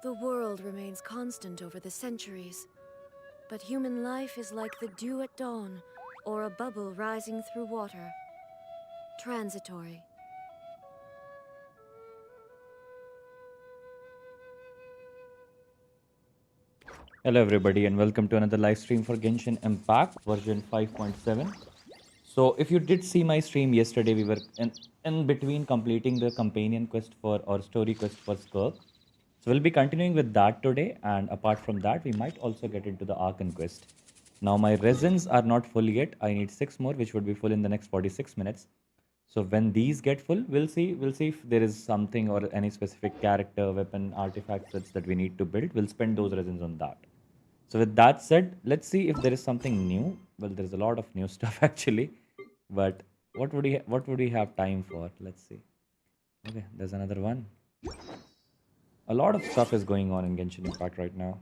The world remains constant over the centuries, but human life is like the dew at dawn, or a bubble rising through water. Transitory. Hello, everybody, and welcome to another live stream for Genshin Impact version 5.7. So, if you did see my stream yesterday, we were in between completing the companion quest for or story quest for Skirk. So, we'll be continuing with that today, and apart from that, we might also get into the Archon quest. Now, my resins are not full yet. I need 6 more, which would be full in the next 46 minutes. So when these get full, we'll see if there is something or any specific character, weapon, artifact sets that we need to build. We'll spend those resins on that. So with that said, let's see if there is something new. Well, there's a lot of new stuff actually, but what would we have time for? Let's see. Okay, there's another one. A lot of stuff is going on in Genshin Impact right now.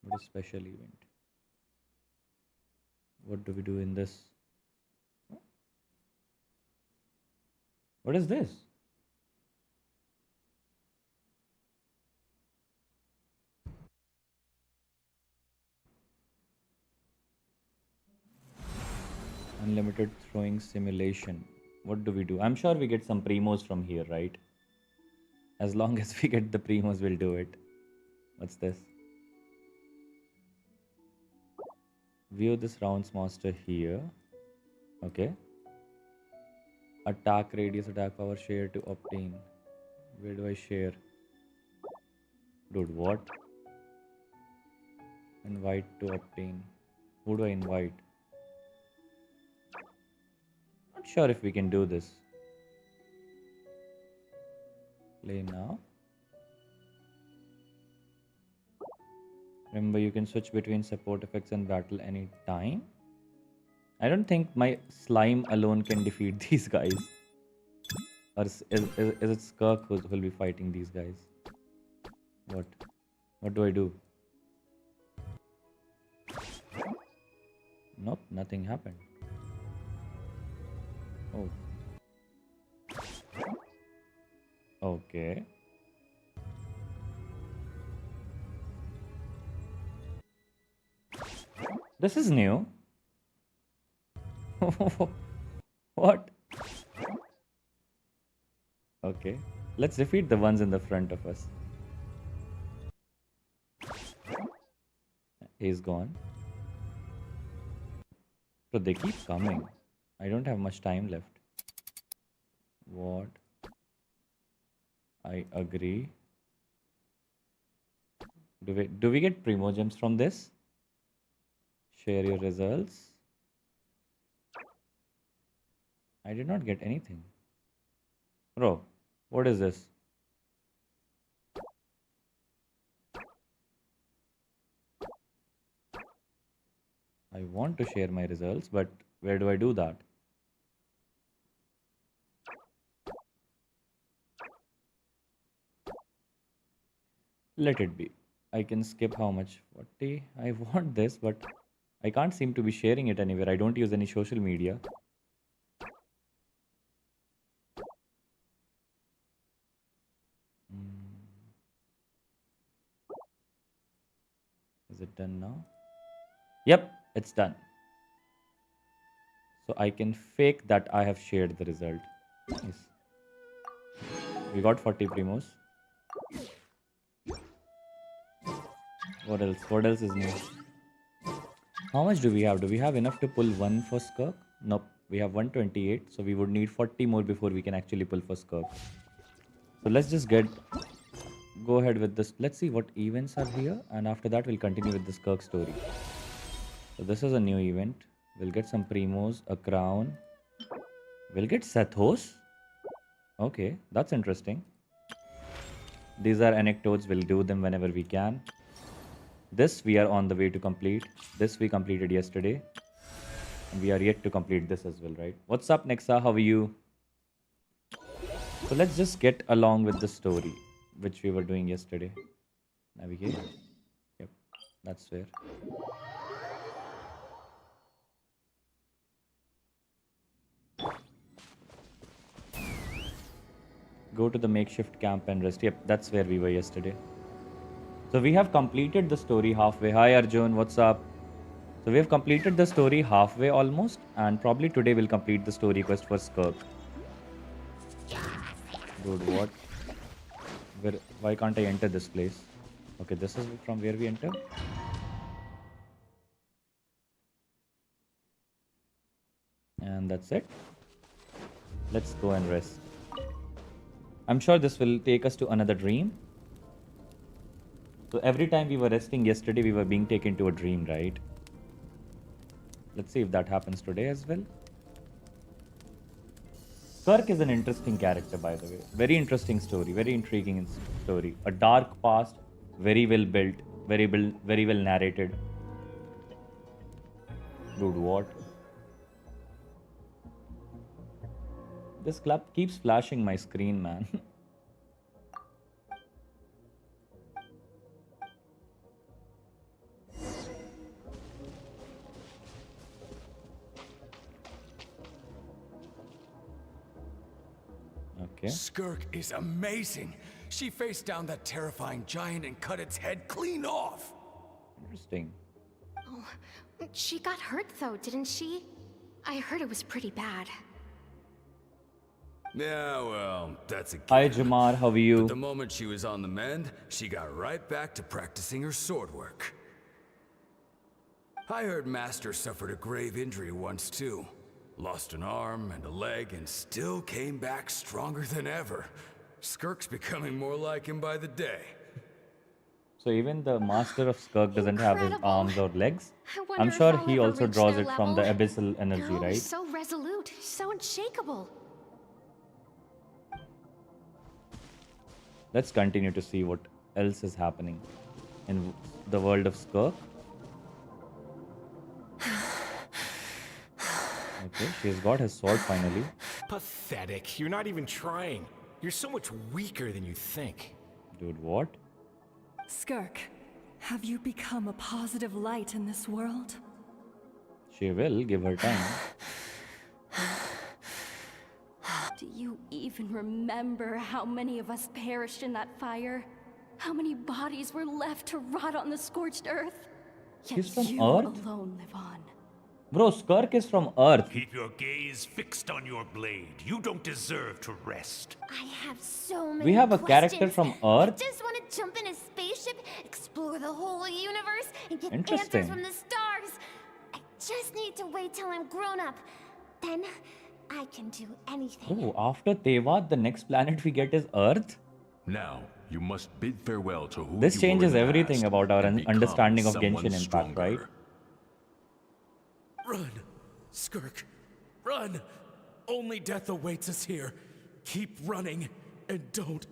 What is special event? What do we do in this? What is this? Unlimited throwing simulation. What do we do? I'm sure we get some primos from here, right? As long as we get the primos, we'll do it. What's this? View this round's master here. Okay. Attack radius, attack power, share to obtain. Where do I share? Dude, what? Invite to obtain. Who do I invite? Not sure if we can do this. Play now. Remember, you can switch between support effects and battle anytime. I don't think my slime alone can defeat these guys. Or is it Skirk who'll be fighting these guys? What? What do I do? Nope, nothing happened. Oh. Okay. This is new. What? Okay. Let's defeat the ones in the front of us. He's gone. So they keep coming. I don't have much time left. What? I agree. Do we get primo gems from this? Share your results. I did not get anything. Bro, what is this? I want to share my results, but where do I do that? Let it be. I can skip how much? 40. I want this, but I can't seem to be sharing it anywhere. I don't use any social media. Is it done now? Yep, it's done. So I can fake that I have shared the result. Nice. We got 40 primos. What else? What else is new? How much do we have? Do we have enough to pull one for Skirk? Nope. We have 128, so we would need 40 more before we can actually pull for Skirk. So let's just go ahead with this. Let's see what events are here, and after that we'll continue with the Skirk story. So this is a new event. We'll get some primos, a crown. We'll get Sethos. Okay, that's interesting. These are anecdotes. We'll do them whenever we can. This we are on the way to complete. This we completed yesterday. And we are yet to complete this as well, right? What's up, Nexa? How are you? So let's just get along with the story, which we were doing yesterday. Navigate. Yep, that's fair. Go to the makeshift camp and rest. Yep, that's where we were yesterday. So we have completed the story halfway. Hi Arjun, what's up? So we have completed the story halfway almost, and probably today we'll complete the story quest for Skirk. Dude, what? Why can't I enter this place? Okay, this is from where we enter. And that's it. Let's go and rest. I'm sure this will take us to another dream. So every time we were resting yesterday, we were being taken to a dream, right? Let's see if that happens today as well. Skirk is an interesting character, by the way. Very interesting story, very intriguing story. A dark past, very well built, very well narrated. Dude, what? This club keeps flashing my screen, man. Okay. Skirk is amazing. She faced down that terrifying giant and cut its head clean off. Interesting. Oh, she got hurt though, didn't she? I heard it was pretty bad. Yeah, well, that's a given. Hi Jamar, how are you? But the moment she was on the mend, she got right back to practicing her sword work. I heard Master suffered a grave injury once too. Lost an arm and a leg and still came back stronger than ever. Skirk's becoming more like him by the day. So even the master of Skirk doesn't have his Incredible. arms or legs. I wonder I'm if sure I'll he ever also reach draws their it from the level. abyssal energy, Girl, right? so resolute, so unshakable. Let's continue to see what else is happening in the world of Skirk. Okay, she's got his sword finally. Pathetic. You're not even trying. You're so much weaker than you think. Dude, what? Skirk, have you become a positive light in this world? She will, give her time. Do you even remember how many of us perished in that fire? How many bodies were left to rot on the scorched earth? Yet He's from you Earth? alone live on. Bro, Skirk is from Earth. Keep your gaze fixed on your blade. You don't deserve to rest. I have so many We have a character questions. from I Earth? just want to jump in a spaceship, explore the whole universe, and get Interesting. answers from the stars. I just need to wait till I'm grown up. Then I can do anything. Oh, after Tewat, the next planet we get is Earth? Now, you must bid farewell to who This you changes were in the everything past about our and become understanding of someone Genshin Impact, right? stronger. Run, Skirk, run! Only death awaits us here. Keep running, and don't...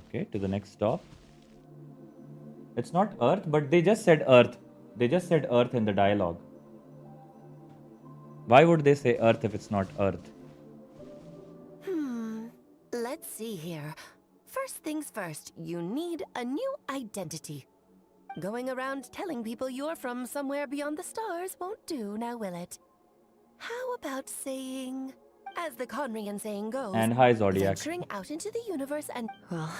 Okay, to the next stop. It's not Earth, but they just said Earth. They just said Earth in the dialogue. Why would they say Earth if it's not Earth? Let's see here. First things first, you need a new identity. Going around telling people you're from somewhere beyond the stars won't do, now will it? How about saying, as the Conrian saying goes, And hi, Zodiac. venturing out into the universe and... Well,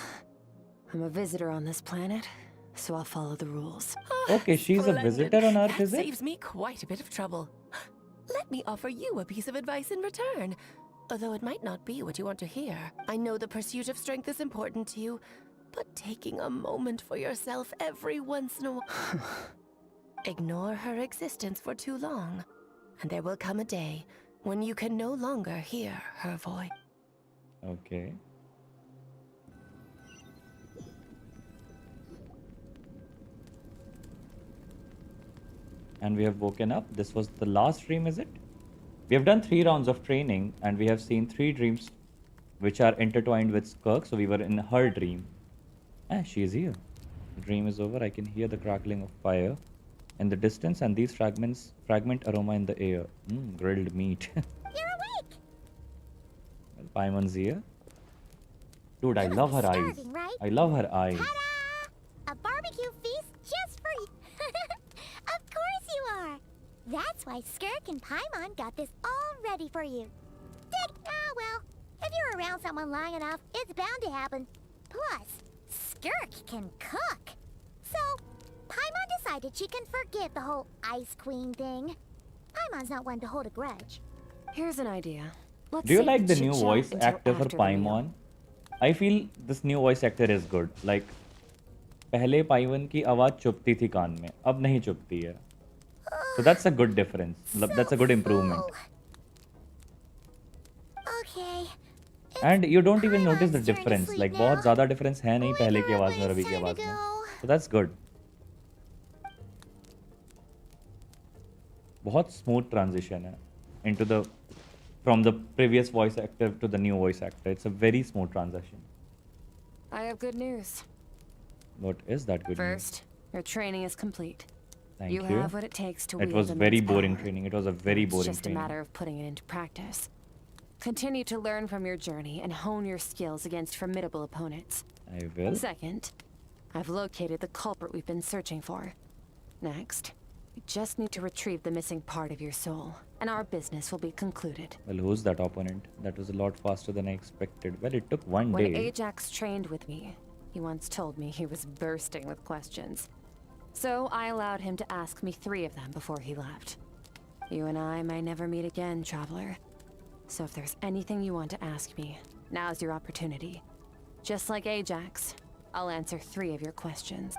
I'm a visitor on this planet, so I'll follow the rules. Okay, she's a Splendid. visitor on Earth, That is it? saves me quite a bit of trouble. Let me offer you a piece of advice in return. Although it might not be what you want to hear. I know the pursuit of strength is important to you, but taking a moment for yourself every once in a while... Ignore her existence for too long, and there will come a day when you can no longer hear her voice. Okay. And we have woken up. This was the last dream, is it? We have done 3 rounds of training and we have seen 3 dreams which are intertwined with Skirk. So we were in her dream. Ah, she is here. The dream is over. I can hear the crackling of fire in the distance and these fragment aroma in the air. Grilled meat. You're awake! Well, Paimon's here. Dude, I You love must her be eyes. starving, right? I love her eyes. Ta-da! A barbecue feast just for you. Of course you are. That's why Skirk and Paimon got this all ready for you. Well, if you're around someone long enough, it's bound to happen. Plus, Skirk can cook. So, Paimon decided she can forget the whole Ice Queen thing. Paimon's not one to hold a grudge. Here's an idea. Let's Do you save like the chit new chat voice until actor for after the meal. Paimon? I feel this new voice actor is good. Like, पहले पाइवन की आवाज चुभती थी कान में, अब नहीं चुभती है. So that's a good difference. That's a good improvement. Okay. And you don't even notice the Paimon's turn to difference. sleep Like now. बहुत ज़्यादा difference है नहीं पहले की Wake her आवाज up में और when अभी it's की time to आवाज में. go. So that's good. बहुत smooth transition है into the from the previous voice actor to the new voice actor. It's a very smooth transition. I have good news. What is that good news? First, your training is complete. Thank you you. have what it takes to It wield was immense very boring power. training. It was a very boring It's just training. a matter of putting it into practice. Continue to learn from your journey and hone your skills against formidable opponents. I will. Second, I've located the culprit we've been searching for. Next, we just need to retrieve the missing part of your soul, and our business will be concluded. Well, who's that opponent? That was a lot faster than I expected. Well, it took one When day. Ajax trained with me, he once told me he was bursting with questions. So I allowed him to ask me 3 of them before he left. You and I may never meet again, traveler. So if there's anything you want to ask me, now's your opportunity. Just like Ajax, I'll answer 3 of your questions.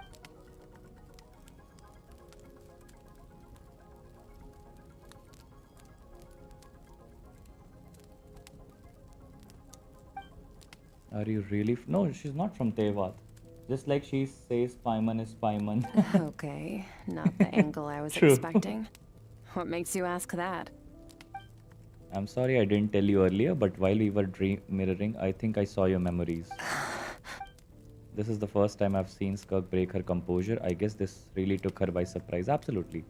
Are you really? No, she's not from Tevat. Just like she says Paimon is Paimon. Okay, not the angle I was True. expecting. What makes you ask that? I'm sorry I didn't tell you earlier, but while we were dream mirroring, I think I saw your memories. This is the first time I've seen Skirk break her composure. I guess this really took her by surprise. Absolutely.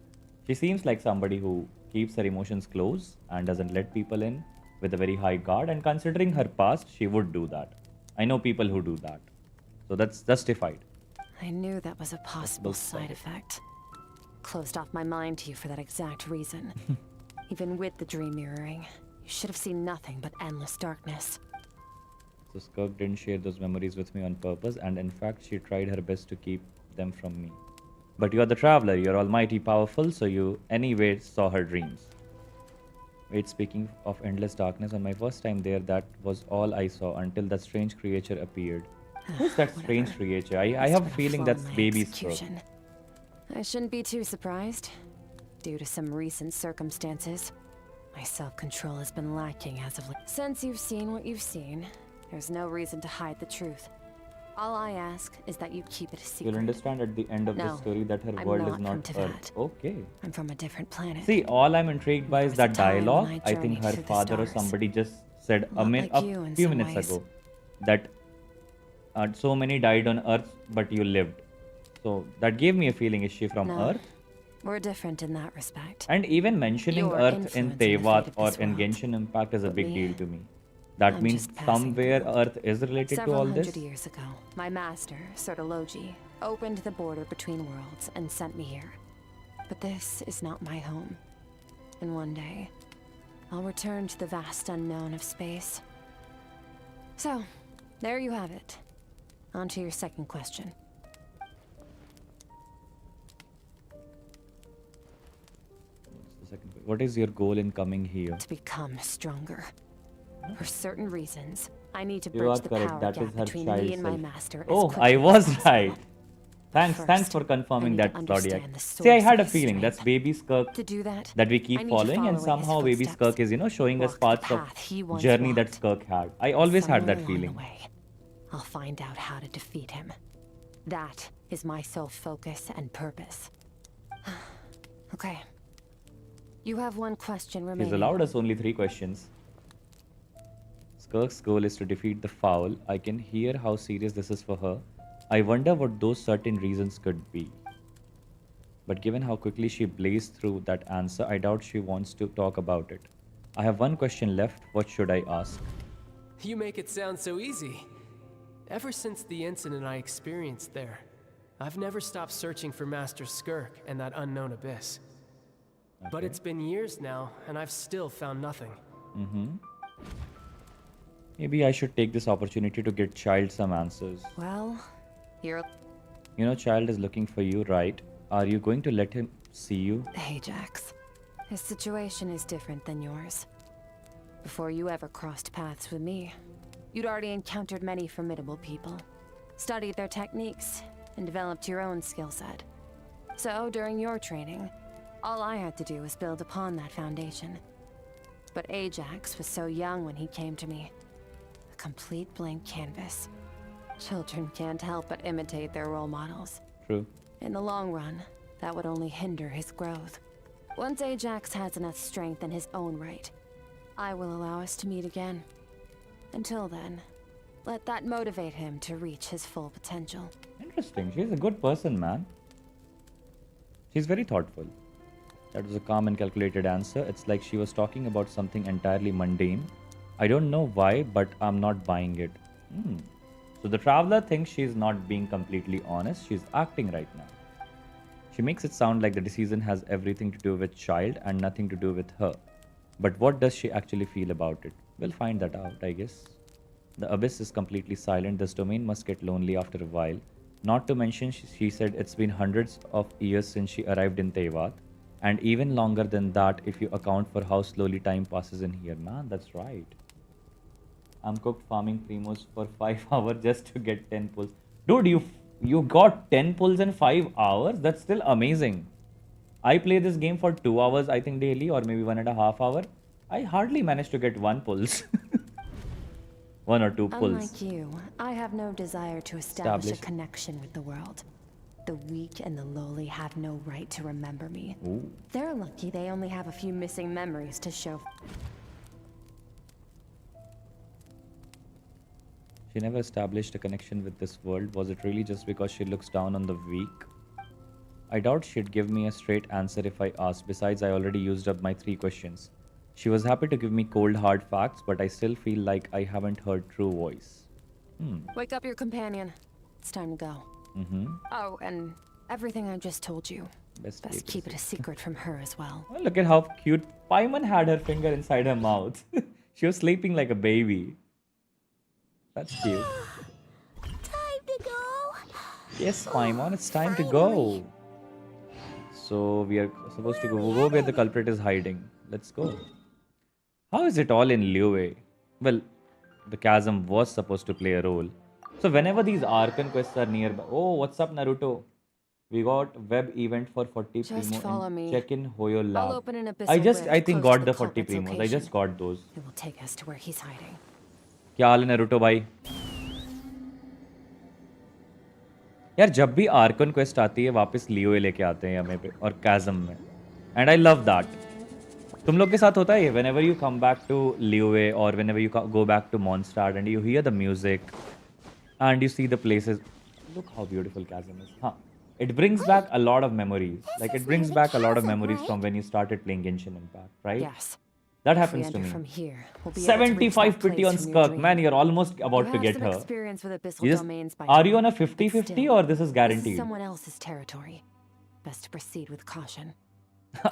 She seems like somebody who keeps her emotions close and doesn't let people in with a very high guard. And considering her past, she would do that. I know people who do that. So that's justified. I knew that was a possible both side sides. effect. Closed off my mind to you for that exact reason. Even with the dream mirroring, you should have seen nothing but endless darkness. So Skirk didn't share those memories with me on purpose, and in fact, she tried her best to keep them from me. But you're the traveler, you're almighty powerful, so you anyway saw her dreams. Wait, speaking of endless darkness, on my first time there, that was all I saw until that strange creature appeared. Who's that strange creature? I have a feeling that's baby Skirk. execution. I shouldn't be too surprised. Due to some recent circumstances, my self-control has been lacking as of late. Since you've seen what you've seen, there's no reason to hide the truth. All I ask is that you keep it a secret. You'll understand at the end of the No, story that her I'm world is not not from Earth. Tevat. Okay. I'm from a different planet. See, all I'm intrigued by is There that was a time when dialogue. I I think her journeyed through the father or stars. somebody just said Not like a you in few some minutes ways. ago that so many died on Earth, but you lived. So that gave me a feeling, is she from No. Earth? We're different in that respect. And even mentioning Your Earth in influence in the Tevat fate of or this in world. Genshin Impact is a But big me, deal to me. That I'm means just passing somewhere through. Earth is related to Several all this. hundred years ago, my master, Sirtologi, opened the border between worlds and sent me here. But this is not my home. And one day, I'll return to the vast unknown of space. So, there you have it. On to your second question. What is your goal in coming here? To become stronger. For certain reasons, I need to You bridge are the correct. power That gap is her between child me and my self. master as Oh, quickly I as was possible. right. Thanks First, for I confirming need to that, Claudia. understand the See, I source had of a his feeling that's strength. baby Skirk To do that, that we I keep need to following, and follow in his somehow baby footsteps. Skirk is, showing us Walk the parts of path he once journey that walked. Skirk had. I always had Somewhere that along feeling. the way, I'll find out how to defeat him. That is my sole focus and purpose. Okay. You have one question remaining. He's allowed us only 3 questions. Skirk's goal is to defeat the foul. I can hear how serious this is for her. I wonder what those certain reasons could be. But given how quickly she blazed through that answer, I doubt she wants to talk about it. I have one question left. What should I ask? You make it sound so easy. Ever since the incident I experienced there, I've never stopped searching for Master Skirk and that unknown abyss. But it's been years now, and I've still found nothing. Maybe I should take this opportunity to get Child some answers. Well, you're... You know, Child is looking for you, right? Are you going to let him see you? Ajax. His situation is different than yours. Before you ever crossed paths with me, you'd already encountered many formidable people, studied their techniques, and developed your own skill set. So, during your training, all I had to do was build upon that foundation. But Ajax was so young when he came to me. A complete blank canvas. Children can't help but imitate their role models. True. In the long run, that would only hinder his growth. Once Ajax has enough strength in his own right, I will allow us to meet again. Until then, let that motivate him to reach his full potential. Interesting. She's a good person, man. She's very thoughtful. That was a calm and calculated answer. It's like she was talking about something entirely mundane. I don't know why, but I'm not buying it. So the traveler thinks she's not being completely honest. She's acting right now. She makes it sound like the decision has everything to do with Child and nothing to do with her. But what does she actually feel about it? We'll find that out, I guess. The abyss is completely silent. This domain must get lonely after a while. Not to mention, she said it's been hundreds of years since she arrived in Teyvat. And even longer than that if you account for how slowly time passes in here. Man, that's right. I'm cooked farming primos for 5 hours just to get 10 pulls. Dude, you got 10 pulls in 5 hours? That's still amazing. I play this game for 2 hours, I think, daily, or maybe 1.5 hours. I hardly managed to get 1 pulls. 1 or 2 pulls. Unlike you, I have no desire to establish a connection with the world. The weak and the lowly have no right to remember me. Ooh. They're lucky they only have a few missing memories to show. She never established a connection with this world. Was it really just because she looks down on the weak? I doubt she'd give me a straight answer if I asked. Besides, I already used up my 3 questions. She was happy to give me cold hard facts, but I still feel like I haven't heard true voice. Wake up your companion. It's time to go. Oh, and everything I just told you. Best keep it a secret from her as well. Oh, look at how cute. Paimon had her finger inside her mouth. She was sleeping like a baby. That's cute. Time to go. Yes, Paimon, it's time to go. So we are supposed to go where the culprit is hiding. Let's go. How is it all in Liyue? Well, the chasm was supposed to play a role. So whenever these Archon quests are nearby... Oh, what's up, Naruto? We got web event for 40 Just Primo follow and me. check in Hoyo Lab. I'll open an abyssal I think close got to the 40 culprit's Primos. I location. just got those. It will take us to where he's hiding. क्या हाल है Naruto भाई? यार जब भी Arkan quest आती है वापस लियोए लेके आते हैं हमें पे और कैज़म में. And I love that. तुम लोग के साथ होता है ये? Whenever you come back to Liyue or whenever you go back to Mondstadt and you hear the music and you see the places. Look how beautiful chasm is. Huh. It brings back a lot of memories. Like it brings back a lot of memories from when you started playing Genshin Impact, right? Yes. That happens to me. From here, we'll be 75 pity on Skirk. Man, you're almost about to get her. Experience with abyssal domains by Are you on a 50-50 or this is guaranteed? This is someone else's territory. Best to proceed with caution.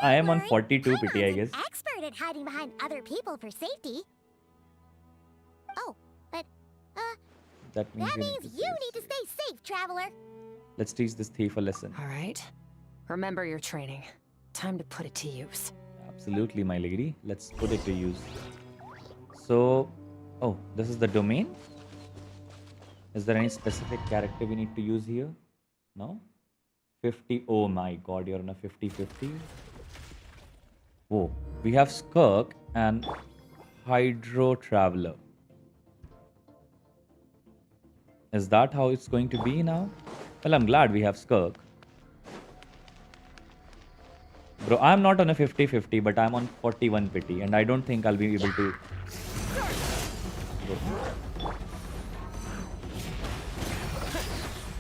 I am on 42 pity, I guess. An expert at hiding behind other people for safety. Oh, but That means you need to stay safe, traveler. Let's teach this thief a lesson. All right. Remember your training. Time to put it to use. Absolutely, my lady. Let's put it to use. So, oh, this is the domain. Is there any specific character we need to use here? No? 50. Oh my god, you're on a 50-50. Oh, we have Skirk and Hydro Traveler. Is that how it's going to be now? Well, I'm glad we have Skirk. Bro, I'm not on a 50-50, but I'm on 41 pity, and I don't think I'll be able to...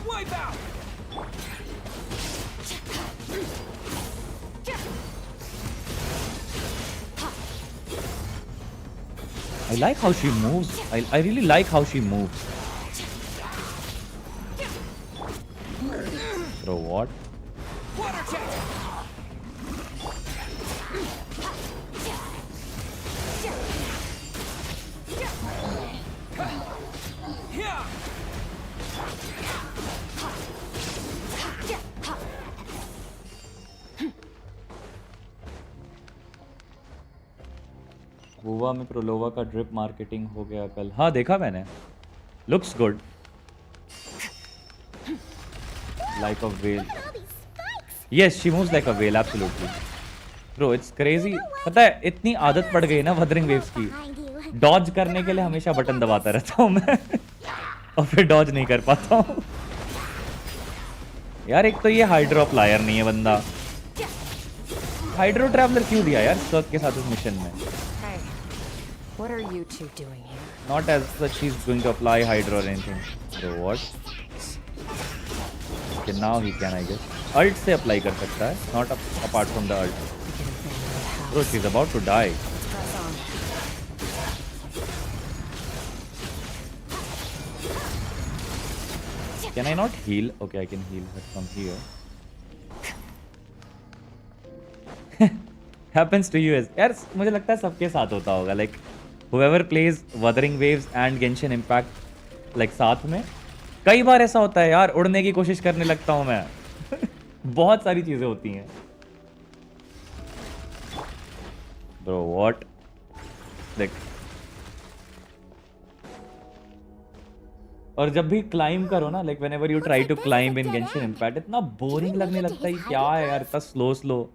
Wipe out! I like how she moves. I really like how she moves. Bro, what? Water jet! Goa में प्रोलोवा का drip marketing हो गया कल. हाँ देखा मैंने. Looks good. Like a whale. Yes, she moves like a whale, absolutely. Bro, it's crazy. पता है इतनी आदत पड़ गई ना वदरिंग वेव्स की. डॉज करने के लिए हमेशा बटन दबाता रहता हूँ मैं और फिर डॉज नहीं कर पाता हूँ. यार एक तो ये हाइड्रो प्लायर नहीं है बंदा. हाइड्रो ट्रैवलर क्यों दिया यार स्कर्क के साथ इस मिशन में? What are you two doing here? Not as such she's going to apply hydro or anything. So what? Okay, now he can, I guess. Ult से apply कर सकता है, not apart from the ult. Bro, she's about to die. Can I not heal? Okay, I can heal her from here. Happens to you as यार मुझे लगता है सबके साथ होता होगा. Like whoever plays Wuthering Waves and Genshin Impact like साथ में कई बार ऐसा होता है यार. उड़ने की कोशिश करने लगता हूँ मैं. बहुत सारी चीजें होती हैं. Bro, what? देख. और जब भी क्लाइंब करो ना, like whenever you try to climb in Genshin Impact, इतना बोरिंग लगने लगता है. क्या है यार इतना slow.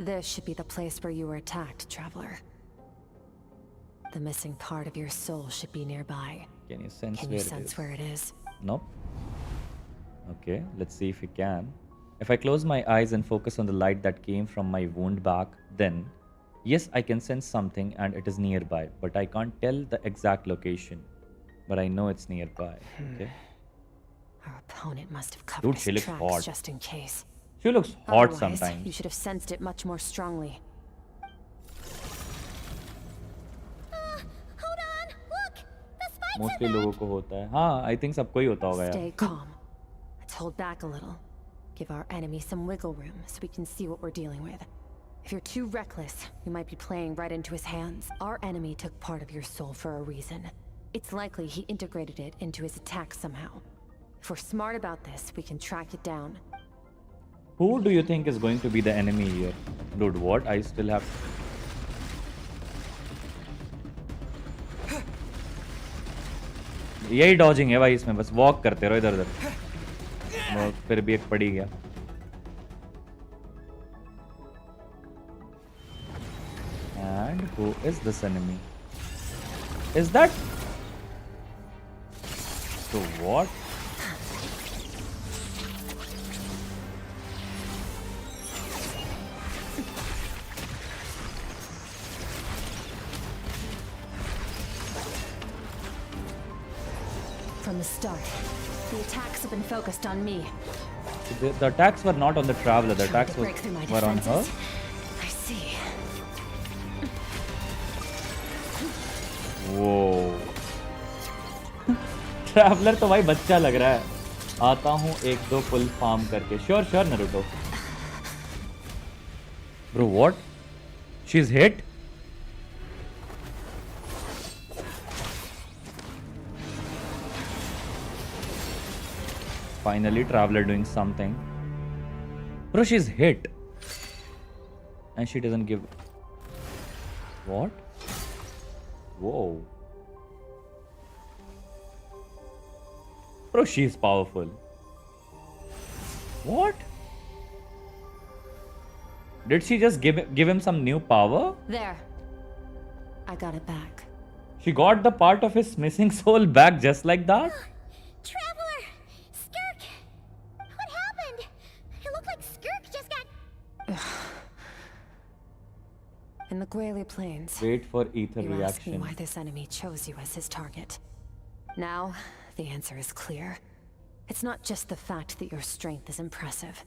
This should be the place where you were attacked, traveler. The missing part of your soul should be nearby. Can you sense Can where you sense where it is? Nope. Okay, let's see if we can. If I close my eyes and focus on the light that came from my wound back, then yes, I can sense something and it is nearby, but I can't tell the exact location. But I know it's nearby. Okay. Our opponent must have covered Dude, she his looks tracks hot. just in case. She looks hot Otherwise, sometimes. You should have sensed it much more strongly. Hold on, look! The spikes Mostly are लोगों को होता है. हाँ, I think सबको ही होता होगा यार. Stay calm. Let's hold back a little. Give our enemy some wiggle room so we can see what we're dealing with. If you're too reckless, you might be playing right into his hands. Our enemy took part of your soul for a reason. It's likely he integrated it into his attack somehow. If we're smart about this, we can track it down. Who do you think is going to be the enemy here? Dude, what? I still have... यही dodging है भाई इसमें. बस walk करते रहो इधर उधर. फिर भी एक पड़ी गया. And who is this enemy? Is that... So what? From the start, the attacks have been focused on me. The attacks were not on the traveler. The attacks were on her. I see. Whoa. Traveller तो भाई बच्चा लग रहा है. आता हूँ एक दो फुल फार्म करके. Sure, Naruto. Bro, what? She's hit? Finally, Traveler doing something. Bro, she's hit. And she doesn't give... What? Whoa. Bro, she's powerful. What? Did she just give him some new power? There. I got it back. She got the part of his missing soul back just like that? Traveler! Skirk! What happened? It looked like Skirk just got... In the Guili Plains. Wait for ether you asked me reaction. why this enemy chose you as his target. Now, the answer is clear. It's not just the fact that your strength is impressive.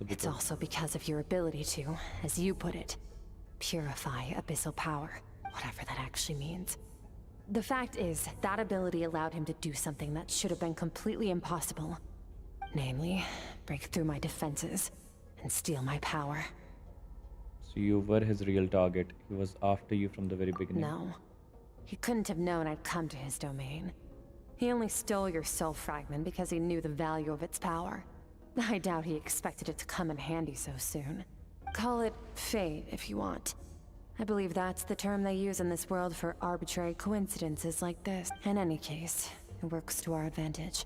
It's also because of your ability to, as you put it, purify abyssal power, whatever that actually means. The fact is, that ability allowed him to do something that should have been completely impossible. Namely, break through my defenses and steal my power. So you were his real target. He was after you from the very beginning. No. He couldn't have known I'd come to his domain. He only stole your soul fragment because he knew the value of its power. I doubt he expected it to come in handy so soon. Call it fate if you want. I believe that's the term they use in this world for arbitrary coincidences like this. In any case, it works to our advantage.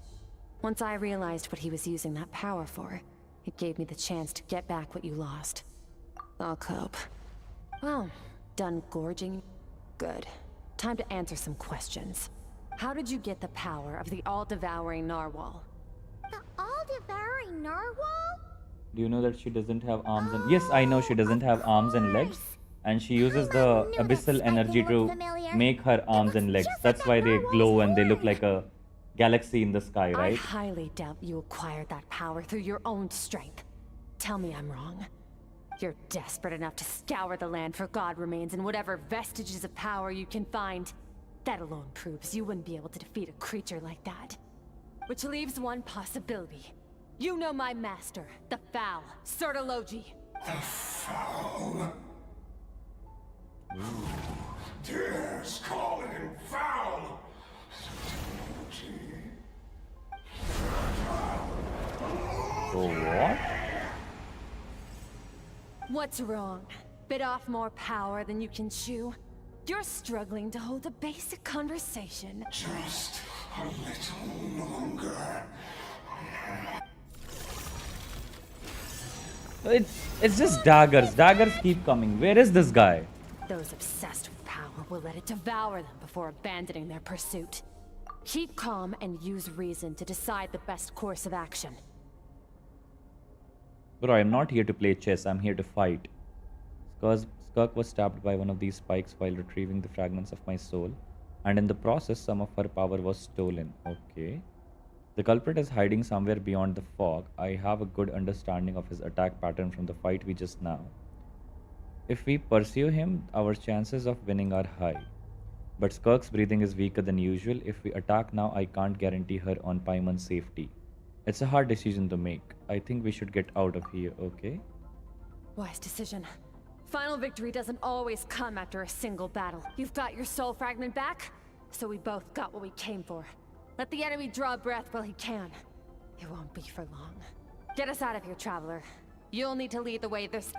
Once I realized what he was using that power for, it gave me the chance to get back what you lost. I'll cope. Well, done gorging? Good. Time to answer some questions. How did you get the power of the all-devouring narwhal? The all-devouring narwhal? Do you know that she doesn't have arms and... Yes, I know she doesn't have arms and legs. And she uses the abyssal energy to make her arms and legs. That's why they glow and they look like a galaxy in the sky, right? I highly doubt you acquired that power through your own strength. Tell me I'm wrong. You're desperate enough to scour the land for god remains and whatever vestiges of power you can find. That alone proves you wouldn't be able to defeat a creature like that. Which leaves one possibility. You know my master, the Foul, Sertologi. The Foul? Who dares call him foul? So what? What's wrong? Bit off more power than you can chew? You're struggling to hold a basic conversation. Just a little longer. It's just daggers. Daggers keep coming. Where is this guy? Those obsessed with power will let it devour them before abandoning their pursuit. Keep calm and use reason to decide the best course of action. Bro, I'm not here to play chess. I'm here to fight. Skirk was stabbed by one of these spikes while retrieving the fragments of my soul. And in the process, some of her power was stolen. Okay. The culprit is hiding somewhere beyond the fog. I have a good understanding of his attack pattern from the fight we just now. If we pursue him, our chances of winning are high. But Skirk's breathing is weaker than usual. If we attack now, I can't guarantee her on Paimon's safety. It's a hard decision to make. I think we should get out of here, okay? Wise decision. Final victory doesn't always come after a single battle. You've got your soul fragment back, so we both got what we came for. Let the enemy draw breath while he can. It won't be for long. Get us out of here, traveler. You'll need to lead the way this...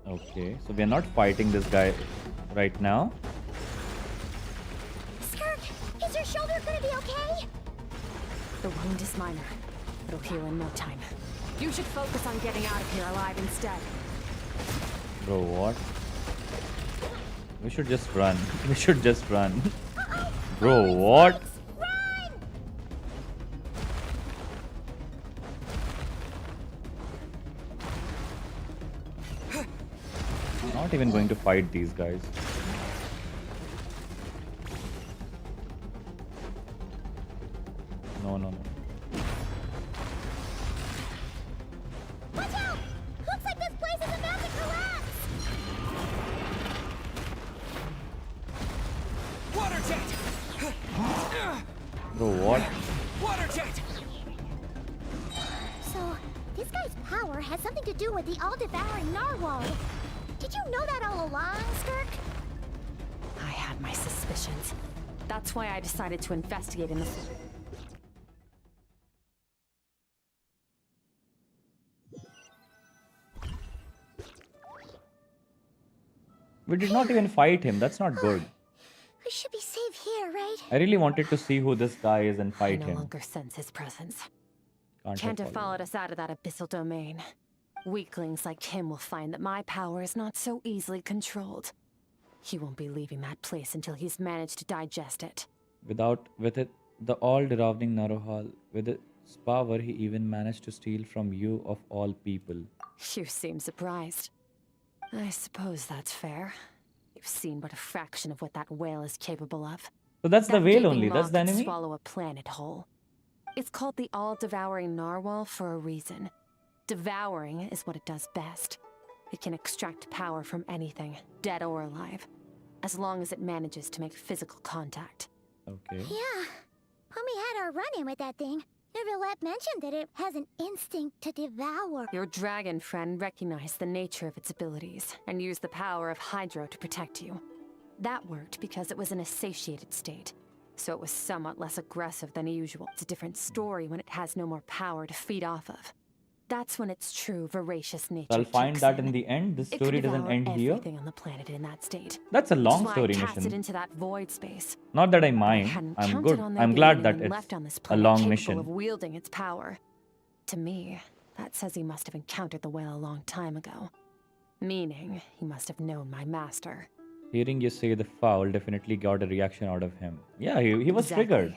Okay, so we're not fighting this guy right now. Skirk, is your shoulder gonna be okay? The wound is minor. It'll heal in no time. You should focus on getting out of here alive instead. Bro, what? We should just run. We should just run. Bro, what? Not even going to fight these guys. No, no, no. Watch out! Looks like this place is about to collapse! Water jet! Bro, what? Water jet! So, this guy's power has something to do with the all-devouring narwhal. Did you know that all along, Skirk? I had my suspicions. That's why I decided to investigate in the... We did not even fight him. That's not good. We should be safe here, right? I really wanted to see who this guy is and fight I no him. longer sense his presence. Can't have followed us out of that abyssal domain. Weaklings like him will find that my power is not so easily controlled. He won't be leaving that place until he's managed to digest it. With it, the all-devouring narwhal, with its power, he even managed to steal from you of all people. You seem surprised. I suppose that's fair. You've seen but a fraction of what that whale is capable of. So that's the That whale gaping only. maw That's the could enemy. Swallow a planet whole. It's called the all-devouring narwhal for a reason. Devouring is what it does best. It can extract power from anything, dead or alive. as long as it manages to make physical contact. Okay. Yeah. When we had our run-in with that thing, Neverlet mentioned that it has an instinct to devour. Your dragon friend recognized the nature of its abilities and used the power of Hydro to protect you. That worked because it was in a satiated state, so it was somewhat less aggressive than usual. It's a different story when it has no more power to feed off of. That's when its true voracious nature I'll find kicks that in. in the end. This It story could doesn't devour end here. everything on the planet in that state. That's a long That's why story I cast it mission. into that void space. Not that I I mind. hadn't I'm counted good. on there I'm being glad that anyone it's left on this a planet long capable mission. of wielding its power. To me, that says he must have encountered the whale a long time ago. Meaning, he must have known my master. Hearing you say the foul definitely got a reaction out of him. Yeah, he was Exactly. triggered.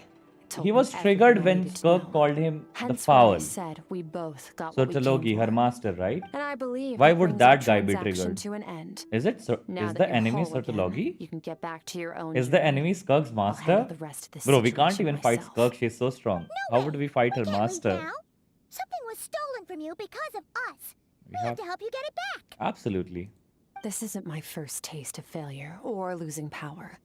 Told He me was everything triggered I when needed to Skirk know. called him the Hence why I foul. said we both got So what we came Talogi, her for. master, right? And I believe Why that would brings our that guy be transaction triggered? to an end. Is it? Now Is that the you're enemy whole again, Sotologi? you can get back to your own Is the journey. enemy Skirk's I'll handle master? the rest of this Bro, we can't situation even fight myself. Skirk. She's so strong. How would we fight her Can't leave master? now. Something was stolen from you because of us. We We have have to help you get it back. absolutely. This isn't my first taste of failure or losing power.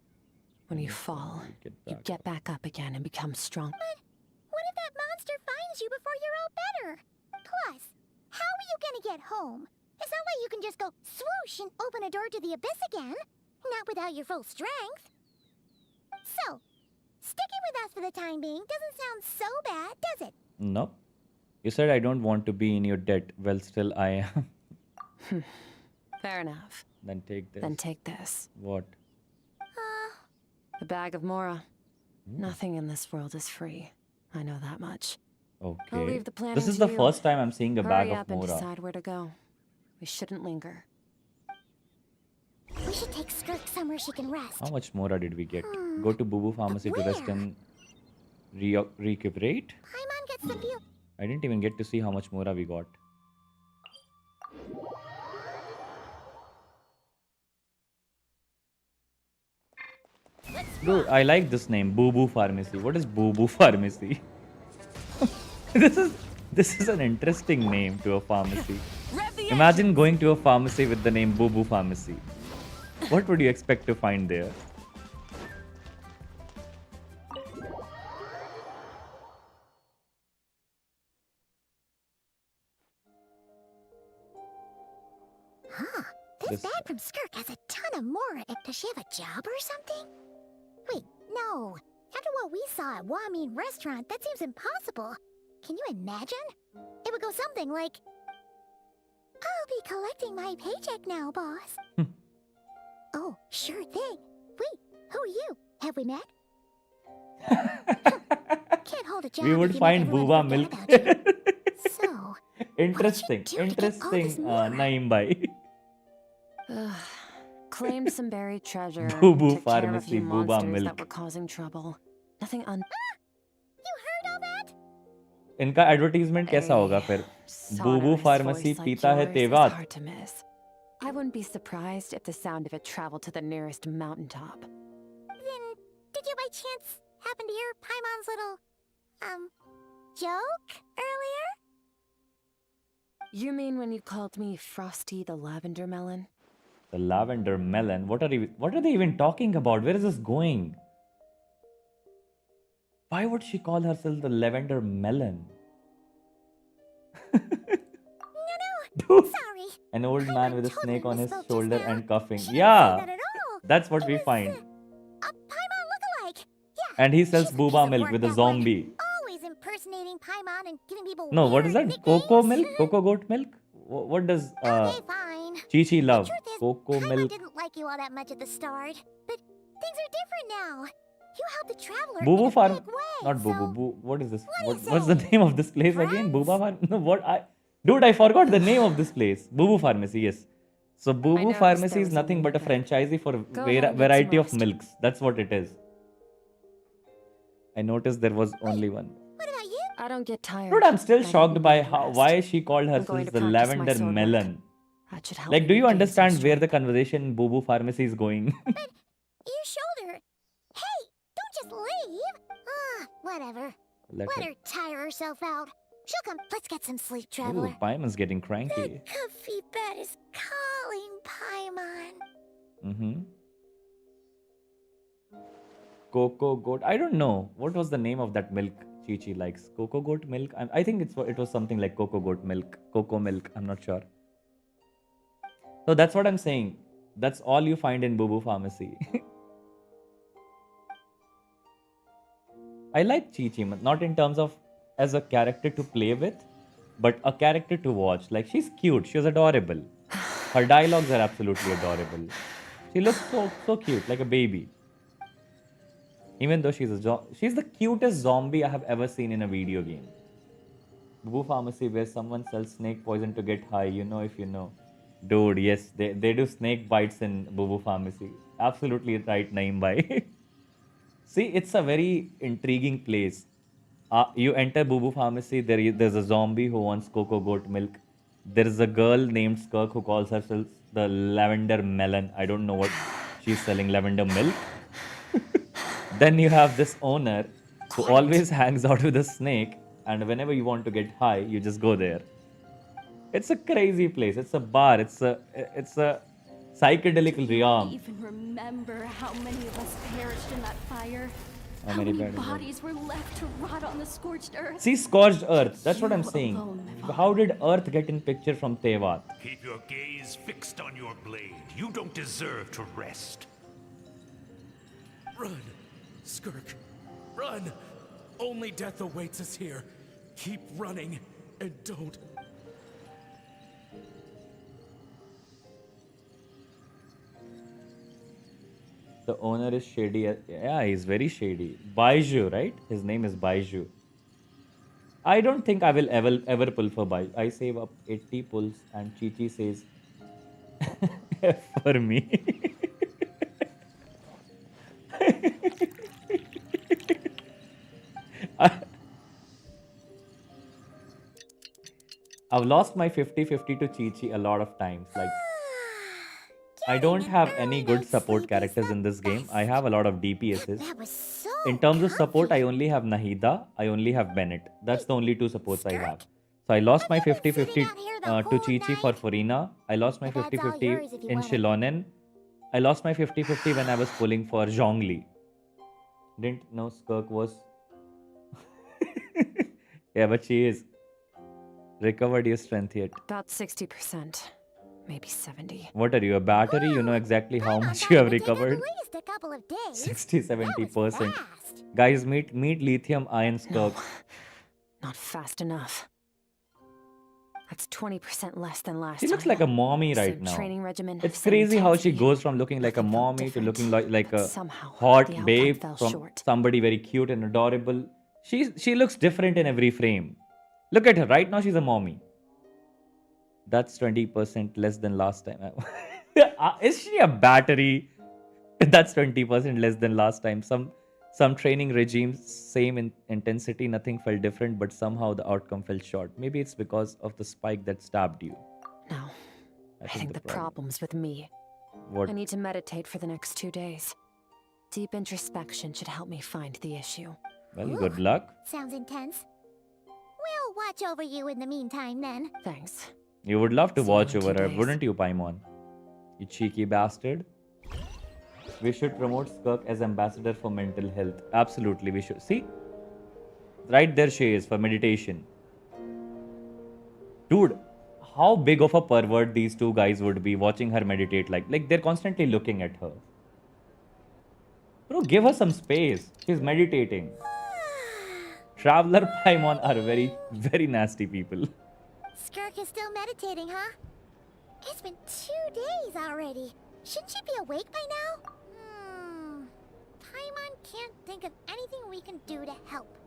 When you fall, you get back up again and become strong. What if that monster finds you before you're all better? Plus, how are you gonna get home? It's not like you can just go swoosh and open a door to the abyss again. Not without your full strength. So, sticking with us for the time being doesn't sound so bad, does it? Nope. You said I don't want to be in your debt. Well, still I am. Fair enough. Then take this. Then take this. What? The bag of Mora. Nothing in this world is free. I know that much. Okay. I'll leave the planning This is to the you. first time I'm seeing a bag Hurry of up and Mora. decide where to go. We shouldn't linger. We should take Skirk somewhere she can rest. How much Mora did we get? Go to Boo Boo Pharmacy to rest where? and recuperate? Paimon gets the view. I didn't even get to see how much Mora we got. Dude, I like this name, Boo Boo Pharmacy. What is Boo Boo Pharmacy? this is an interesting name to a pharmacy. Imagine going to a pharmacy with the name Boo Boo Pharmacy. What would you expect to find there? Huh. This bag from Skirk has a ton of Mora. Does she have a job or something? Wait, no. After what we saw at Wamin Restaurant, that seems impossible. Can you imagine? It would go something like, I'll be collecting my paycheck now, boss. Oh, sure thing. Wait, who are you? Have we met? Can't hold a job. We if would you find make everyone Booba forget Milk. about you. So, Interesting. Interesting, Naeem bhai. Claimed some buried treasure. Boo Boo took care of a Pharmacy, few Booba monsters Milk. that were causing trouble. Nothing un. You heard all that? इनका advertisement कैसा होगा फिर? बूबू pharmacy पीता है तेवात. Hard to miss. I wouldn't be surprised if the sound of it traveled to the nearest mountaintop. Then, did you by chance happen to hear Paimon's little, joke earlier? You mean when you called me Frosty the Lavender Melon? The lavender melon. What are they even talking about? Where is this going? Why would she call herself the lavender melon? No, sorry. An old man with a totally snake on his misspoke just shoulder now. and coughing. She didn't Yeah, say that at all. that's what It we was, find. A Paimon lookalike. Yeah. And he sells she's a booba piece of milk work, with a that one. zombie. Always impersonating Paimon and giving people No, what is weird that? Cocoa nicknames. milk? Cocoa goat milk? What does Okay, fine. Chi-Chi love? The truth is, Cocoa Paimon milk? didn't like you all that much at the start, but things are different now. You helped the traveler Boo in Boo a Farm? big way, Not Boo so... Boo. Boo. What is this? What do you What's the say? name of this place again? Booba Farm? No, what? Dude, I forgot the name of this place. Boo Boo Pharmacy, yes. So Boo Boo noticed Pharmacy there is was nothing only but a one there. franchisee for Go ahead and get variety some of rest. milks. That's what it is. I noticed there was only one. What about you? I don't get tired. Dude, I'm still I don't shocked need by to how, rest. why she called I'm going herself to the practice my lavender sword work. melon. That should help Like, me do you regain some understand where the strength. conversation in Boo Boo Pharmacy is going? Your shoulder. Hey, don't just leave. Whatever. Let Let her. her tire herself out. She'll come. Let's get some sleep, Ooh, traveler. Paimon's getting cranky. That comfy bed is calling, Paimon. Mm-hmm. Cocoa goat. I don't know. What was the name of that milk Chi likes? Cocoa goat milk? I think it was something like cocoa goat milk. Cocoa milk. I'm not sure. So that's what I'm saying. That's all you find in Boo Boo Pharmacy. I like Chi Chi, not in terms of as a character to play with, but a character to watch. Like, she's cute. She's adorable. Her dialogues are absolutely adorable. She looks so cute, like a baby. Even though she's the cutest zombie I have ever seen in a video game. Boo Pharmacy, where someone sells snake poison to get high. You know if you know. Dude, yes, they do snake bites in Boo Boo Pharmacy. Absolutely right, Naim Bhai. See, it's a very intriguing place. You enter Boo Boo Pharmacy, there's a zombie who wants cocoa goat milk. There's a girl named Skirk who calls herself the Lavender Melon. I don't know what she's selling, lavender milk. Then you have this owner who always hangs out with a snake, and whenever you want to get high, you just go there. It's a crazy place. It's a bar. It's a psychedelic realm. Do you even remember how many of us perished in that fire? How How many many bodies? bodies were left to rot on the scorched earth? See, scorched earth. That's what I'm You saying. alone live on. How did Earth get in picture from Tewat? Keep your gaze fixed on your blade. You don't deserve to rest. Run, Skirk. Run. Only death awaits us here. Keep running and don't. The owner is shady. Yeah, he's very shady. Baiju, right? His name is Baiju. I don't think I will ever pull for Baiju. I save up 80 pulls and Chi says for me. I've lost my 50-50 to Chi a lot of times. Like, I don't have any good support characters in this game. I have a lot of DPSs. In terms of support, I only have Nahida. I only have Bennett. That's the only two supports I have. So I lost my 50-50 to Chi for Furina. I lost my 50-50 in Shilonen. I lost my 50-50 when I was pulling for Zhongli. Didn't know Skirk was... Yeah, but she is. Recovered your strength yet? About 60%. Maybe 70. What are you, a battery? You know exactly how much you have recovered? At least a couple of days. 60-70%. Guys, meet lithium ion Skirk. Not fast enough. That's 20% less than last She looks time. like a mommy right Same now. training regimen, It's same crazy how she intensity. goes from looking like a mommy to looking like a somehow the hot outcome babe fell from short. somebody very cute and adorable. She looks different in every frame. Look at her. Right now, she's a mommy. That's 20% less than last time. Is she a battery? That's 20% less than last time. Some training regimes, same in intensity, nothing felt different, but somehow the outcome fell short. Maybe it's because of the spike that stabbed you. No. I think the problem's with me. What? I need to meditate for the next 2 days. Deep introspection should help me find the issue. Well, good luck. Sounds intense. We'll watch over you in the meantime then. Thanks. You would love to See watch you in over 2 her, days. wouldn't you, Paimon? You cheeky bastard. We should promote Skirk as ambassador for mental health. Absolutely, we should. See? Right there she is for meditation. Dude, how big of a pervert these two guys would be watching her meditate. Like they're constantly looking at her. Bro, give her some space. She's meditating. Traveler Paimon are very, very nasty people. Skirk is still meditating, huh? It's been 2 days already. Shouldn't she be awake by now? Paimon can't think of anything we can do to help.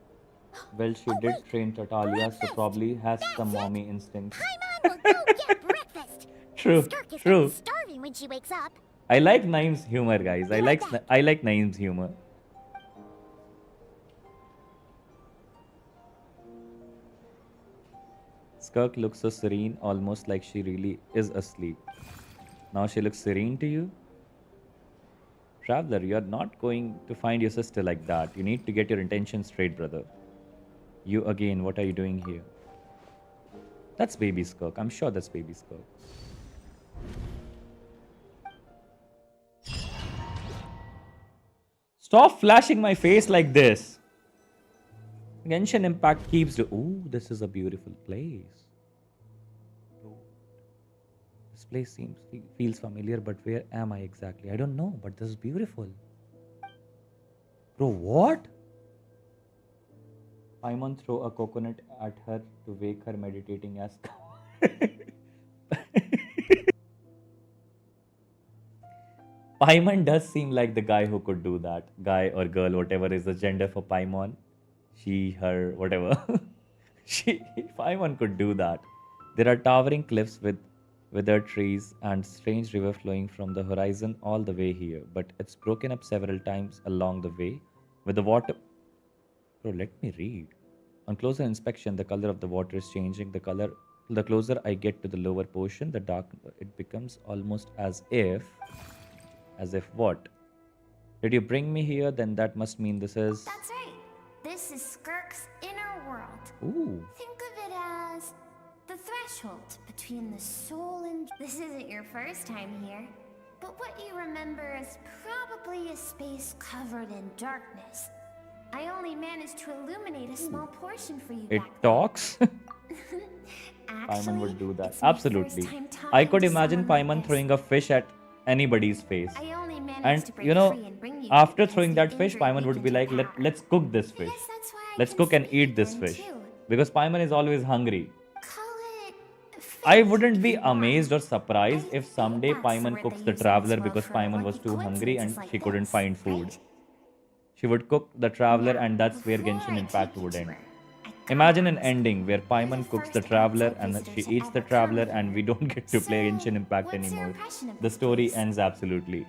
Well, she did train Tatalia, so probably has some mommy instincts. Paimon will go get breakfast. True, Skirk is true. starving when she wakes up. I like Naim's humor, guys. I like Naim's humor. Skirk looks so serene, almost like she really is asleep. Now she looks serene to you? Traveler, you're not going to find your sister like that. You need to get your intentions straight, brother. You again, what are you doing here? That's baby Skirk. I'm sure that's baby Skirk. Stop flashing my face like this. Genshin Impact keeps... Ooh, this is a beautiful place. This place feels familiar, but where am I exactly? I don't know, but this is beautiful. Bro, what? Paimon throw a coconut at her to wake her meditating as... Paimon does seem like the guy who could do that. Guy or girl, whatever is the gender for Paimon. She, her, whatever. Paimon could do that. There are towering cliffs with withered trees and strange river flowing from the horizon all the way here. But it's broken up several times along the way. With the water... Bro, let me read. On closer inspection, the color of the water is changing. The closer I get to the lower portion, the darker it becomes, almost as if... As if what? Did you bring me here? Then that must mean this is... That's right. This is Skirk's inner world. Ooh. Think of it as the threshold between the soul and... This isn't your first time here, but what you remember is probably a space covered in darkness. I only managed to illuminate a small portion for you. It back talks? Actually, Paimon would do that. it's my Absolutely. first time talking I could to imagine someone like Paimon this. throwing a fish at anybody's face. I only managed And to break you know, free and bring you after because throwing the that fish, injury Paimon would be weakened like, your power. let's cook this fish. Yes, that's why I Let's can cook and speak eat this then, fish. too. Because Paimon is always hungry. Call it I fate wouldn't if be you want. amazed or surprised if someday that's the Paimon word cooks they the use in traveler this world because for Paimon was lucky too hungry and coincidences like she couldn't this, find food. right? She would cook the traveler Now, and that's where before Genshin I Impact take you would to end. her, I gotta Imagine an ask, ending where Paimon cooks the first traveler outside and visitor she to eats the ever come traveler here. and we don't get to play So, Genshin Impact what's your anymore. impression of The this story place? ends absolutely.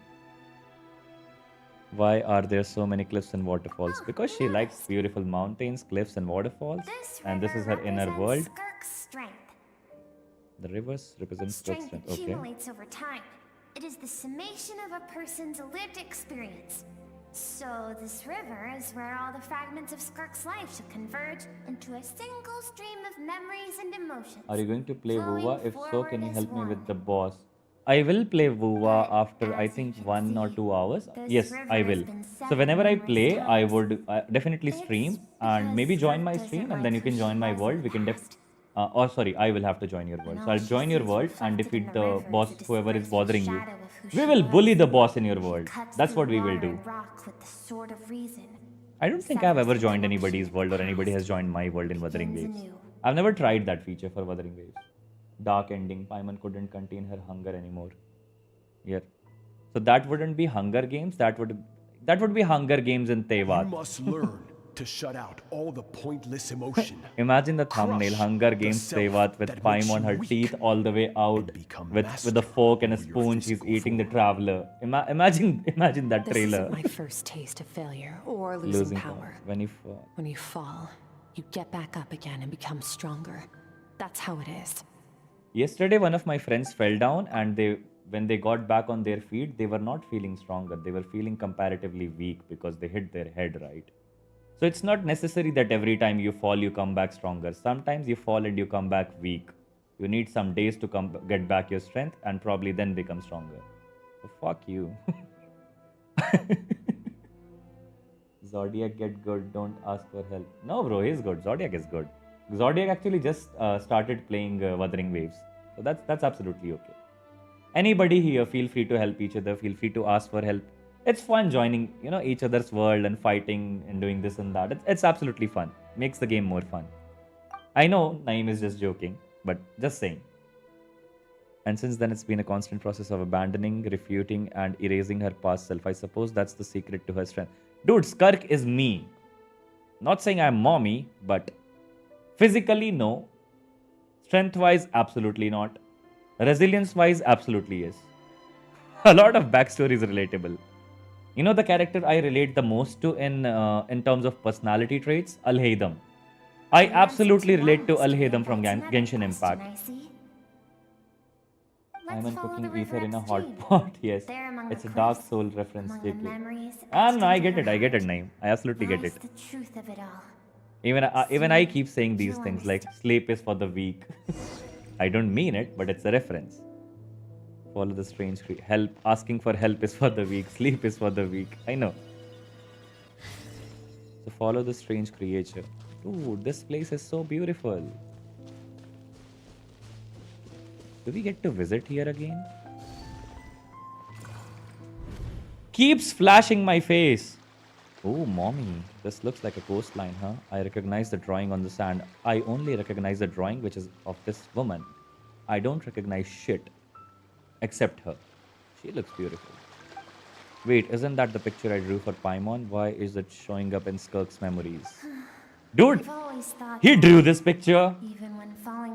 Why are there so many cliffs and waterfalls? Oh, Because she likes notice. beautiful mountains, cliffs and waterfalls. This And this is river her inner represents world. Skirk's strength. The rivers represent Skirk's Strength strength. Okay. accumulates over time. It is the summation of a person's lived experience. So this river is where all the fragments of Skirk's life should converge into a single stream of memories and emotions. Are you going to play flowing Wuwa? If so, forward can you as help me with one. the boss? I will play Wuwa But after I as you think can 1 or see, 2 hours. this Yes, river I has will. been So set whenever I numerous play, I times. would definitely It's stream and maybe because join my Skirk stream doesn't and then you like who can she join my was in world. the We can past. oh sorry, I will have to join your world. And So I'll all she join your sees world and reflected in defeat the the river boss, is a whoever is dispersed bothering you. shadow of who We she will bully was. the boss in your She world. cuts That's through what we will water do. and rock with the sword of reason. I don't think I've Severs ever the joined connection anybody's of the world or anybody has past. joined my world in Wuthering Begins Waves. anew. I've never tried that feature for Wuthering Waves. Dark ending. Paimon couldn't contain her hunger anymore. Yeah. So that wouldn't be Hunger Games. That would be Hunger Games in You Tewat. must learn to shut out all the pointless emotion. Imagine the thumbnail: Crush Hunger the Games self Tewat with that makes Paimon, you her weak teeth all the way out, and become with a master fork and a over your spoon. She's physical eating the form. traveler. Imagine that This trailer. isn't my first taste of failure or losing power. When you fall. When you fall, you get back up again and become stronger. That's how it is. Yesterday, one of my friends fell down, and when they got back on their feet, they were not feeling stronger. They were feeling comparatively weak because they hit their head, right? So it's not necessary that every time you fall, you come back stronger. Sometimes you fall and you come back weak. You need some days to get back your strength and probably then become stronger. So fuck you. Zodiac get good, don't ask for help. No bro, he's good. Zodiac is good. Zodiac actually just started playing Wuthering Waves. So that's absolutely okay. Anybody here, feel free to help each other, feel free to ask for help. It's fun joining, each other's world and fighting and doing this and that. It's absolutely fun. Makes the game more fun. I know Naeem is just joking, but just saying. And since then, it's been a constant process of abandoning, refuting, and erasing her past self. I suppose that's the secret to her strength. Dude, Skirk is me. Not saying I'm mommy, but physically, no. Strength-wise, absolutely not. Resilience-wise, absolutely yes. A lot of backstory is relatable. You know the character I relate the most to in terms of personality traits? Al-Haydam. I absolutely relate to Al-Haydam from Genshin Impact. I'm cooking ether in a hot pot. Yes, it's a Dark Soul reference. No, I get it, Naeem. I absolutely get it. The truth of it all. Even I keep saying these things like sleep is for the weak. I don't mean it, but it's a reference. Follow the strange tree. Help. Asking for help is for the weak. Sleep is for the weak. I know. So follow the strange creature. Dude, this place is so beautiful. Do we get to visit here again? Keeps flashing my face. Oh, mommy. This looks like a coastline, huh? I recognize the drawing on the sand. I only recognize the drawing which is of this woman. I don't recognize shit. Except her. She looks beautiful. Wait, isn't that the picture I drew for Paimon? Why is it showing up in Skirk's memories? Dude, he drew this picture.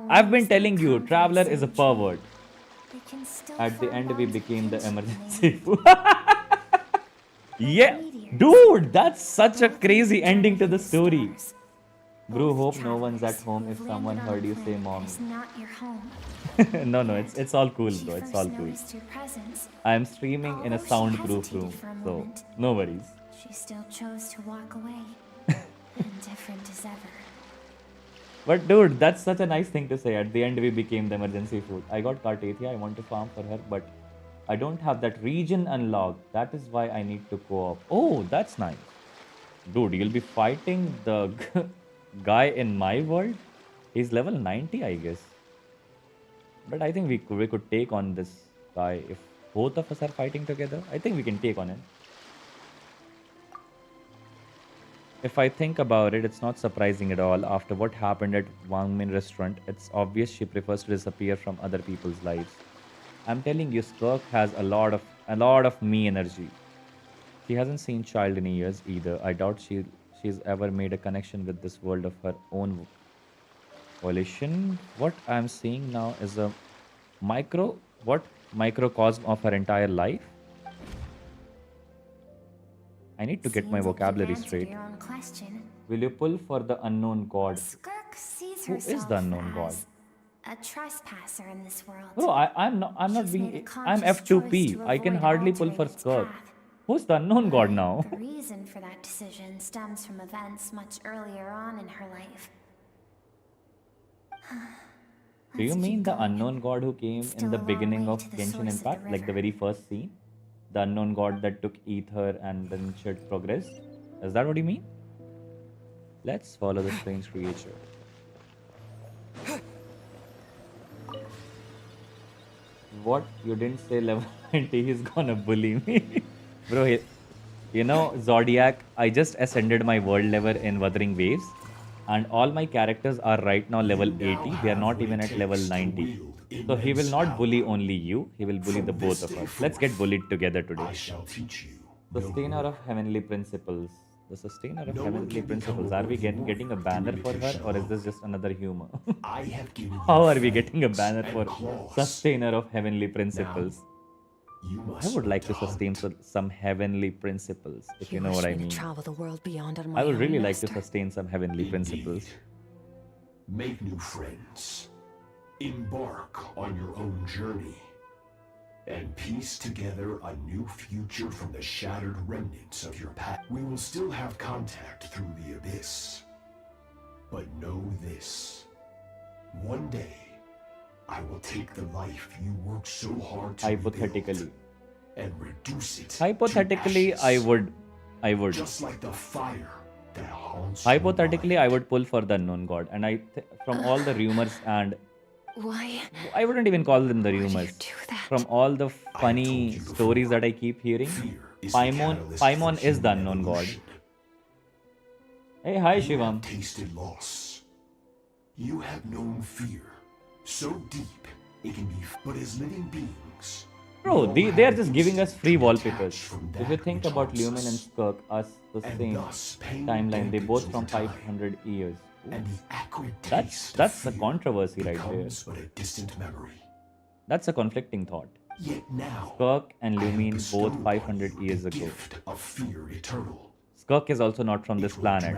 I've been telling you, Traveler is a pervert. At the end, we became the emergency. Yeah, dude, that's such a crazy ending to the story. Bro, hope no one's at home if someone heard you say mommy. No, it's all cool, bro. It's all cool. I'm streaming in a soundproof room, so no worries. She still chose to walk away, indifferent as ever. But dude, that's such a nice thing to say. At the end, we became the emergency food. I got Cartathia. I want to farm for her, but I don't have that region unlocked. That is why I need to co-op. Oh, that's nice. Dude, you'll be fighting the guy in my world? He's level 90, I guess. But I think we could take on this guy. If both of us are fighting together, I think we can take on him. If I think about it, it's not surprising at all. After what happened at Wang Min restaurant, it's obvious she prefers to disappear from other people's lives. I'm telling you, Skirk has a lot of me energy. She hasn't seen child in years either. I doubt she's ever made a connection with this world of her own volition. What I'm seeing now is a microcosm of her entire life. I need to get my vocabulary straight. Will you pull for the unknown god? Who is the unknown god? A trespasser in this world. Bro, I'm F2P. I can hardly pull for Skirk. Who's the unknown god now? The reason for that decision stems from events much earlier on in her life. Do you mean the unknown god who came in the beginning of Genshin Impact? Like the very first scene? The unknown god that took ether and then shed progress? Is that what you mean? Let's follow the strange creature. What? You didn't say level 90, he's gonna bully me. Bro, you know, Zodiac, I just ascended my world level in Wuthering Waves. And all my characters are right now level 80. They are not even at level 90. So he will not bully only you. He will bully the both of us. Let's get bullied together today. Sustainer of Heavenly Principles. The Sustainer of Heavenly Principles. Are we getting a banner for her, or is this just another humor? How are we getting a banner for Sustainer of Heavenly Principles? I would like to sustain some heavenly principles, if you know what I mean. I would really like to sustain some heavenly principles. Make new friends. Embark on your own journey. And piece together a new future from the shattered remnants of your past. We will still have contact through the abyss. But know this. One day, I will take the life you worked so hard to Hypothetically. and reduce it Hypothetically, to ashes. I would. Just like the fire that haunts Hypothetically, I would pull for the unknown god. And from all the rumors and... Why? I wouldn't even call them the rumors. From all the funny stories that I keep hearing, Paimon is the unknown god. Hey, hi Shivam. Tasted loss. You have known fear. So deep, it can be, but as living beings... Bro, they are just giving us free wallpapers. If you think about Lumen and Skirk, us the same timeline, they both from 500 years. That's the controversy right there. That's a conflicting thought. Skirk and Lumen both 500 years ago. Skirk is also not from this planet.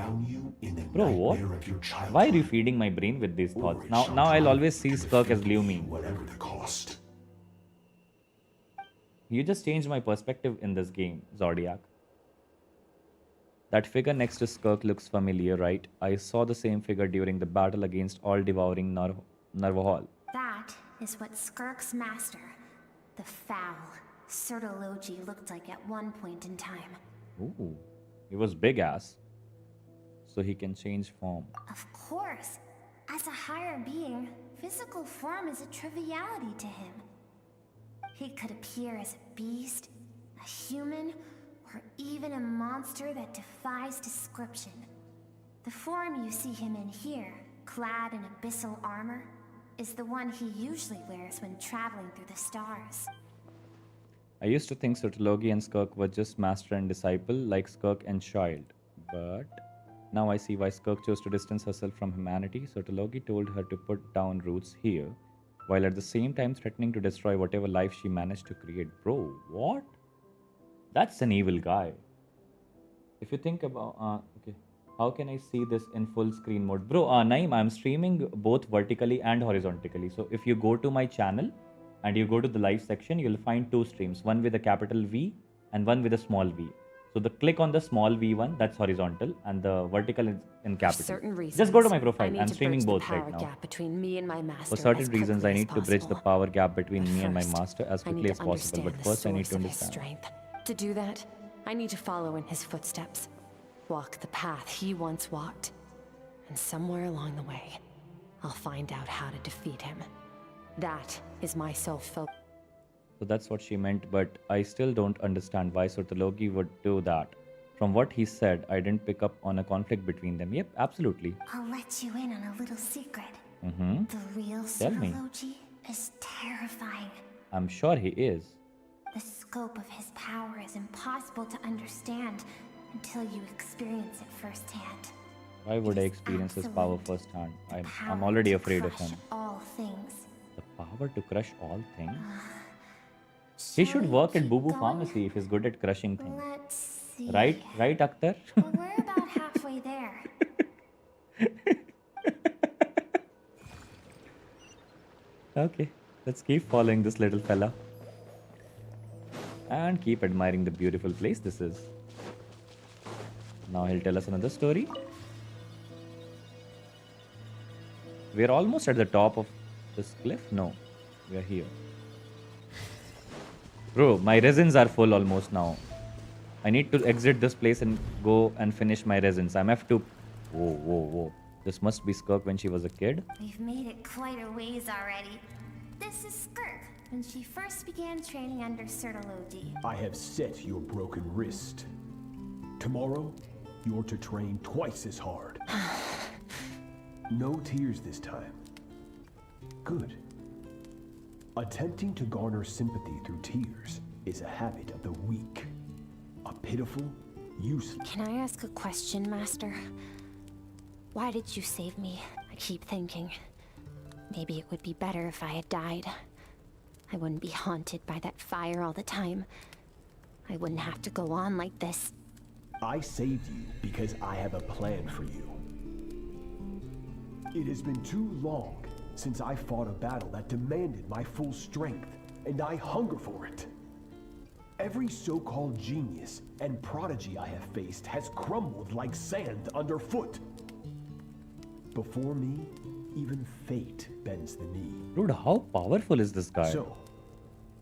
Bro, what? Why are you feeding my brain with these thoughts? Now I'll always see Skirk as Lumen. You just changed my perspective in this game, Zodiac. That figure next to Skirk looks familiar, right? I saw the same figure during the battle against all-devouring Narvahal. That is what Skirk's master, the foul Sertologi, looked like at one point in time. Ooh, he was big ass. so he can change form. Of course. As a higher being, physical form is a triviality to him. He could appear as a beast, a human, or even a monster that defies description. The form you see him in here, clad in abyssal armor, is the one he usually wears when traveling through the stars. I used to think Sotologi and Skirk were just master and disciple, like Skirk and child. But now I see why Skirk chose to distance herself from humanity. Sotologi told her to put down roots here, while at the same time threatening to destroy whatever life she managed to create. Bro, what? That's an evil guy. If you think about... okay. How can I see this in full screen mode? Bro, Naeem, I'm streaming both vertically and horizontally. So if you go to my channel and you go to the live section, you'll find two streams. One with a capital V and one with a small v. So the click on the small v one, that's horizontal, and the vertical is in capital. For certain reasons, just go to my profile. I'm to streaming bridge both the power right now. gap between me and my master For certain as reasons, I quickly as need to bridge the possible. power gap between But me and my first, master as I need quickly as to possible. But understand first, the I need to source of his understand. strength. To do that, I need to follow in his footsteps. Walk the path he once walked. And somewhere along the way, I'll find out how to defeat him. That is my sole focus. So that's what she meant, but I still don't understand why Sotologi would do that. From what he said, I didn't pick up on a conflict between them. Yep, absolutely. I'll let you in on a little secret. Mm-hmm. The real Tell me. Sotologi is terrifying. I'm sure he is. The scope of his power is impossible to understand until you experience it firsthand. Why would I experience his power firsthand? I'm Power already to afraid of crush him. all things. The power to crush all things? He should work at Boo Boo Pharmacy if he's good at crushing things. Let's see. Right, Akhtar? We're about halfway there. Okay, let's keep following this little fella. And keep admiring the beautiful place this is. Now he'll tell us another story. We're almost at the top of this cliff. No, we are here. Bro, my resins are full almost now. I need to exit this place and go and finish my resins. I'm F2. Whoa, whoa, whoa. This must be Skirk when she was a kid. We've made it quite a ways already. This is Skirk, when she first began training under Sotologi. I have set your broken wrist. Tomorrow, you're to train twice as hard. No tears this time. Good. Attempting to garner sympathy through tears is a habit of the weak. A pitiful, useless... Can I ask a question, Master? Why did you save me? I keep thinking. Maybe it would be better if I had died. I wouldn't be haunted by that fire all the time. I wouldn't have to go on like this. I saved you because I have a plan for you. It has been too long since I fought a battle that demanded my full strength, and I hunger for it. Every so-called genius and prodigy I have faced has crumbled like sand underfoot. Before me, even fate bends the knee. Dude, how powerful is this guy? So,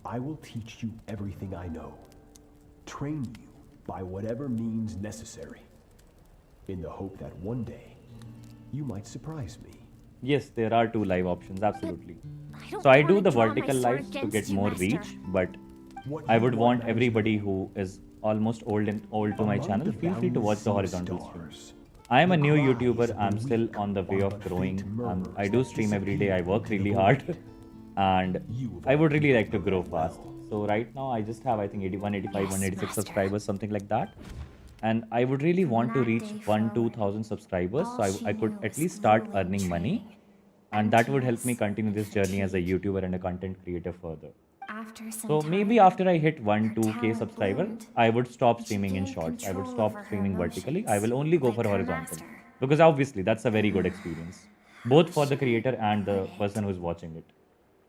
I will teach you everything I know. Train you by whatever means necessary. In the hope that one day, you might surprise me. Yes, there are two live options, absolutely. don't So I do wanna the draw my vertical sword lives to against get you, more Master. reach, but What I you would want matters everybody who is almost old to my Among channel, the feel free to watch the boundless horizontal stars, streams. I am a the new cries YouTuber, of the I'm still weak on the way are of but growing. faint murmurs I do that stream every day, I disappear work into the really hard, void. and You I would really all like to grow know well. fast. So right now I just have I think 81, 85, Yes, 186 Master. subscribers, something like that. And I would really want to that reach day 1 forward, 2,000 subscribers, so all she I could knew at was least start grueling earning money. training, And that would help me tears, continue this journey as a fatigue. YouTuber and a content creator further. After some So time, maybe after I hit 1 her 2k talent subscriber, bloomed, I would stop and she streaming in gained shorts. I would control stop over her streaming vertically. I emotions, will only go like for her horizontal. master. Because obviously that's a very good experience. Both for the Should I creator and the put it? person who's watching it.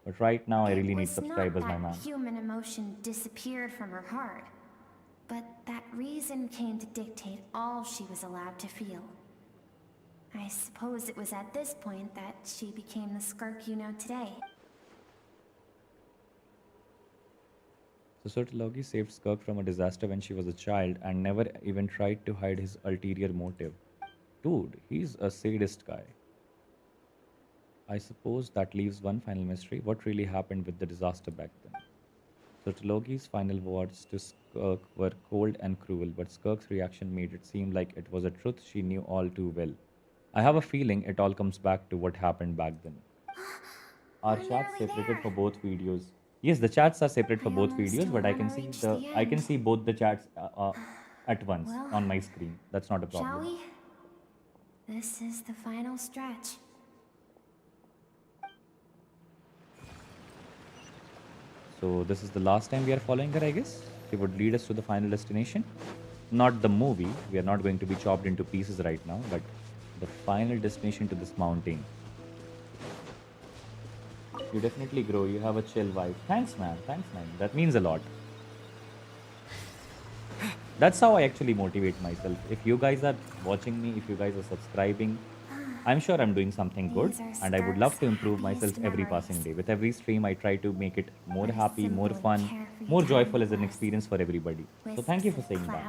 But right now I really need It was subscribers, not my that man. human emotion disappeared from her heart, but that reason came to dictate all she was allowed to feel. I suppose it was at this point that she became the Skirk you know today. So Sotologi saved Skirk from a disaster when she was a child and never even tried to hide his ulterior motive. Dude, he's a sadist guy. I suppose that leaves one final mystery. What really happened with the disaster back then? So Talogi's final words to Skirk were cold and cruel, but Skirk's reaction made it seem like it was a truth she knew all too well. I have a feeling it all comes back to what happened back then. Our chats separated for both videos. Yes, the chats are separate for both videos, but I can see both the chats at once Well, on my screen. That's not a Shall problem. we? This is the final stretch. So this is the last time we are following her, I guess. She would lead us to the final destination. Not the movie. We are not going to be chopped into pieces right now, but the final destination to this mountain. You definitely grow. You have a chill vibe. Thanks, man. Thanks, man. That means a lot. That's how I actually motivate myself. If you guys are watching me, if you guys are subscribing, I'm sure I'm doing something good, and I would love to improve myself every passing day. With every stream, I try to make it more happy, more fun, more joyful as an experience for everybody. So thank you for saying that.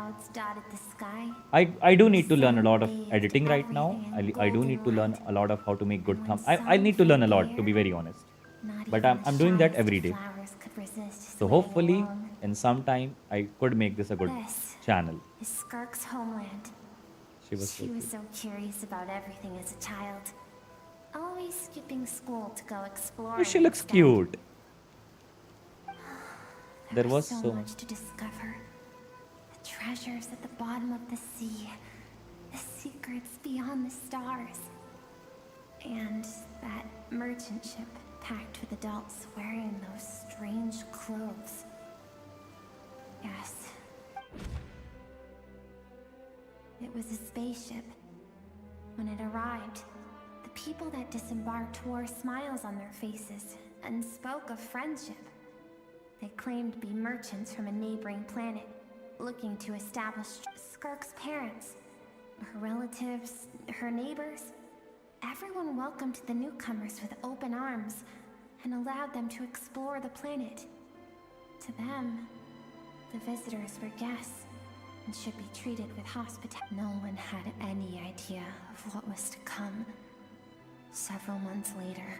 I do need to learn a lot of editing right now. I do need to learn a lot of how to make good thumb. I need to learn a lot, to be very honest. But I'm doing that every day. So hopefully, in some time, I could make this a good channel. Is Skirk's homeland. She was so curious about everything as a child. Always skipping school to go explore. Oh, she looks cute. There was so much to discover. The treasures at the bottom of the sea. The secrets beyond the stars. And that merchant ship packed with adults wearing those strange clothes. Yes. It was a spaceship. When it arrived, the people that disembarked wore smiles on their faces and spoke of friendship. They claimed to be merchants from a neighboring planet, looking to establish Skirk's parents, her relatives, her neighbors. Everyone welcomed the newcomers with open arms and allowed them to explore the planet. To them, the visitors were guests and should be treated with hospitality. No one had any idea of what was to come. Several months later,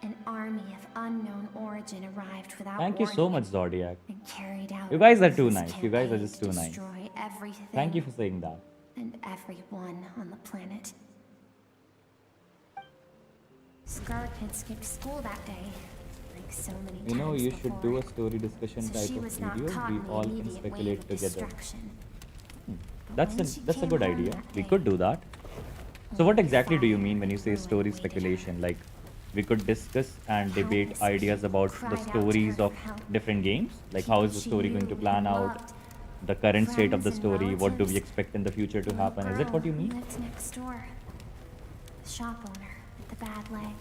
an army of unknown origin arrived without Thank you so warning much, Zodiac. and carried out You guys are too this nice. You guys are campaign just too to nice. destroy everything Thank you for saying that. and everyone on the planet. Skirk had skipped school that day, like so many You know, times you should do before. a story discussion So type she of was not video. caught We in the all can immediate wave speculate of together. destruction. That's a good idea. We could do that. So what exactly do you mean when you say story speculation? Like, we could discuss and debate ideas about the stories of different games? Like, how is the story going to plan out? The current state of the story? What do we expect in the future to happen? Is that what you mean? Lived next door. The shop owner with the bad leg.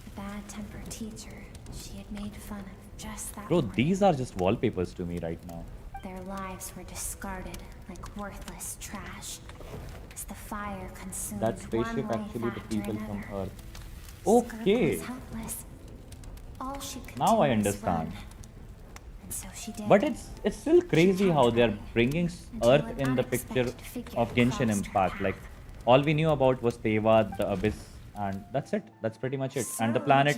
The bad-tempered teacher she had made fun of just that Bro, morning. these are just wallpapers to me right now. Their lives were discarded like worthless trash as the fire consumed That spaceship one actually life the after people from another. Earth. Skirk Okay. was helpless. All she could Now do I was understand. run. And so she did. But it's still crazy how they are bringing Until Earth an in the picture unexpected figure of Genshin crossed her Impact. path. Like, all we knew about was Teyvat, the Abyss, and that's it. That's pretty much it. And the planet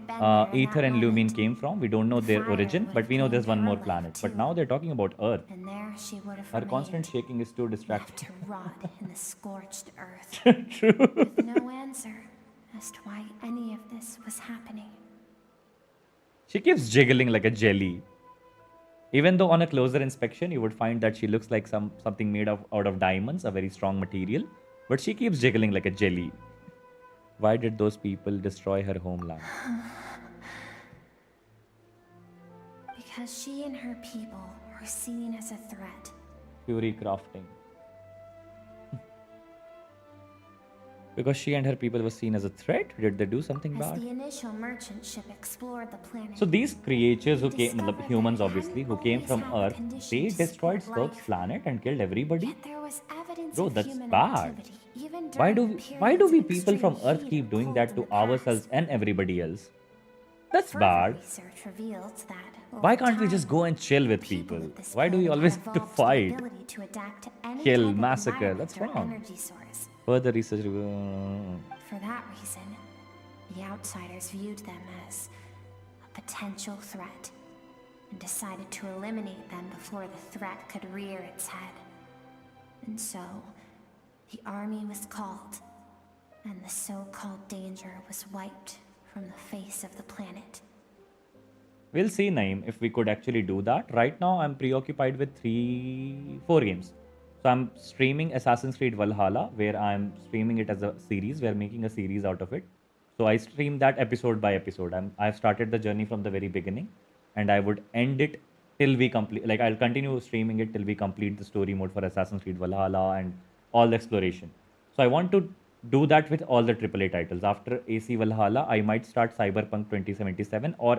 Aether and Lumine came from. We don't know their origin, but we know there's one more planet. But now they're talking about Earth. And there she would have Her remained, constant shaking is too left distracting. to rot in the scorched earth. True. With no answer as to why any of this was happening. She keeps jiggling like a jelly. Even though on a closer inspection, you would find that she looks like something made out of diamonds, a very strong material. But she keeps jiggling like a jelly. Why did those people destroy her homeland? Because she and her people were seen as a threat. Fury crafting. Because she and her people were seen as a threat? Did they do something As bad? the initial merchant ship explored the planet. So these creatures who they came, discovered humans that it obviously, who hadn't came always from had the Earth, conditions they to destroyed support Skirk's life. planet and killed everybody? Yet there was evidence Bro, of that's human bad. activity, even Why during do we periods of people from extreme Earth heat keep and doing cold that in to the past. ourselves and everybody else? That's Further bad. research revealed that Why over can't we time, just go and chill with people? with this Why do we planet always had have to evolved the fight? ability to adapt to any Kill, type of massacre. environment That's or wrong. energy source. Further research. For that reason, the outsiders viewed them as a potential threat and decided to eliminate them before the threat could rear its head. And so, the army was called, and the so-called danger was wiped from the face of the planet. We'll see, Naeem, if we could actually do that. Right now, I'm preoccupied with 4 games. So I'm streaming Assassin's Creed Valhalla, where I'm streaming it as a series. We're making a series out of it. So I stream that episode by episode. I've started the journey from the very beginning, and I would end it till we complete. Like, I'll continue streaming it till we complete the story mode for Assassin's Creed Valhalla and all the exploration. So I want to do that with all the AAA titles. After AC Valhalla, I might start Cyberpunk 2077 or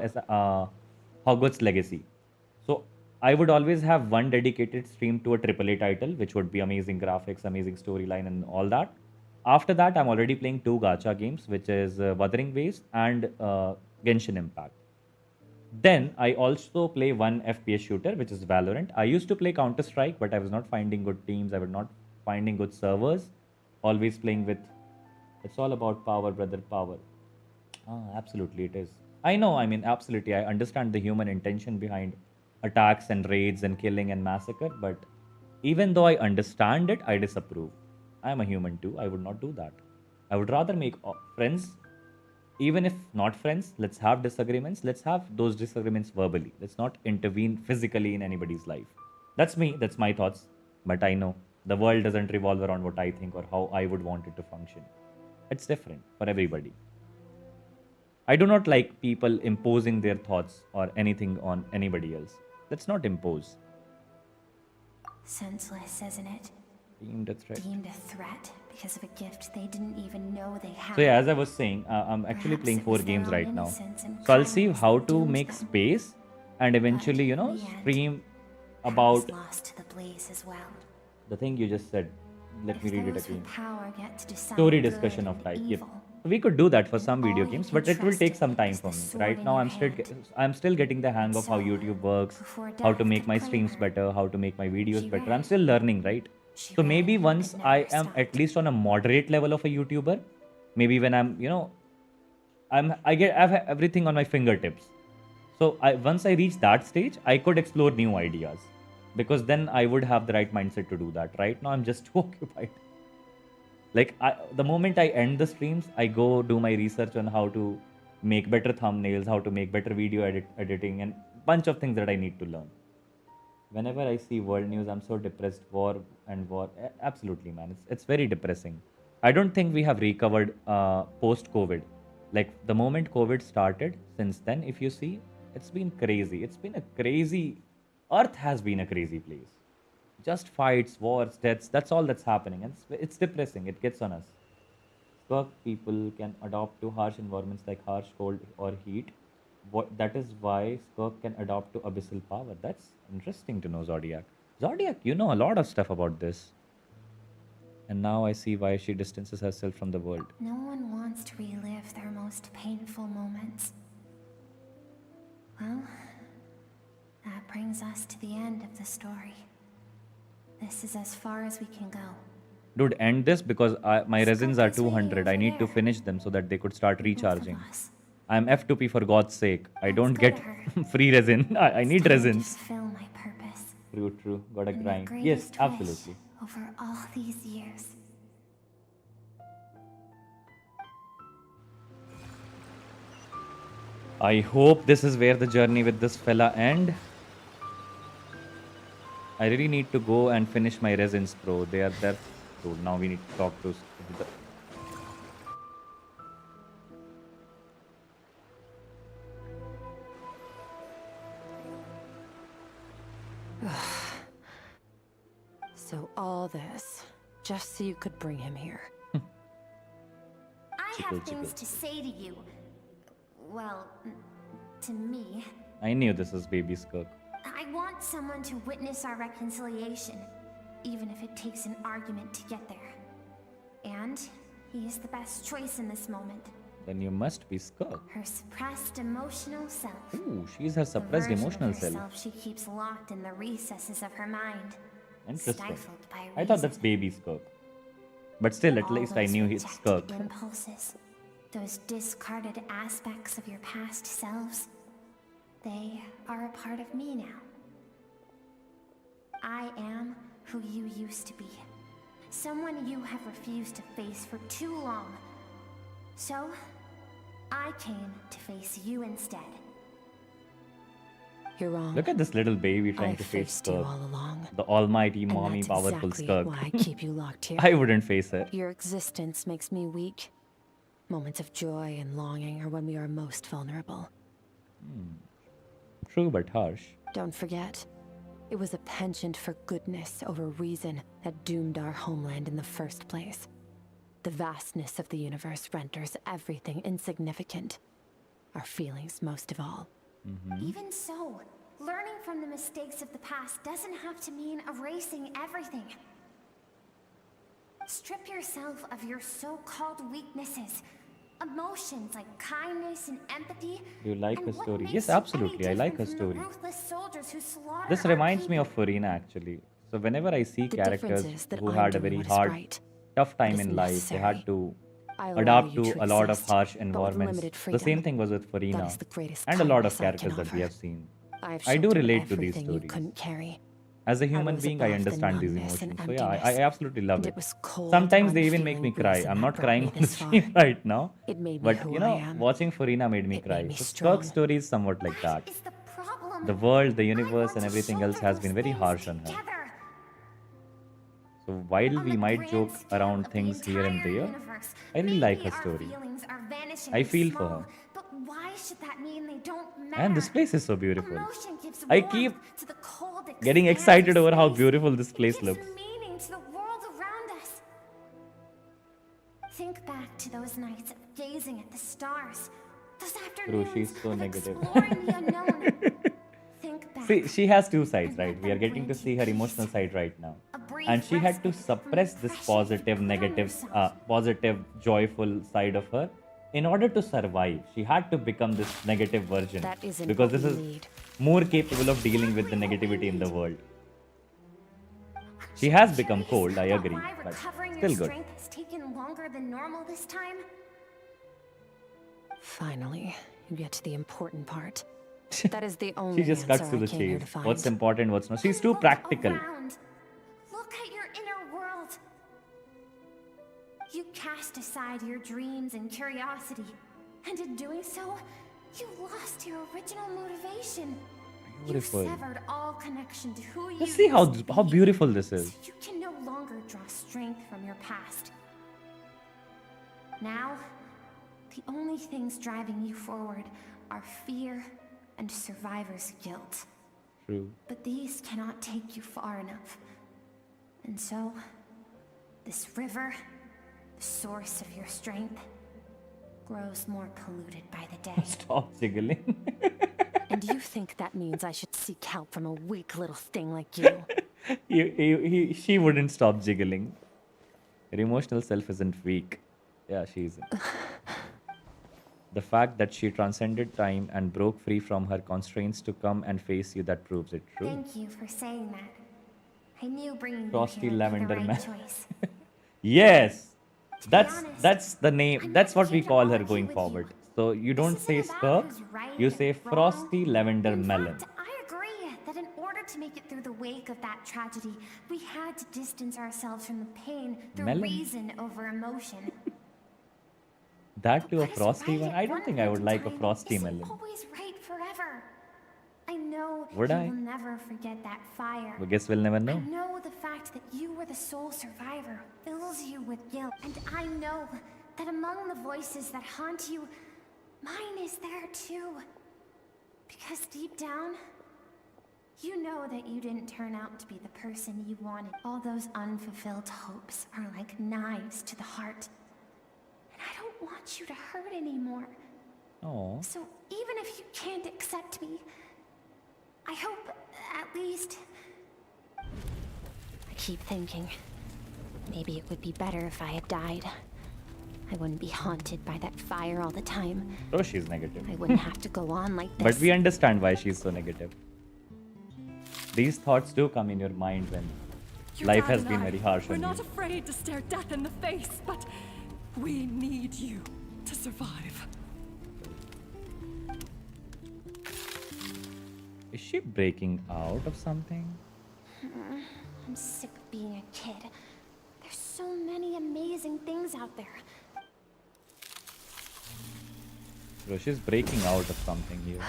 Hogwarts Legacy. So I would always have one dedicated stream to a AAA title, which would be amazing graphics, amazing storyline, and all that. After that, I'm already playing 2 gacha games, which is Wuthering Waves and Genshin Impact. Then I also play one FPS shooter, which is Valorant. I used to play Counter-Strike, but I was not finding good teams. I was not finding good servers. Always playing with... It's all about power, brother, power. Absolutely, it is. I know, I mean, absolutely. I understand the human intention behind attacks and raids and killing and massacre, but even though I understand it, I disapprove. I am a human too. I would not do that. I would rather make friends. Even if not friends, let's have disagreements. Let's have those disagreements verbally. Let's not intervene physically in anybody's life. That's me. That's my thoughts. But I know the world doesn't revolve around what I think or how I would want it to function. It's different for everybody. I do not like people imposing their thoughts or anything on anybody else. Let's not impose. Senseless, isn't it? Deemed a threat. Deemed a threat because of a gift they didn't even know they had. So yeah, as I was saying, I'm actually playing 4 games right now. So I'll see how to make space and eventually, you know, stream about lost to the blaze as well. the thing you just said. Let me read it Those again. with power get to decide Story good discussion of and type. Yep. evil. We could do that for some video games, can but it will trust take some time is for the me. sword Right in now, your I'm still getting the hang of how So, YouTube works, before how to death make could my claim streams her, better, how to make my videos she better. ran. I'm still learning, right? She So ran maybe and once never I am stopped. at least on a moderate level of a YouTuber, maybe when I'm, you know, I have everything on my fingertips. So once I reach that stage, I could explore new ideas, because then I would have the right mindset to do that. Right now, I'm just too occupied. Like, the moment I end the streams, I go do my research on how to make better thumbnails, how to make better video editing, and bunch of things that I need to learn. Whenever I see world news, I'm so depressed. War. Absolutely, man. It's very depressing. I don't think we have recovered post-COVID. Like, the moment COVID started, since then, if you see, it's been crazy. It's been a crazy... Earth has been a crazy place. Just fights, wars, deaths. That's all that's happening. And it's depressing. It gets on us. Skirk people can adapt to harsh environments like harsh cold or heat. That is why Skirk can adapt to abyssal power. That's interesting to know, Zodiac. Zodiac, you know a lot of stuff about this. And now I see why she distances herself from the world. No one wants to relive their most painful moments. Well, that brings us to the end of the story. This is as far as we can go. Dude, end this because my resins are 200. I need to finish them so that they could start recharging. I'm F2P for God's sake. I don't get free resin. I need resins. Fulfill my purpose. True. Gotta And my grind. Yes, greatest absolutely. wish over all these years. I hope this is where the journey with this fella end. I really need to go and finish my resins, bro. They are there. Dude, now we need to talk to... So all this, just so you could bring him here. I have things to say to you. Well, to me. I knew this was baby Skirk. I want someone to witness our reconciliation, even if it takes an argument to get there. And he is the best choice in this moment. Then you must be Skirk. Her suppressed emotional self. Ooh, she's her The suppressed version of emotional self. herself she keeps locked in the recesses of her mind. Interesting. Stifled by I thought reason. that's baby Skirk. But still, at All least I those knew he's rejected Skirk. impulses, those discarded aspects of your past selves, they are a part of me now. I am who you used to be. Someone you have refused to face for too long. So, I came to face you instead. You're wrong. Look at this little baby trying I to face faced you Skirk. all along. The almighty, And mommy, that's powerful exactly Skirk. why I keep you locked here. I wouldn't face her. Your existence makes me weak. Moments of joy and longing are when we are most vulnerable. True but harsh. Don't forget, it was a penchant for goodness over reason that doomed our homeland in the first place. The vastness of the universe renders everything insignificant. Our feelings most of all. Even so, learning from the mistakes of the past doesn't have to mean erasing everything. Strip yourself of your so-called weaknesses. Emotions like kindness and empathy. Do you like and her what story? makes Yes, you absolutely. any I like her different from the story. ruthless soldiers who slaughter This our reminds me people? of Farina actually. So whenever I see The characters difference is that who I'm had a doing very what is hard, right. tough time What is in life, they had necessary. to I allow adapt you to to a lot of exist, harsh but with environments. limited The freedom. same thing was with Farina That is the greatest and a lot of kindness I can characters that we offer. have seen. I've I do sheltered relate to these everything you stories. couldn't carry. As a human rose being, I above the understand these numbness and emotions. So yeah, I emptiness, absolutely love and it. it was cold, Sometimes they even make me unfeeling cry. reason I'm that not brought crying me on the this stream far. right now. It made me But who you I know, am. watching Farina made me It cry. made me So strong. Skirk's story is somewhat like that. Is the problem. The world, the I universe, want and to everything else shoulder has those been very things harsh on her. together. So while On we the might grand joke scale around of the things here and entire there, universe, I really like her maybe our story. feelings are vanishingly I feel for small, her. But why should that mean they don't matter? And this place is so beautiful. Emotion gives I warmth keep to the cold getting expanse excited of over how space. beautiful this place It looks. gives meaning to the world around us. Think back to those nights of gazing at the stars. Those afternoons she's so of negative. exploring the unknown. Think back. See, she has two sides, right? We are getting to see her emotional side right now. And she had to suppress this positive, negative, positive, joyful side of her in order to survive. She had to become this negative version. That isn't Because what this we is need. more capable of dealing with the negativity in the world. She has become cold, I agree, Why but recovering still your good. strength has taken longer than normal this time? Finally, you get to the important part. That is the only She just cuts answer to I the came here chase. to find. What's important, what's not. She's too practical. Around. Look at your inner world. You cast aside your dreams and curiosity, and in doing so, you lost your original motivation. Beautiful. You severed all connection to who you Just see how used to be. beautiful this is. So you can no longer draw strength from your past. Now, the only things driving you forward are fear and survivor's guilt. True. But these cannot take you far enough. And so, this river, the source of your strength, grows more polluted by the day. Stop jiggling. And you think that means I should seek help from a weak little thing like you? She wouldn't stop jiggling. Her emotional self isn't weak. Yeah, she isn't. The fact that she transcended time and broke free from her constraints to come and face you, that proves it true. Thank you for saying that. I knew bringing Frosty you here would be Lavender the right Man. choice. Yes! That's honest, the name. That's what we call her going forward. So you don't say Skirk, you say Frosty Lavender Melon. I agree that in order to make it through the wake of that tragedy, we had to distance ourselves from the pain through Melon? reason over emotion. That to a What is frosty right one? at I don't one think I point would in like a time frosty isn't melon. always right forever. I know Would you I? will never forget that fire. I guess we'll never I know. know the fact that you were the sole survivor fills you with guilt. And I know that among the voices that haunt you, mine is there too. Because deep down, you know that you didn't turn out to be the person you wanted. All those unfulfilled hopes are like knives to the heart. And I don't want you to hurt anymore. Oh. So even if you can't accept me, I hope, at least... I keep thinking, maybe it would be better if I had died. I wouldn't be haunted by that fire all the time. So she's negative. I wouldn't have to go on like this. But we understand why she's so negative. These thoughts do come in your mind when life has been very harsh on you. We're not afraid to stare death in the face, but we need you to survive. Is she breaking out of something? I'm sick of being a kid. There's so many amazing things out there. Bro, she's breaking out of something here.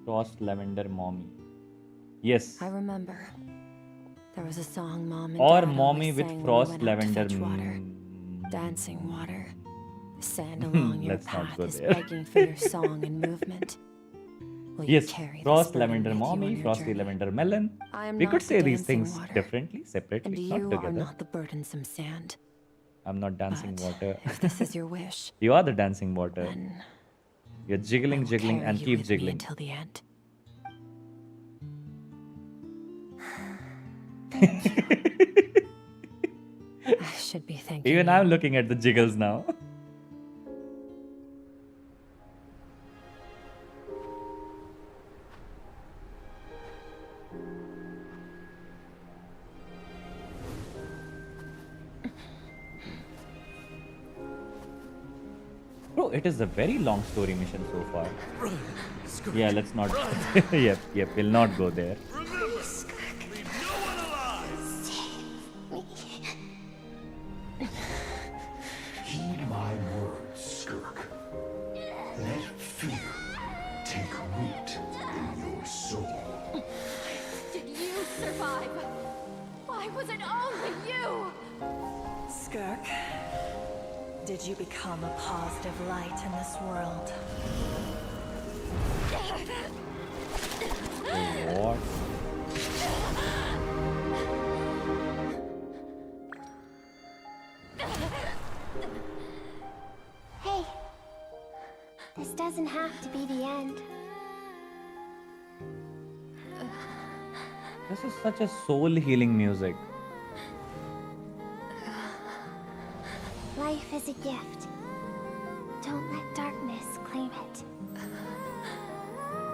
Frost Lavender Mommy. Yes. I remember. There was a song Mom and Or Dad Mommy always with sang when we Frost went out to Lavender. fetch water. Dancing water. The sand along your Let's not path go is there. begging for your song and movement. Will you Yes, carry this Frost burden Lavender with you on Mommy, your Frosty journey? Lavender Melon. I am We not could the say these dancing things water, differently, and separately, you not are together. not the burdensome sand. I'm not dancing water. If this is your wish, You are the dancing water. then You're jiggling, jiggling, carry and you keep with me jiggling. until the end. I should be thanking Even you. I'm looking at the jiggles now. Bro, it is a very long story mission so far. Yeah, let's not. Yep, we'll not go there. Heed my words, Skirk. Let fear take root in your soul. Did you survive? Why was it only you? Skirk, did you become a positive light in this world? What? Hey, this doesn't have to be the end. This is such a soul healing music. Life is a gift. Don't let darkness claim it.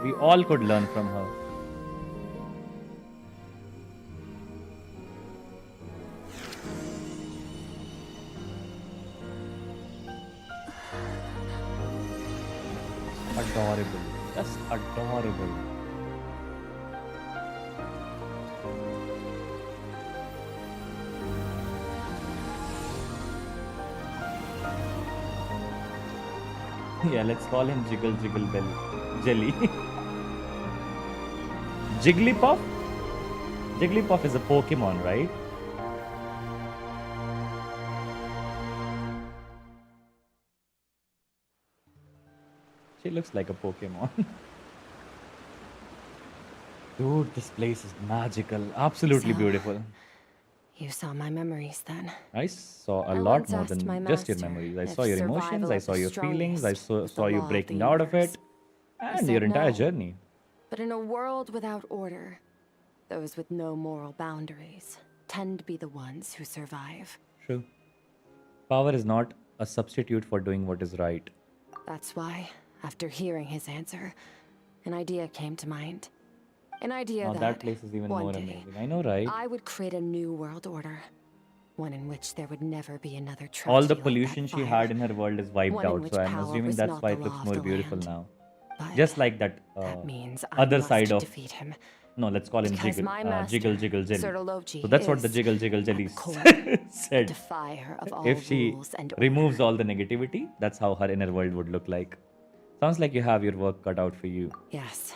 We all could learn from her. Adorable. Just adorable. Yeah, let's call him Jiggle Jiggle Bell Jelly. Jigglypuff? Jigglypuff is a Pokemon, right? She looks like a Pokemon. Dude, this place is magical. Absolutely So, beautiful. You saw my memories then. I saw a I lot once more asked my than just your master memories. I if saw your emotions, survival I of saw the your feelings, I strongest saw, was saw the you law of breaking the out of universe. it, He and said your entire no. journey. But in a world without order, those with no moral boundaries tend to be the ones who survive. True. Power is not a substitute for doing what is right. That's why, after hearing his answer, an idea came to mind. An idea Now that, that place is even one more day, amazing. I know, right? I would create a new world order. One in which there would never be another tragedy All the like pollution that she fire. had in her world is wiped One in out, which so I'm power assuming was that's not why the it law looks of more the beautiful land. now. But Just like that, that means I other must side of. defeat him. No, let's call him Because Jiggle, my master, Jiggle Jiggle Jelly. Sirtology, So that's what the is, Jiggle Jiggle at Jelly the core, said. defier of all If she rules and removes all the negativity, that's how her inner world would look like. Sounds like you have your work cut out for you. Yes.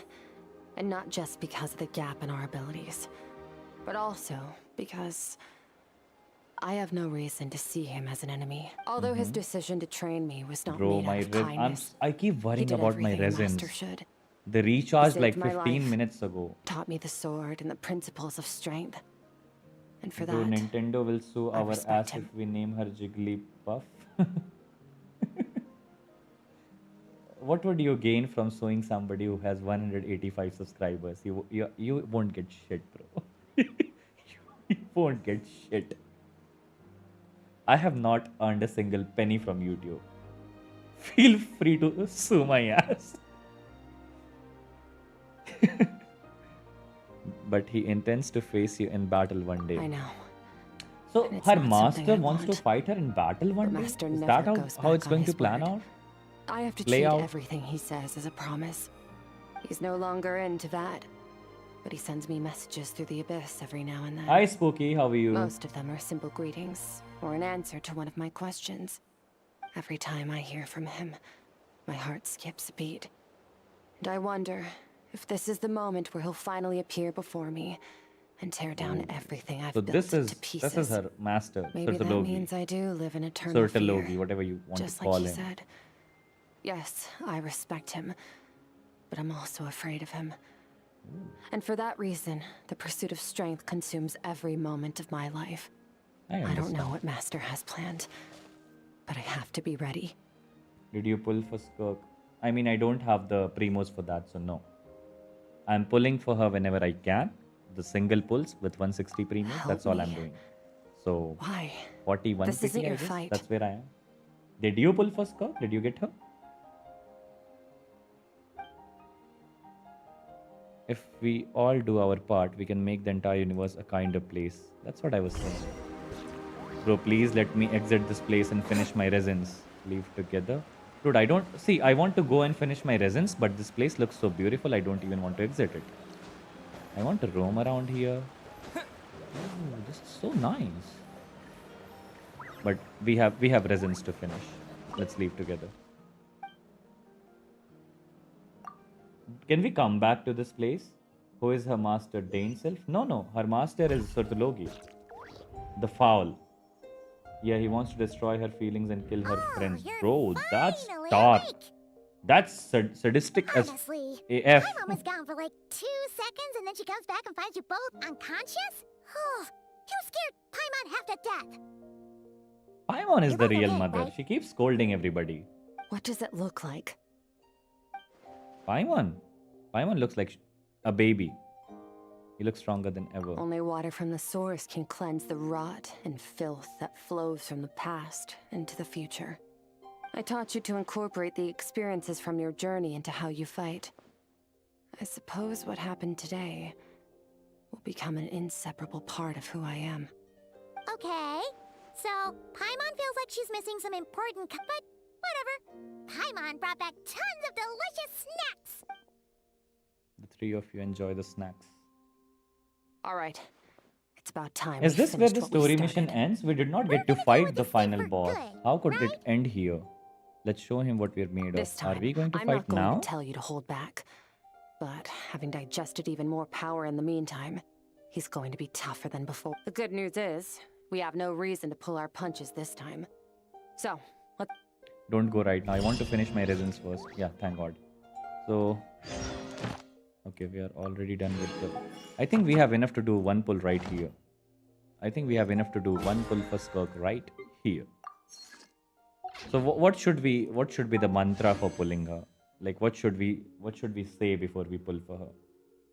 And not just because of the gap in our abilities, but also because I have no reason to see him as an enemy. Although his decision to train me was not Bro, made my out of res kindness. I keep He worrying did about my everything a master resins. should. They recharged He like saved my 15 life, minutes ago. taught me the sword and the principles of strength. And for Bro, that, Nintendo will sue I our respect ass him. if we name her Jigglypuff. What would you gain from suing somebody who has 185 subscribers? You won't get shit, bro. You won't get shit. I have not earned a single penny from YouTube. Feel free to sue my ass. But he intends to face you in battle one day. I know. So And it's her not something master I wants to want. fight her in battle one The day? master Is never that goes how it's back on going to his plan word. out? I have to Play treat out? everything he says as a promise. He's no longer into that, but he sends me messages through the abyss every now and then. Hi Spooky, how are you? Most of them are simple greetings, or an answer to one of my questions. Every time I hear from him, my heart skips a beat. And I wonder if this is the moment where he'll finally appear before me and tear down everything I've So built to pieces. this is her master, Maybe that Sirtalogi. means I do live in eternal fear. Sirtalogi, whatever you want Just to call like he him. said. Yes, I respect him, but I'm also afraid of him. And for that reason, the pursuit of strength consumes every moment of my life. I don't know what Master has planned, but I have to be ready. Did you pull for Skirk? I mean, I don't have the primos for that, so no. I'm pulling for her whenever I can. The single pulls with 160 primos, that's all I'm doing. So, Why? 41 This isn't PT, I your guess. fight. That's where I am. Did you pull for Skirk? Did you get her? If we all do our part, we can make the entire universe a kinder place. That's what I was saying. Bro, please let me exit this place and finish my resins. Leave together. Dude, I don't... See, I want to go and finish my resins, but this place looks so beautiful, I don't even want to exit it. I want to roam around here. Oh, this is so nice. But we have resins to finish. Let's leave together. Can we come back to this place? Who is her master? Dane Self? No. Her master is Sirtalogi. The Foul. Yeah, he wants to destroy her feelings and kill her friends. Bro, that's dark. That's sadistic Honestly, as AF. my mom was gone for like 2 seconds and then she comes back and finds you both unconscious? You scared Paimon half to death. Paimon is the real okay, mother. right? She keeps scolding everybody. What does it look like? Paimon looks like a baby. He looks stronger than ever. Only water from the source can cleanse the rot and filth that flows from the past into the future. I taught you to incorporate the experiences from your journey into how you fight. I suppose what happened today will become an inseparable part of who I am. Okay, so Paimon feels like she's missing some important but whatever. Paimon brought back tons of delicious snacks. The three of you enjoy the snacks. All right. It's about time. Is we this where finished the what we story started. mission ends? We did not get to fight the final boss. How could it end here? Let's show him what we're made This of. time, Are we going to I'm fight not going now? to tell you to hold back. But having digested even more power in the meantime, he's going to be tougher than before. The good news is, we have no reason to pull our punches this time. So, let's... Don't go right now. I want to finish my resins first. Yeah, thank God. So, okay, we are already done with the... I think we have enough to do one pull right here. I think we have enough to do one pull for Skirk right here. So what should be the mantra for pulling her? Like what should we say before we pull for her?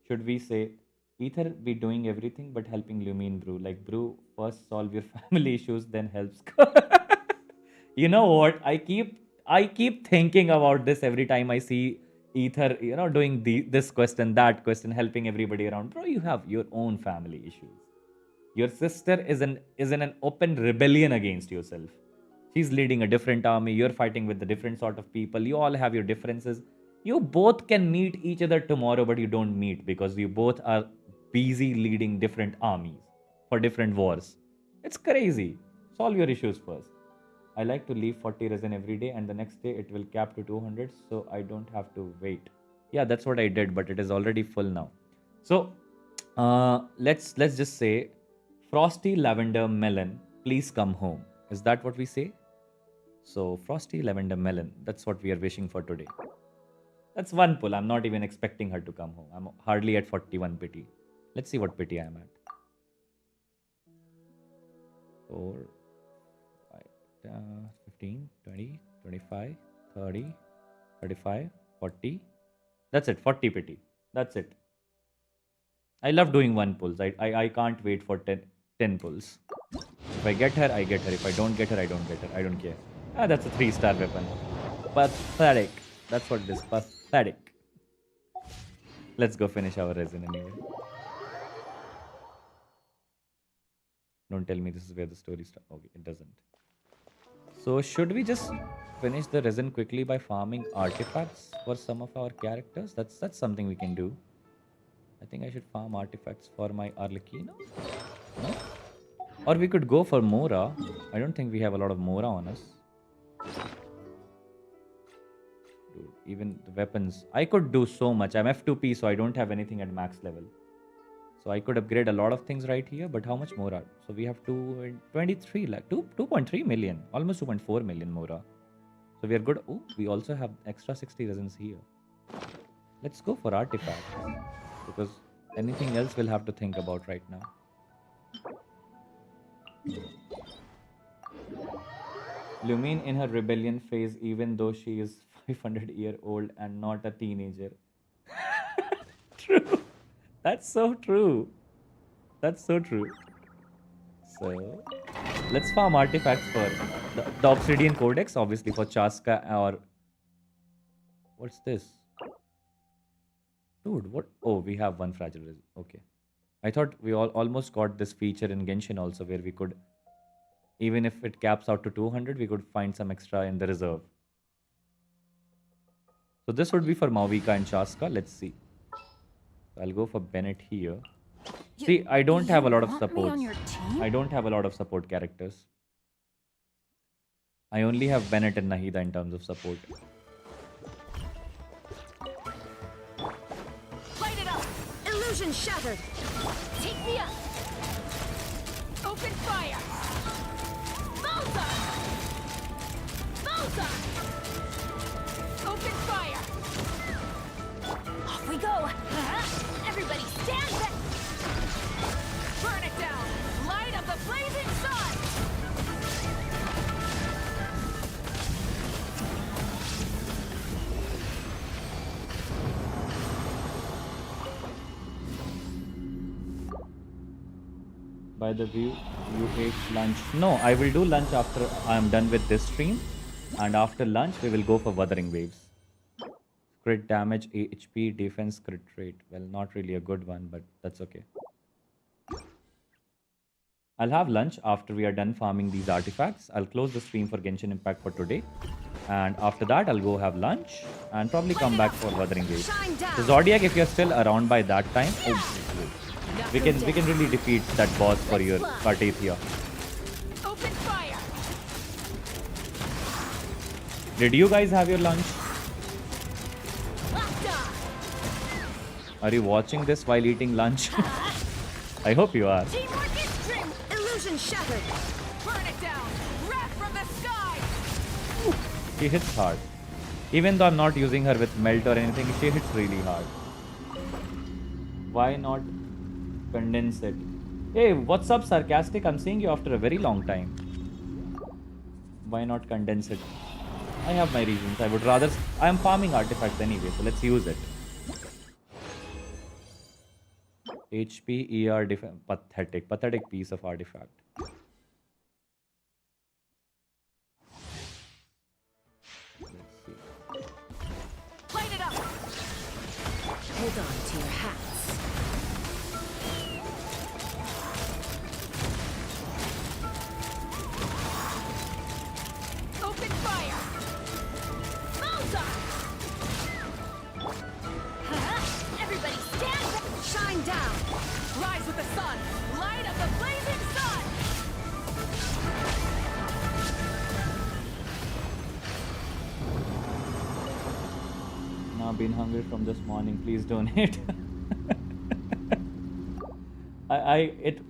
Should we say either be doing everything but helping Lumine Brew? Like Brew, first solve your family issues, then help Skirk. You know what? I keep thinking about this every time I see Ether, doing this quest and that quest and helping everybody around. Bro, you have your own family issues. Your sister is in an open rebellion against yourself. She's leading a different army. You're fighting with a different sort of people. You all have your differences. You both can meet each other tomorrow, but you don't meet because you both are busy leading different armies for different wars. It's crazy. Solve your issues first. I like to leave 40 resin every day and the next day it will cap to 200 so I don't have to wait. Yeah, that's what I did, but it is already full now. So let's just say Frosty Lavender Melon, please come home. Is that what we say? So Frosty Lavender Melon, that's what we are wishing for today. That's one pull. I'm not even expecting her to come home. I'm hardly at 41 pity. Let's see what pity I am at. 4, 5, 15, 20, 25, 30, 35, 40. That's it, 40 pity. That's it. I love doing one pulls. I can't wait for 10 pulls. If I get her, I get her. If I don't get her, I don't get her. I don't care. Ah, that's a 3-star weapon. Pathetic. That's what it is. Pathetic. Let's go finish our resin anyway. Don't tell me this is where the story starts. Okay, it doesn't. So should we just finish the resin quickly by farming artifacts for some of our characters? That's something we can do. I think I should farm artifacts for my Arlecchino. No? Or we could go for Mora. I don't think we have a lot of Mora on us. Dude, even the weapons. I could do so much. I'm F2P, so I don't have anything at max level. So I could upgrade a lot of things right here, but how much Mora? So we have 23 lakh, 2.3 million, almost 2.4 million Mora. So we are good. Oh, we also have extra 60 resins here. Let's go for artifacts, because anything else we'll have to think about right now. Lumine in her rebellion phase, even though she is 500-year-old and not a teenager. True. That's so true. That's so true. So, let's farm artifacts for the Obsidian Codex, obviously for Chaska or... What's this? Dude, what? Oh, we have one fragile resin. Okay. I thought we almost got this feature in Genshin also, where we could, even if it caps out to 200, we could find some extra in the reserve. So this would be for Mauvika and Chaska. Let's see. I'll go for Bennett here. See, I don't have a lot of supports. I don't have a lot of support characters. I only have Bennett and Nahida in terms of support. Light it up! Illusion shattered! Take me up! Open fire! Malta! Malta! Open fire! Off we go! Everybody stand back! Burn it down! Light up the blazing sun! By the view, you ate lunch. No, I will do lunch after I am done with this stream. And after lunch, we will go for Wuthering Waves. Crit damage, HP, defense, crit rate. Well, not really a good one, but that's okay. I'll have lunch after we are done farming these artifacts. I'll close the stream for Genshin Impact for today. And after that, I'll go have lunch and probably come back for Wuthering Waves. So Zodiac, if you're still around by that time, we can really defeat that boss for your Cartathia. Open fire! Did you guys have your lunch? Are you watching this while eating lunch? I hope you are. Teamwork is trim! Illusion shattered! Burn it down! Wrath from the sky! She hits hard. Even though I'm not using her with melt or anything, she hits really hard. Why not condense it? Hey, what's up, Sarcastic? I'm seeing you after a very long time. Why not condense it? I have my reasons. I would rather... I am farming artifacts anyway, so let's use it. HP, ER, defense. Pathetic. Pathetic piece of artifact. Let's see. Light it up! Hold on to your hats. Open fire! Malta! Everybody stand back! Shine down! Rise with the sun! Light up the blazing sun! Now been hungry from this morning. Please donate.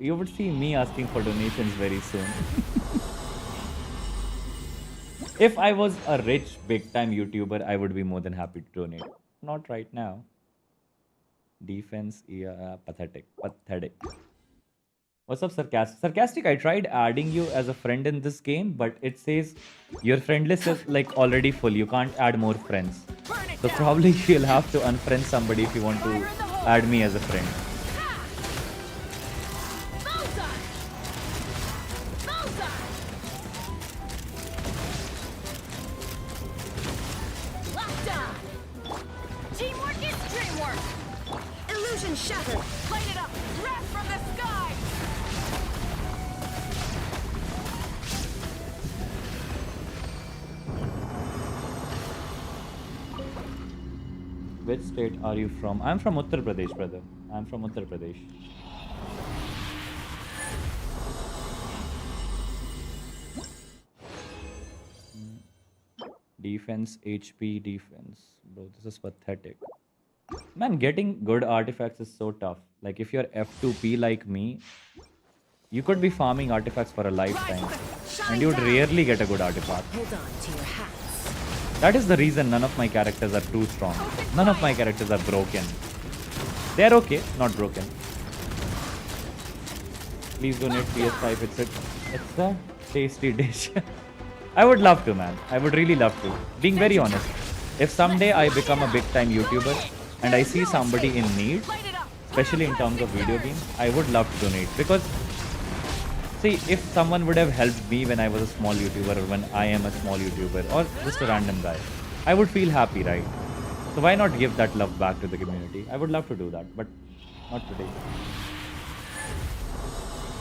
You would see me asking for donations very soon. If I was a rich, big-time YouTuber, I would be more than happy to donate. Not right now. Defense, yeah, pathetic. Pathetic. What's up, Sarcastic? Sarcastic, I tried adding you as a friend in this game, but it says your friend list is like already full. You can't add more friends. So probably you'll have to unfriend somebody if you want to add me as a friend. Illusion shattered! Light it up! Wrath from the sky! Which state are you from? I'm from Uttar Pradesh, brother. I'm from Uttar Pradesh. Defense, HP, defense. Bro, this is pathetic. Man, getting good artifacts is so tough. Like, if you're F2P like me, you could be farming artifacts for a lifetime. And you'd rarely get a good artifact. Hold on to your hats. That is the reason none of my characters are too strong. None of my characters are broken. They're okay, not broken. Please donate PS5. It's a tasty dish. I would love to, man. I would really love to. Being very honest, if someday I become a big time YouTuber and I see somebody in need, especially in terms of video games, I would love to donate. Because, see, if someone would have helped me when I was a small YouTuber or when I am a small YouTuber or just a random guy, I would feel happy, right? So why not give that love back to the community? I would love to do that, but not today.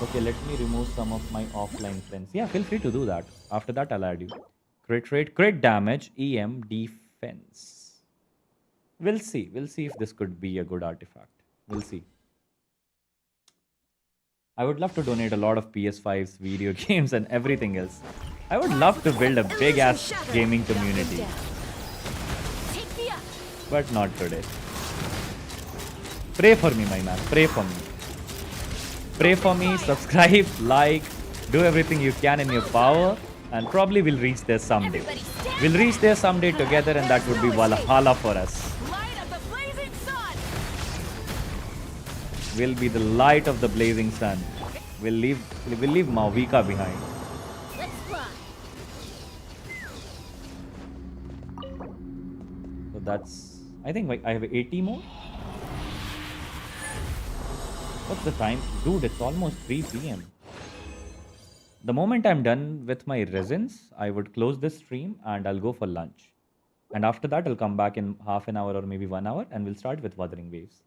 Okay, let me remove some of my offline friends. Yeah, feel free to do that. After that, I'll add you. Crit rate, crit damage, EM, defense. We'll see. We'll see if this could be a good artifact. We'll see. I would love to donate a lot of PS5s, video games, and everything else. I would love to build a big-ass gaming community. But not today. Pray for me, my man. Pray for me. Pray for me, subscribe, like, do everything you can in your power, and probably we'll reach there someday. We'll reach there someday together, and that would be Valhalla for us. We'll be the light of the blazing sun. We'll leave Mauvika behind. So that's, I think I have 80 more. What's the time? Dude, it's almost 3 PM. The moment I'm done with my resins, I would close this stream and I'll go for lunch. And after that, I'll come back in half an hour or maybe 1 hour and we'll start with Wuthering Waves.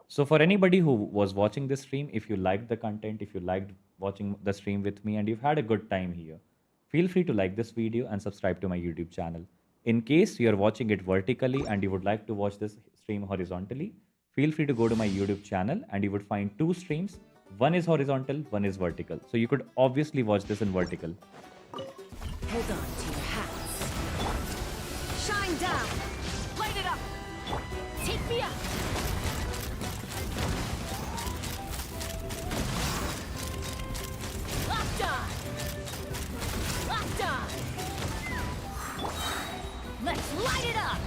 So for anybody who was watching this stream, if you liked the content, if you liked watching the stream with me and you've had a good time here, feel free to like this video and subscribe to my YouTube channel. In case you're watching it vertically and you would like to watch this stream horizontally, feel free to go to my YouTube channel and you would find 2 streams. One is horizontal, one is vertical. So you could obviously watch this in vertical. Hold on to your hats. Shine down! Light it up! Take me up! Locked on! Locked on! Let's light it up!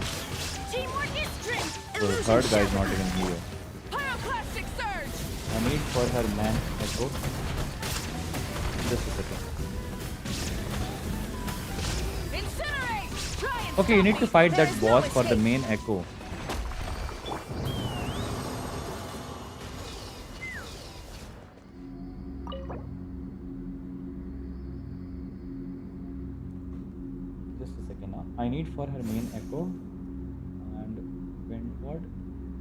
Teamwork is strength! The third guy is not even here. Pyroclastic surge! I need for her man echo. Just a second. Incinerate! Try and Okay, you need to fight that boss for the main echo. Just a second now. I need for her main echo. And Wentward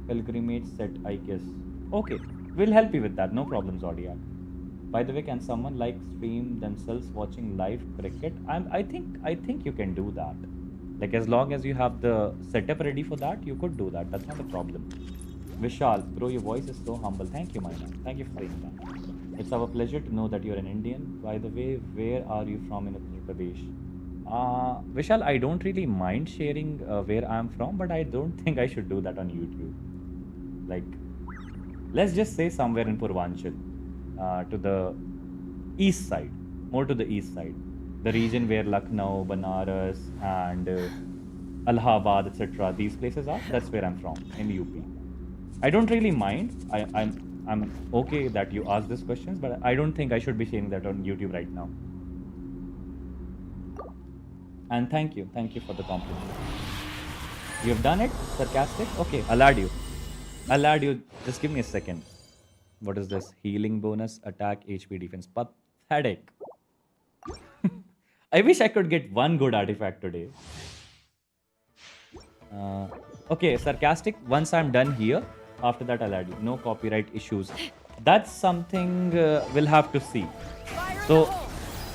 pilgrimage set, I guess. Okay, we'll help you with that. No problem, Zodiac. By the way, can someone like stream themselves watching live cricket? I think you can do that. Like, as long as you have the setup ready for that, you could do that. That's not a problem. Vishal, bro, your voice is so humble. Thank you, my man. Thank you for saying that. It's our pleasure to know that you're an Indian. By the way, where are you from in Uttar Pradesh? Vishal, I don't really mind sharing where I'm from, but I don't think I should do that on YouTube. Like, let's just say somewhere in Purvanchal, to the east side, more to the east side, the region where Lucknow, Banaras, and Allahabad, etc. these places are. That's where I'm from, in UP. I don't really mind. I'm okay that you ask these questions, but I don't think I should be sharing that on YouTube right now. And thank you for the compliment. You've done it? Sarcastic? Okay, I'll add you. Just give me a second. What is this? Healing bonus, attack, HP, defense. Pathetic. I wish I could get one good artifact today. Okay, sarcastic. Once I'm done here, After that, I'll add you. No copyright issues. That's something we'll have to see. So,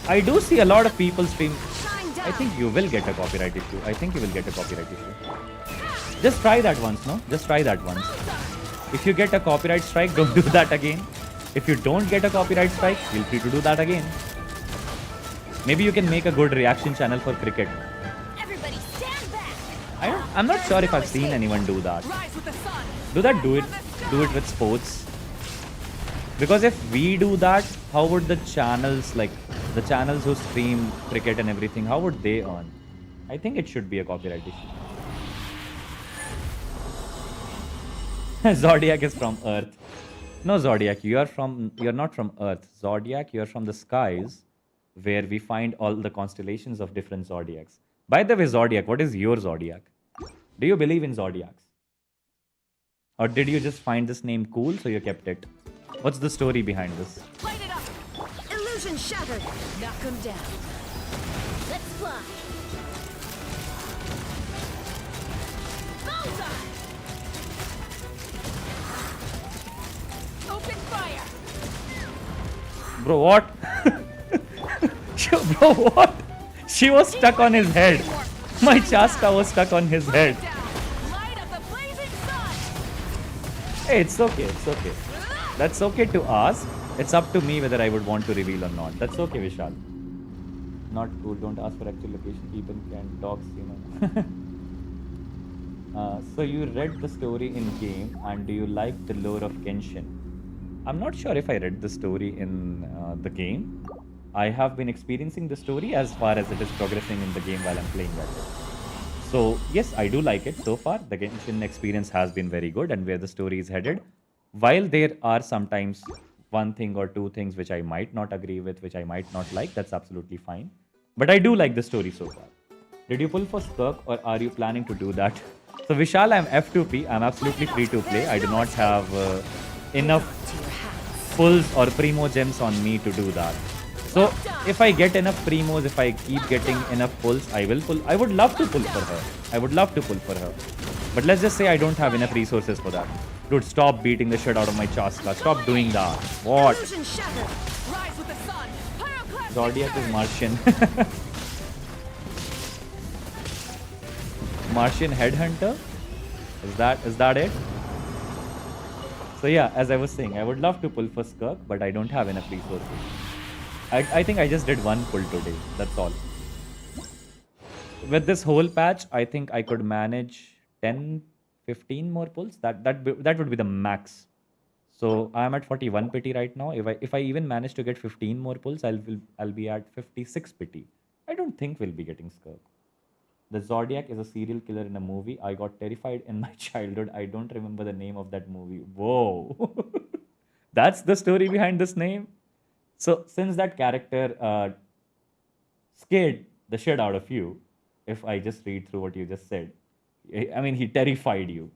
I do see a lot of people stream. I think you will get a copyright issue. I think you will get a copyright issue. Just try that once, no? Just try that once. If you get a copyright strike, don't do that again. If you don't get a copyright strike, feel free to do that again. Maybe you can make a good reaction channel for cricket. Everybody stand back! I'm not sure if I've seen anyone do that. Do it with sports. Because if we do that, how would the channels, like the channels who stream cricket and everything, how would they earn? I think it should be a copyright issue. Zodiac is from Earth. No, Zodiac, you're not from Earth. Zodiac, you're from the skies, where we find all the constellations of different zodiacs. By the way, Zodiac, what is your zodiac? Do you believe in zodiacs? Or did you just find this name cool, so you kept it? What's the story behind this? Light it up! Illusion shattered! Knock him down. Let's fly! Bullseye! Open fire! Bro, what? Bro, what? She was stuck on his head. My Chaska was stuck on his head. Hey, it's okay, it's okay. That's okay to ask. It's up to me whether I would want to reveal or not. That's okay, Vishal. Not cool. Don't ask for actual location. People can dox, you know. So you read the story in game, and do you like the lore of Genshin? I'm not sure if I read the story in the game. I have been experiencing the story as far as it is progressing in the game while I'm playing that. So yes, I do like it so far. The Genshin experience has been very good, and where the story is headed. While there are sometimes one thing or two things which I might not agree with, which I might not like, that's absolutely fine. But I do like the story so far. Did you pull for Skirk, or are you planning to do that? So Vishal, I'm F2P. I'm absolutely free to play. I do not have enough pulls or primo gems on me to do that. So if I get enough primos, if I keep getting enough pulls, I will pull. I would love to pull for her. I would love to pull for her. But let's just say I don't have enough resources for that. Dude, stop beating the shit out of my Chaska. Stop doing that. What? Zodiac is Martian. Martian headhunter? Is that it? So yeah, as I was saying, I would love to pull for Skirk, but I don't have enough resources. I think I just did one pull today. That's all. With this whole patch, I think I could manage 10, 15 more pulls. That would be the max. So I'm at 41 pity right now. If I even manage to get 15 more pulls, I'll be at 56 pity. I don't think we'll be getting Skirk. The Zodiac is a serial killer in a movie. I got terrified in my childhood. I don't remember the name of that movie. Whoa. That's the story behind this name? So since that character scared the shit out of you, if I just read through what you just said, I mean, he terrified you.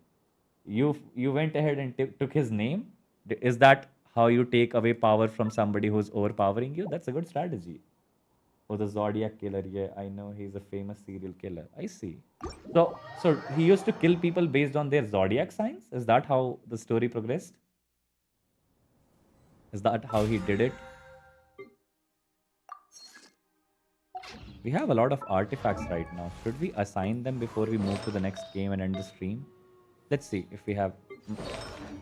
You went ahead and took his name? Is that how you take away power from somebody who's overpowering you? That's a good strategy. Oh, the Zodiac killer. Yeah, I know he's a famous serial killer. I see. So he used to kill people based on their Zodiac signs? Is that how the story progressed? Is that how he did it? We have a lot of artifacts right now. Should we assign them before we move to the next game and end the stream? Let's see if we have...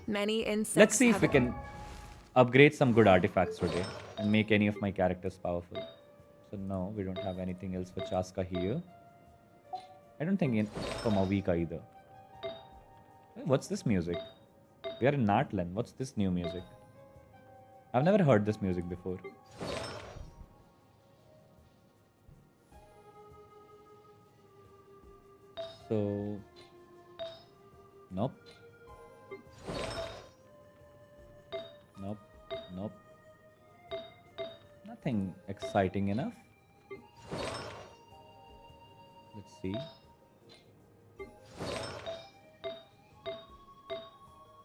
Many insects. Let's see if we can upgrade some good artifacts today and make any of my characters powerful. So no, we don't have anything else for Chaska here. I don't think for Mavika either. What's this music? We are in Natlan. What's this new music? I've never heard this music before. So... Nope. Nope. Nope. Nothing exciting enough. Let's see.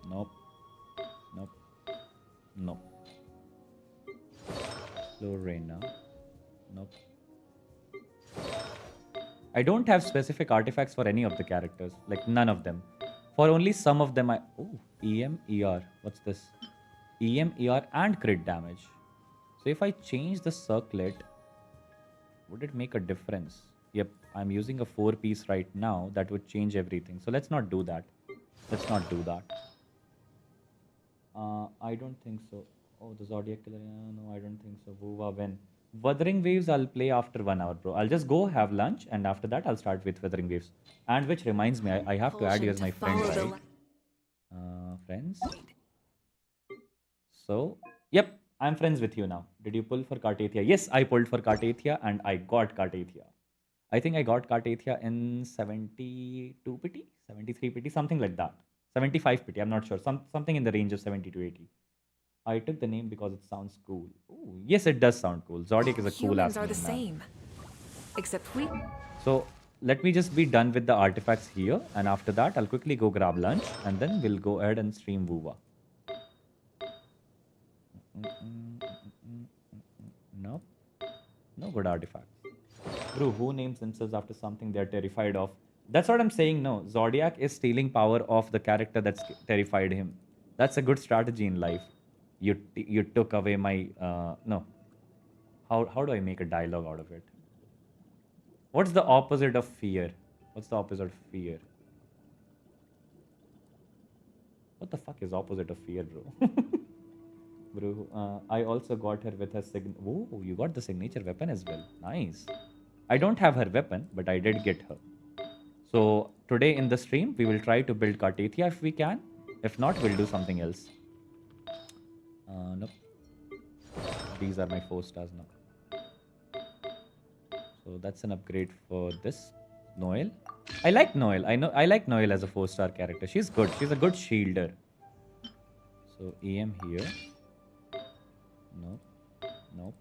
Nope. Nope. Nope. Slow rain now. Nope. I don't have specific artifacts for any of the characters. Like, none of them. For only some of them, oh, EM, ER. What's this? EM, ER, and crit damage. So if I change the circlet, would it make a difference? Yep, I'm using a 4-piece right now. That would change everything. So let's not do that. Let's not do that. I don't think so. Oh, the Zodiac Killer. No, I don't think so. Vuva when? Wuthering Waves I'll play after 1 hour, bro. I'll just go have lunch and after that I'll start with Wuthering Waves. And which reminds me, I have to add you as my friend, right? Friends? So, yep, I'm friends with you now. Did you pull for Cartathia? Yes, I pulled for Cartathia and I got Cartathia. I think I got Cartathia in 72 pity, 73 pity, something like that. 75 pity, I'm not sure. Something in the range of 70 to 80. I took the name because it sounds cool. Ooh, yes, it does sound cool. Zodiac is a cool ass name. Humans are the same. Except we. So let me just be done with the artifacts here. And after that, I'll quickly go grab lunch. And then we'll go ahead and stream Vuva. Nope. No good artifacts. Bro, who names themselves after something they're terrified of? That's what I'm saying. No, Zodiac is stealing power of the character that's terrified him. That's a good strategy in life. You took away my no. How do I make a dialogue out of it? What's the opposite of fear? What's the opposite of fear? What the fuck is opposite of fear, bro? Bro, I also got her with her oh, you got the signature weapon as well. Nice. I don't have her weapon, but I did get her. So today in the stream, we will try to build Cartathia if we can. If not, we'll do something else. Nope. These are my 4 stars now. So that's an upgrade for this. Noel. I like Noel. I like Noel as a 4-star character. She's good. She's a good shielder. So EM here. Nope. Nope.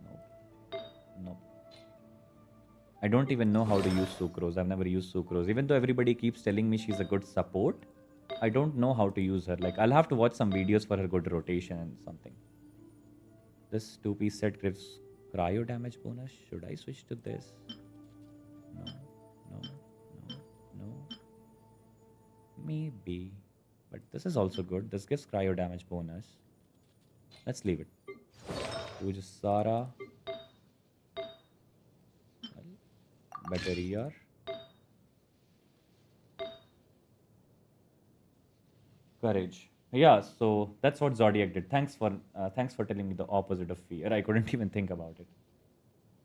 Nope. Nope. I don't even know how to use Sucrose. I've never used Sucrose. Even though everybody keeps telling me she's a good support, I don't know how to use her. Like, I'll have to watch some videos for her good rotation and something. This 2-piece set gives cryo damage bonus. Should I switch to this? No. No. No. No. Maybe. But this is also good. This gives cryo damage bonus. Let's leave it. Ujasara. Better ER. Courage. Yeah, so that's what Zodiac did. Thanks for telling me the opposite of fear. I couldn't even think about it.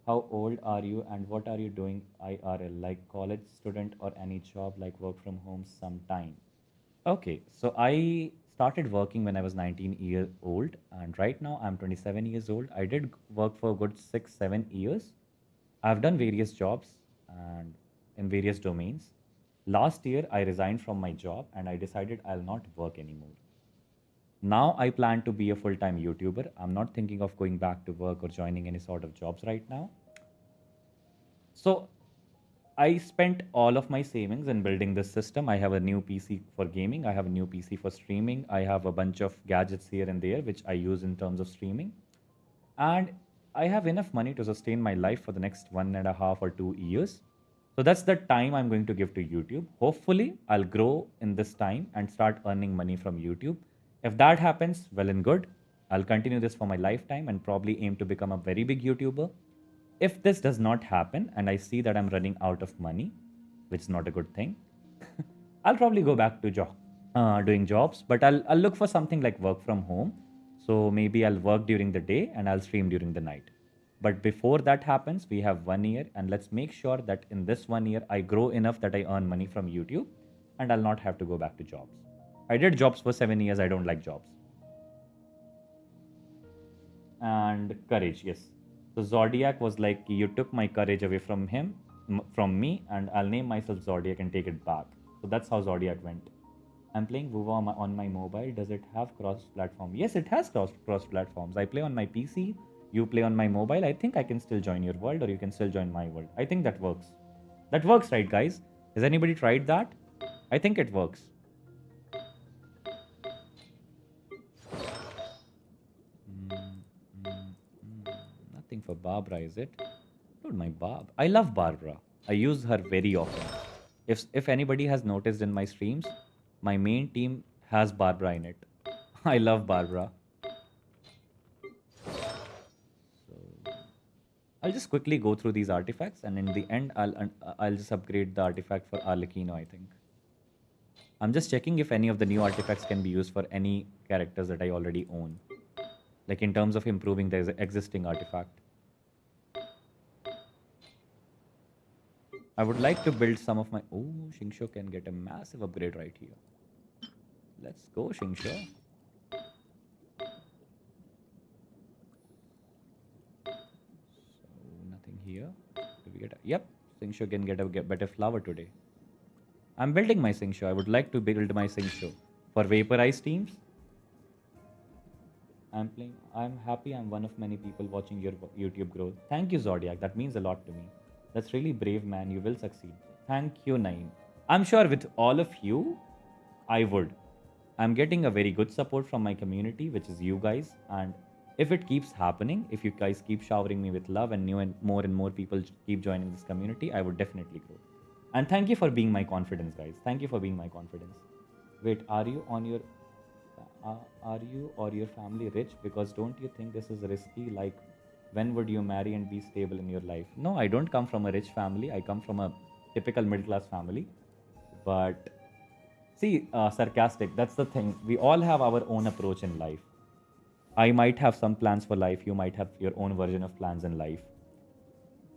How old are you and what are you doing IRL? Like college student or any job like work from home sometime? Okay, so I started working when I was 19 years old and right now I'm 27 years old. I did work for a good 6-7 years. I've done various jobs and in various domains. Last year, I resigned from my job and I decided I'll not work anymore. Now I plan to be a full-time YouTuber. I'm not thinking of going back to work or joining any sort of jobs right now. So I spent all of my savings in building this system. I have a new PC for gaming. I have a new PC for streaming. I have a bunch of gadgets here and there, which I use in terms of streaming. And I have enough money to sustain my life for the next 1.5 or 2 years. So that's the time I'm going to give to YouTube. Hopefully, I'll grow in this time and start earning money from YouTube. If that happens, well and good. I'll continue this for my lifetime and probably aim to become a very big YouTuber. If this does not happen and I see that I'm running out of money, which is not a good thing, I'll probably go back to doing jobs. But I'll look for something like work from home. So maybe I'll work during the day and I'll stream during the night. But before that happens, we have 1 year and let's make sure that in this 1 year, I grow enough that I earn money from YouTube and I'll not have to go back to jobs. I did jobs for 7 years. I don't like jobs. And courage, yes. So Zodiac was like, you took my courage away from me and I'll name myself Zodiac and take it back. So that's how Zodiac went. I'm playing Vuva on my mobile. Does it have cross-platform? Yes, it has cross-platforms. I play on my PC. You play on my mobile. I think I can still join your world or you can still join my world. I think that works. That works, right, guys? Has anybody tried that? I think it works. Nothing for Barbara, is it? Dude, my Barb. I love Barbara. I use her very often. If anybody has noticed in my streams, my main team has Barbara in it. I love Barbara. So I'll just quickly go through these artifacts, and in the end, I'll just upgrade the artifact for Arlecchino, I think. I'm just checking if any of the new artifacts can be used for any characters that I already own. Like in terms of improving the existing artifact. I would like to build some of my... Oh, Xingqiu can get a massive upgrade right here. Let's go, Xingqiu. So, nothing here. Do we get yep, Xingqiu can get a better flower today. I'm building my Xingqiu. I would like to build my Xingqiu. For vaporized teams, I'm happy I'm one of many people watching your YouTube growth. Thank you, Zodiac. That means a lot to me. That's really brave, man. You will succeed. Thank you, Naeem. I'm sure with all of you, I would. I'm getting a very good support from my community, which is you guys. And if it keeps happening, if you guys keep showering me with love and more people keep joining this community, I would definitely grow. And thank you for being my confidence, guys. Thank you for being my confidence. Wait, are you or your family rich? Because don't you think this is risky? Like, when would you marry and be stable in your life? No, I don't come from a rich family. I come from a typical middle-class family. But see, sarcastic, that's the thing. We all have our own approach in life. I might have some plans for life. You might have your own version of plans in life.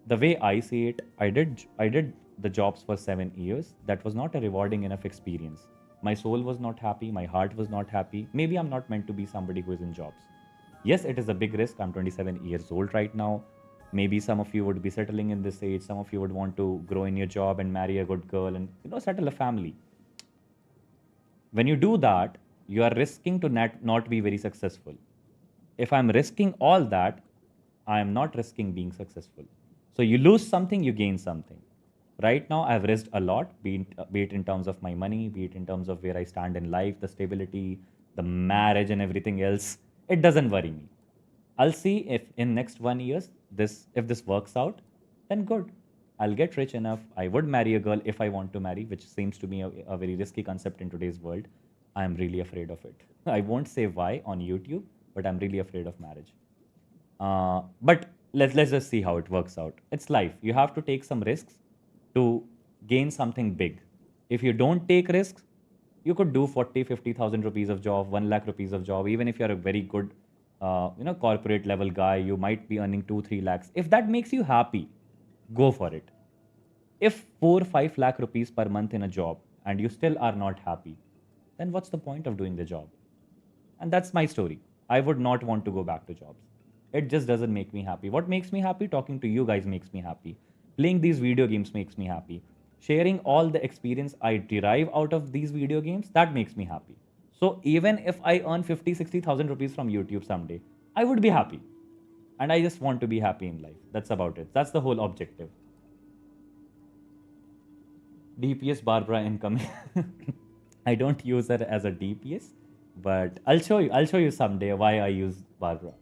The way I see it, I did the jobs for 7 years. That was not a rewarding enough experience. My soul was not happy. My heart was not happy. Maybe I'm not meant to be somebody who is in jobs. Yes, it is a big risk. I'm 27 years old right now. Maybe some of you would be settling in this age. Some of you would want to grow in your job and marry a good girl and, settle a family. When you do that, you are risking to not be very successful. If I'm risking all that, I am not risking being successful. So you lose something, you gain something. Right now, I've risked a lot, be it in terms of my money, be it in terms of where I stand in life, the stability, the marriage and everything else. It doesn't worry me. I'll see if in next 1 year, if this works out, then good. I'll get rich enough. I would marry a girl if I want to marry, which seems to be a very risky concept in today's world. I'm really afraid of it. I won't say why on YouTube, but I'm really afraid of marriage. But let's just see how it works out. It's life. You have to take some risks to gain something big. If you don't take risks, you could do 40,000-50,000 rupees of job, 1 lakh rupees of job. Even if you're a very good, corporate level guy, you might be earning 2-3 lakhs. If that makes you happy, go for it. If 4-5 lakh rupees per month in a job and you still are not happy, then what's the point of doing the job? And that's my story. I would not want to go back to jobs. It just doesn't make me happy. What makes me happy? Talking to you guys makes me happy. Playing these video games makes me happy. Sharing all the experience I derive out of these video games, that makes me happy. So even if I earn 50,000-60,000 rupees from YouTube someday, I would be happy. And I just want to be happy in life. That's about it. That's the whole objective. DPS Barbara incoming. I don't use her as a DPS, but I'll show you someday why I use Barbara.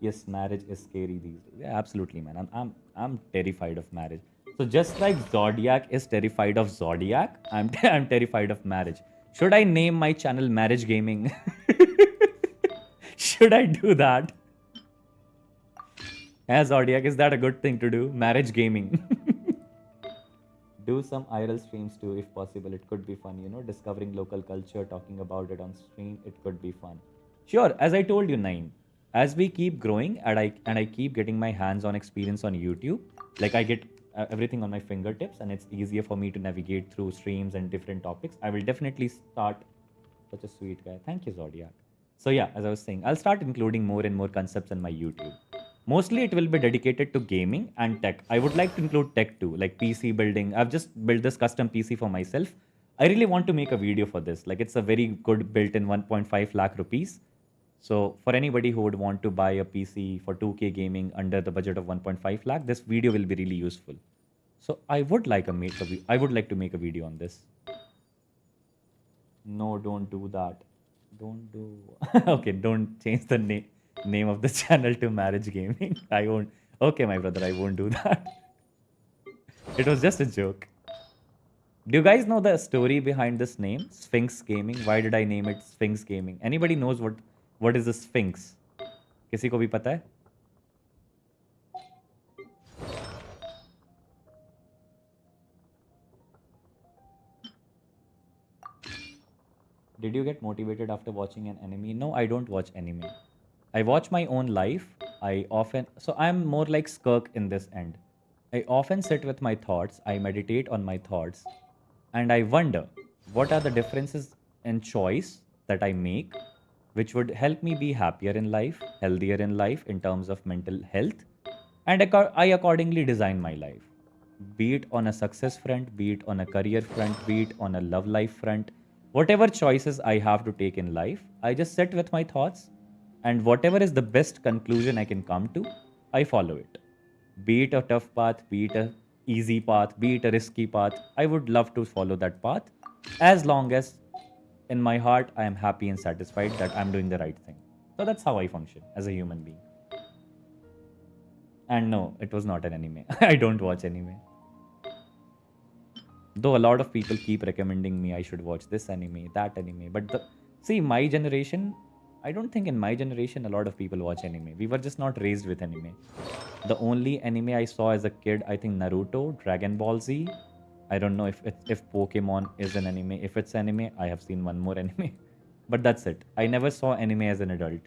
Yes, marriage is scary these days. Yeah, absolutely, man. I'm terrified of marriage. So just like Zodiac is terrified of Zodiac, I'm terrified of marriage. Should I name my channel Marriage Gaming? Should I do that? As Zodiac, is that a good thing to do? Marriage Gaming. Do some IRL streams too, if possible. It could be fun, discovering local culture, talking about it on stream. It could be fun. Sure, as I told you, Naeem, as we keep growing and I keep getting my hands-on experience on YouTube, like I get everything on my fingertips and it's easier for me to navigate through streams and different topics, I will definitely start. Such a sweet guy. Thank you, Zodiac. So yeah, as I was saying, I'll start including more and more concepts in my YouTube. Mostly it will be dedicated to gaming and tech. I would like to include tech too, like PC building. I've just built this custom PC for myself. I really want to make a video for this. Like, it's a very good built-in 1.5 lakh rupees. So for anybody who would want to buy a PC for 2K gaming under the budget of 1.5 lakh, this video will be really useful. So I would like to make a video on this. No, don't do that. Don't do. Okay, don't change the name of the channel to Marriage Gaming. I won't. Okay, my brother, I won't do that. It was just a joke. Do you guys know the story behind this name, Sphinx Gaming? Why did I name it Sphinx Gaming? Anybody knows what is the Sphinx? किसी को भी पता है? Did you get motivated after watching an anime? No, I don't watch anime. I watch my own life. So I'm more like Skirk in this end. I often sit with my thoughts, I meditate on my thoughts, and I wonder what are the differences in choice that I make which would help me be happier in life, healthier in life in terms of mental health, and I accordingly design my life. Be it on a success front, be it on a career front, be it on a love life front, whatever choices I have to take in life, I just sit with my thoughts, and whatever is the best conclusion I can come to, I follow it. Be it a tough path, be it a easy path, be it a risky path, I would love to follow that path as long as in my heart I am happy and satisfied that I'm doing the right thing. So that's how I function as a human being. And no, it was not an anime. I don't watch anime. Though a lot of people keep recommending me I should watch this anime, that anime. But see, my generation, I don't think in my generation a lot of people watch anime. We were just not raised with anime. The only anime I saw as a kid, I think Naruto, Dragon Ball Z. I don't know if Pokemon is an anime. If it's anime, I have seen one more anime. But that's it. I never saw anime as an adult.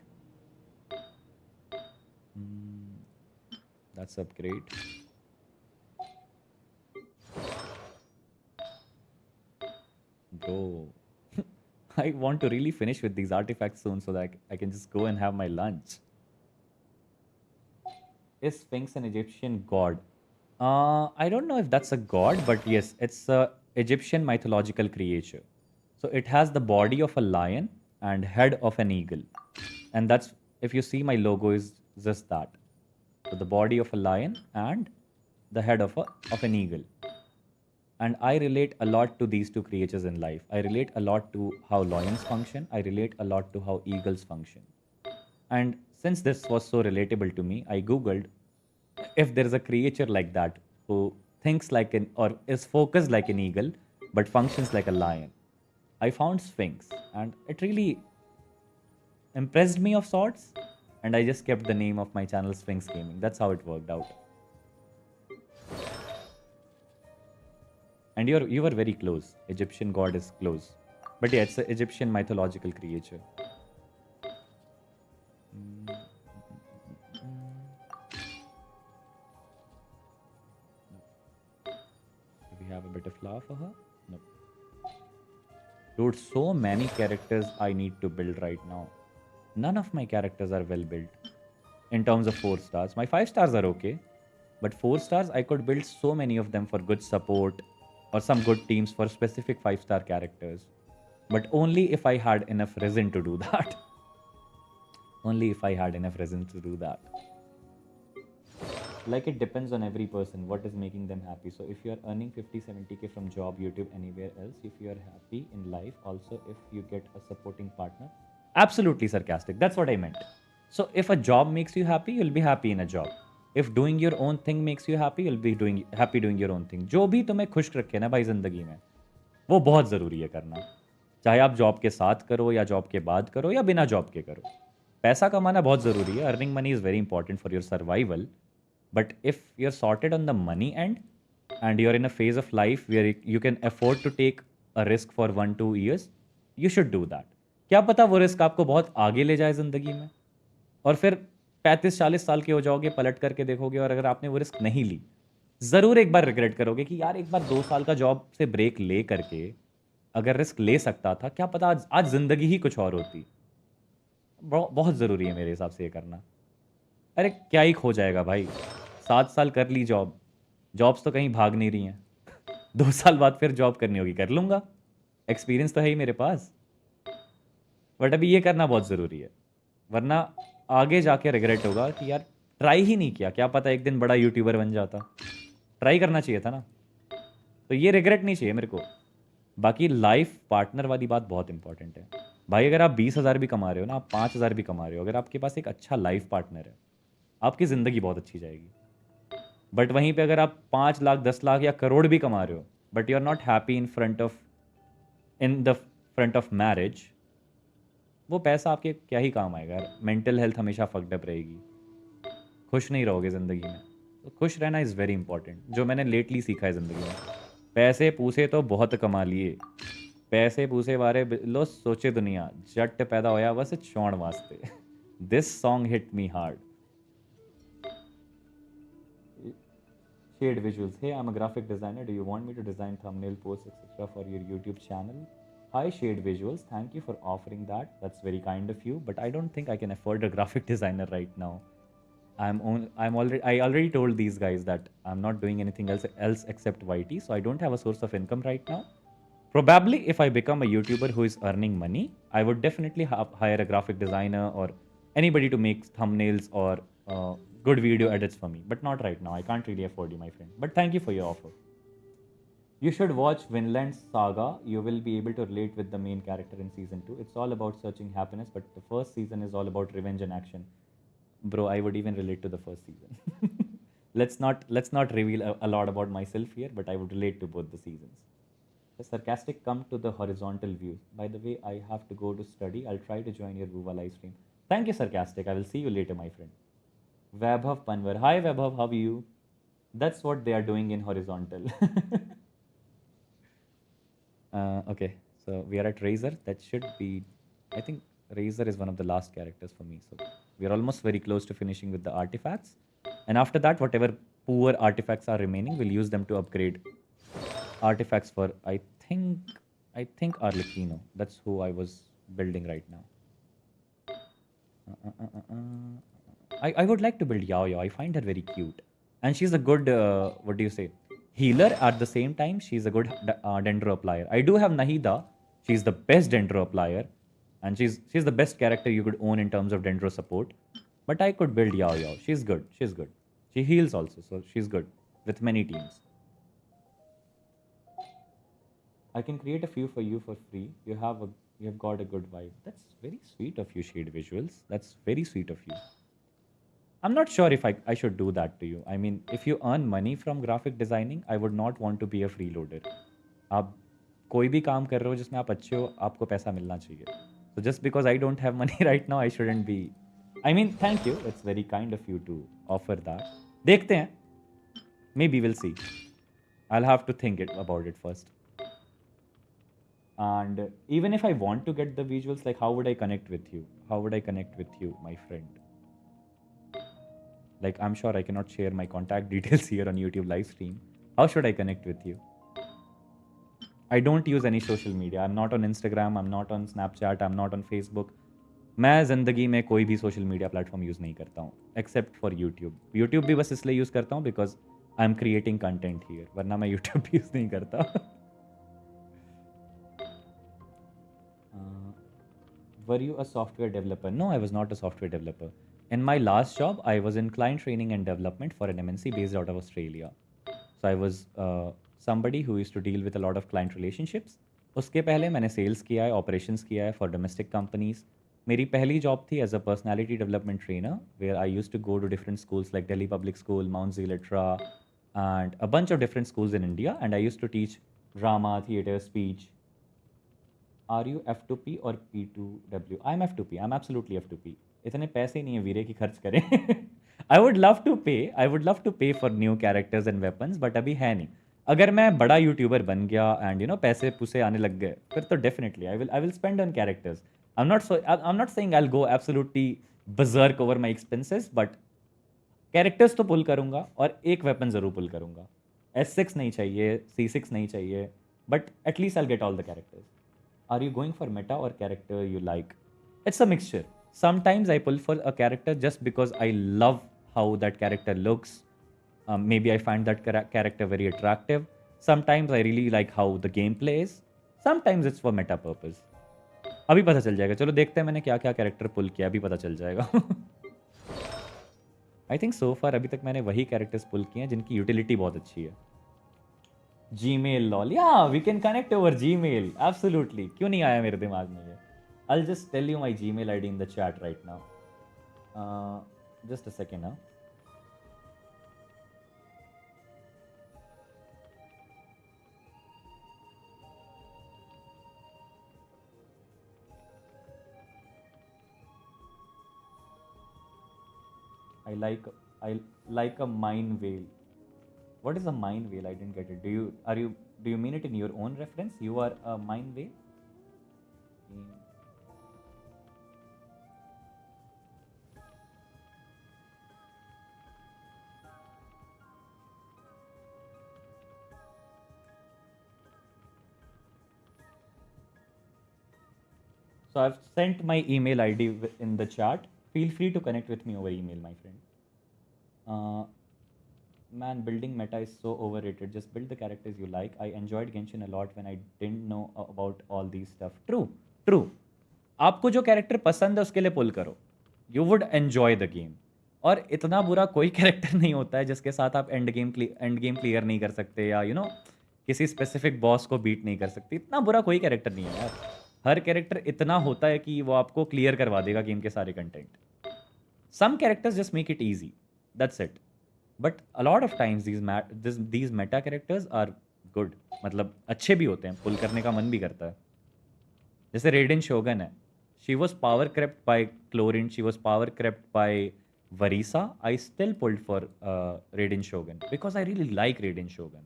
That's upgrade. Bro. I want to really finish with these artifacts soon so that I can just go and have my lunch. Is Sphinx an Egyptian god? I don't know if that's a god, but yes, it's a Egyptian mythological creature. So it has the body of a lion and head of an eagle. And that's, if you see my logo is just that. So the body of a lion and the head of an eagle. And I relate a lot to these two creatures in life. I relate a lot to how lions function. I relate a lot to how eagles function. And since this was so relatable to me, I googled if there is a creature like that who thinks like or is focused like an eagle but functions like a lion. I found Sphinx and it really impressed me of sorts, and I just kept the name of my channel Sphinx Gaming. That's how it worked out. And you were very close. Egyptian god is close. But yeah, it's an Egyptian mythological creature. Do we have a bit of flour for her? No. Dude, so many characters I need to build right now. None of my characters are well built. In terms of 4 stars. My 5 stars are okay. But 4 stars, I could build so many of them for good support. Or some good teams for specific 5-star characters. But only if I had enough resin to do that. Only if I had enough resin to do that. Like, it depends on every person, what is making them happy. So if you're earning 50-70k from job, YouTube, anywhere else, if you're happy in life, also if you get a supporting partner. Absolutely sarcastic, that's what I meant. So if a job makes you happy, you'll be happy in a job. If doing your own thing makes you happy, you'll be happy doing your own thing. जो भी तुम्हें खुश रखे ना भाई जिंदगी में, वो बहुत ज़रूरी है करना. चाहे आप जॉब के साथ करो या जॉब के बाद करो या बिना जॉब के करो. पैसा कमाना बहुत ज़रूरी है. Earning money is very important for your survival. But if you're sorted on the money end and you're in a phase of life where you can afford to take a risk for 1-2 years, you should do that. क्या पता वो risk आपको बहुत आगे ले जाए ज़िंदगी में और फिर 35-40 साल के हो जाओगे, पलट करके देखोगे और अगर आपने वो रिस्क नहीं ली, ज़रूर एक बार रिग्रेट करोगे कि यार एक बार 2 साल का जॉब से ब्रेक ले करके अगर रिस्क ले सकता था, क्या पता आज ज़िंदगी ही कुछ और होती. बहुत ज़रूरी है मेरे हिसाब से ये करना. अरे क्या ही खो जाएगा भाई. 7 साल कर ली जॉब्स तो कहीं भाग नहीं रही हैं. 2 साल बाद फिर जॉब करनी होगी, कर लूँगा. एक्सपीरियंस तो है ही मेरे पास. बट अभी ये करना बहुत ज़रूरी है, वरना आगे जाके रिग्रेट होगा कि यार ट्राई ही नहीं किया. क्या पता एक दिन बड़ा यूट्यूबर बन जाता. ट्राई करना चाहिए था ना. तो ये रिग्रेट नहीं चाहिए मेरे को. बाकी लाइफ पार्टनर वाली बात बहुत इंपॉर्टेंट है भाई. अगर आप 20,000 भी कमा रहे हो ना, आप 5,000 भी कमा रहे हो, अगर आपके पास एक अच्छा लाइफ पार्टनर है, आपकी ज़िंदगी बहुत अच्छी जाएगी. बट वहीं पे अगर आप 5 लाख 10 लाख या करोड़ भी कमा रहे हो but you're not happy in the front of marriage, वो पैसा आपके क्या ही काम आएगा यार. मेंटल हेल्थ हमेशा फक्ड अप रहेगी, खुश नहीं रहोगे ज़िंदगी में. तो खुश रहना इज़ वेरी इंपॉर्टेंट, जो मैंने लेटली सीखा है ज़िंदगी में. पैसे पूसे तो बहुत कमा लिए, पैसे पूसे बारे लो सोचे दुनिया, जट पैदा होया बस चौड़ वास्ते. This song hit me hard. Shade visuals. Hey, I'm a graphic designer. Do you want me to design thumbnail posts, etc. for your YouTube channel? Hi, Shade Visuals. Thank you for offering that. That's very kind of you. But I don't think I can afford a graphic designer right now. I already told these guys that I'm not doing anything else except YT, so I don't have a source of income right now. Probably, if I become a YouTuber who is earning money, I would definitely hire a graphic designer or anybody to make thumbnails or good video edits for me. But not right now. I can't really afford you, my friend. But thank you for your offer. You should watch Vinland Saga. You will be able to relate with the main character in season 2. It's all about searching happiness, but the first season is all about revenge and action. Bro, I would even relate to the first season. let's not reveal a lot about myself here, but I would relate to both the seasons. The sarcastic come to the horizontal view. By the way, I have to go to study. I'll try to join your Vuva live stream. Thank you, sarcastic. I will see you later, my friend. Vaibhav Panwar. Hi, Vaibhav. How are you? That's what they are doing in horizontal. Okay, so we are at Razor. That should be... I think Razor is one of the last characters for me. So we are almost very close to finishing with the artifacts. And after that, whatever poor artifacts are remaining, we'll use them to upgrade artifacts for, I think Arlecchino. That's who I was building right now. I would like to build Yao Yao. I find her very cute. And she's a good, what do you say, healer at the same time. She's a good Dendro applier. I do have Nahida. She's the best Dendro applier. And she's the best character you could own in terms of Dendro support. But I could build Yao Yao. She's good. She's good. She heals also, so she's good with many teams. I can create a few for you for free. You have got a good vibe. That's very sweet of you, Shade Visuals. That's very sweet of you. I'm not sure if I should do that to you. I mean, if you earn money from graphic designing, I would not want to be a freeloader. आप कोई भी काम कर रहे हो जिसमें आप अच्छे हो, आपको पैसा मिलना चाहिए. So just because I don't have money right now, I shouldn't be. I mean, thank you. It's very kind of you to offer that. देखते हैं. Maybe we'll see. I'll have to think about it first. And even if I want to get the visuals, like how would I connect with you? How would I connect with you, my friend? Like, I'm sure I cannot share my contact details here on YouTube live stream. How should I connect with you? I don't use any social media. I'm not on Instagram. I'm not on Snapchat. I'm not on Facebook. मैं ज़िंदगी में कोई भी social media platform use नहीं करता हूँ, except for YouTube. YouTube भी बस इसलिए use करता हूँ because I'm creating content here. वरना मैं YouTube भी use नहीं करता. Were you a software developer? No, I was not a software developer. In my last job, I was in client training and development for an MNC based out of Australia. So I was somebody who used to deal with a lot of client relationships. उसके पहले मैंने sales किया है, operations किया है for domestic companies. मेरी पहली job थी as a personality development trainer, where I used to go to different schools like Delhi Public School, Mount Zilatra, and a bunch of different schools in India. And I used to teach drama, theatre, speech. Are you F2P or P2W? I'm F2P. I'm absolutely F2P. इतने पैसे नहीं है वीरे की खर्च करें. I would love to pay for new characters and weapons, but अभी है नहीं. अगर मैं बड़ा यूट्यूबर बन गया and पैसे पुसे आने लग गए, फिर तो definitely I will spend on characters. I'm not saying I'll go absolutely berserk over my expenses, but characters तो pull करूँगा और एक weapon ज़रूर pull करूँगा. S6 नहीं चाहिए, C6 नहीं चाहिए, but at least I'll get all the characters. Are you going for meta or character you like? It's a mixture. Sometimes I pull for a character just because I love how that character looks. Maybe I find that character very attractive. Sometimes I really like how the game plays. Sometimes it's for meta purpose. अभी पता चल जाएगा. चलो देखते हैं मैंने क्या क्या character pull किया. अभी पता चल जाएगा. I think so far अभी तक मैंने वही characters pull किए हैं जिनकी utility बहुत अच्छी है. Gmail lol. Yeah, we can connect over Gmail. Absolutely. क्यों नहीं आया मेरे दिमाग में ये? I'll just tell you my Gmail ID in the chat right now. Just a second now. I like a mine whale. What is a mine whale? I didn't get it. Do you mean it in your own reference? You are a mine whale? So I've sent my email ID in the chat. Feel free to connect with me over email, my friend. Man, building meta is so overrated. Just build the characters you like. I enjoyed Genshin a lot when I didn't know about all these stuff. True. आपको जो character पसंद है उसके लिए पुल करो. You would enjoy the game. और इतना बुरा कोई कैरेक्टर नहीं होता है जिसके साथ आप एंड गेम क्लियर नहीं कर सकते या किसी स्पेसिफिक बॉस को बीट नहीं कर सकते. इतना बुरा कोई कैरेक्टर नहीं है यार. हर कैरेक्टर इतना होता है कि वो आपको क्लियर करवा देगा गेम के सारे content. Some characters just make it easy. That's it. But a lot of times these meta characters are good. मतलब अच्छे भी होते हैं, पुल करने का मन भी करता है. जैसे रेडिन शोगन है. She was power crept by Chlorine. She was power crept by Varisa. I still pulled for Raiden Shogun because I really like Raiden Shogun.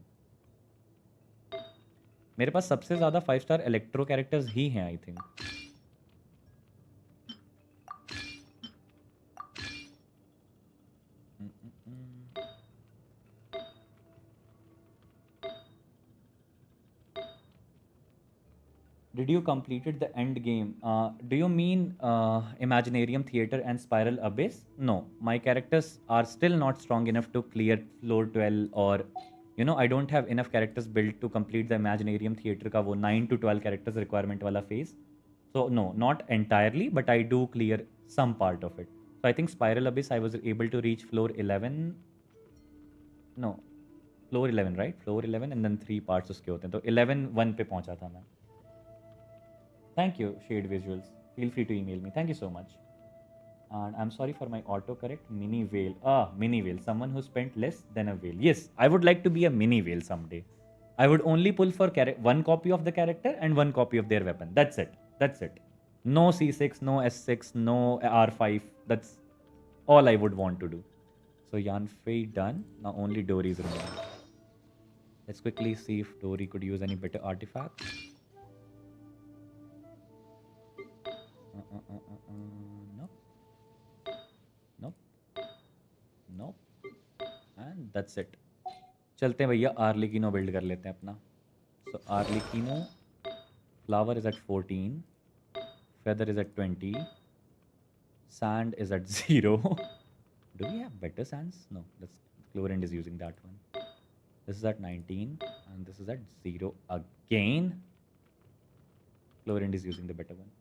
मेरे पास सबसे ज़्यादा 5-star इलेक्ट्रो कैरेक्टर्स ही हैं I think. Did you completed the end game? Do you mean Imaginarium Theater and Spiral Abyss? No, my characters are still not strong enough to clear floor 12 or I don't have enough characters built to complete the Imaginarium Theater का वो 9 to 12 characters requirement वाला phase. So no, not entirely, but I do clear some part of it. So I think Spiral Abyss I was able to reach floor 11. No, floor 11, right? Floor 11 and then 3 parts उसके होते हैं. तो 11 1 पे पहुंचा था मैं. Thank you, Shade Visuals. Feel free to email me. Thank you so much. And I'm sorry for my autocorrect. Mini whale. Mini whale. Someone who spent less than a whale. Yes, I would like to be a mini whale someday. I would only pull for one copy of the character and one copy of their weapon. That's it. No C6, no S6, no R5. That's all I would want to do. So Yanfei done. Now only Dory's remaining. Let's quickly see if Dory could use any better artifacts. Nope. And that's it. चलते हैं भैया आर्लिकिनो build कर लेते हैं अपना. So आर्लिकिनो flower is at 14, feather is at 20, sand is at 0. Do we have better sands? No, that's Chlorine is using that one. This is at 19 and this is at 0 again. Chlorine is using the better one.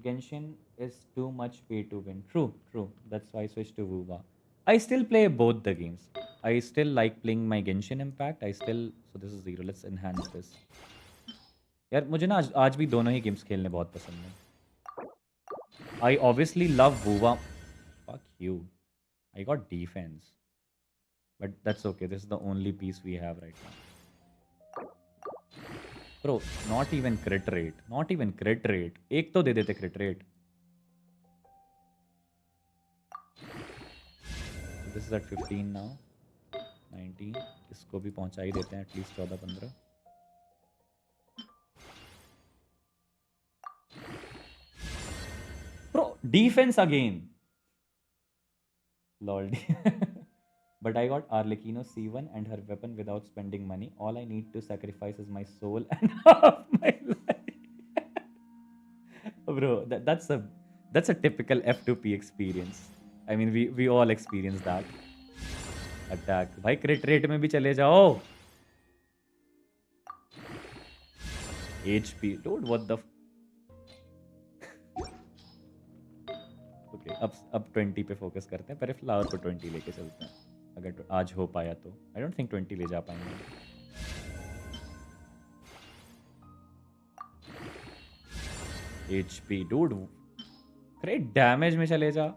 Genshin is too much pay to win. True. That's why I switched to Wuwa. I still play both the games. I still like playing my Genshin Impact. So this is 0. Let's enhance this. यार मुझे ना आज भी दोनों ही games खेलने बहुत पसंद है. I obviously love Wuwa. Fuck you. I got defense. But that's okay. This is the only piece we have right now. Bro, not even crit rate. एक तो दे देते crit rate. So this is at 15 now. 19. इसको भी पहुंचा ही देते हैं at least 14-15. Bro, defense again. Lol. But I got Arlecchino C1 and her weapon without spending money. All I need to sacrifice is my soul and half my life. Bro, that's a typical F2P experience. I mean, we all experience that. Attack. भाई crit rate में भी चले जाओ. HP. Dude, what the... Okay, अब 20 पे focus करते हैं. पहले फ्लावर को 20 लेके चलते हैं. अगर आज हो पाया तो. I don't think 20 ले जा पाएंगे. HP, dude. Great damage में चले जा.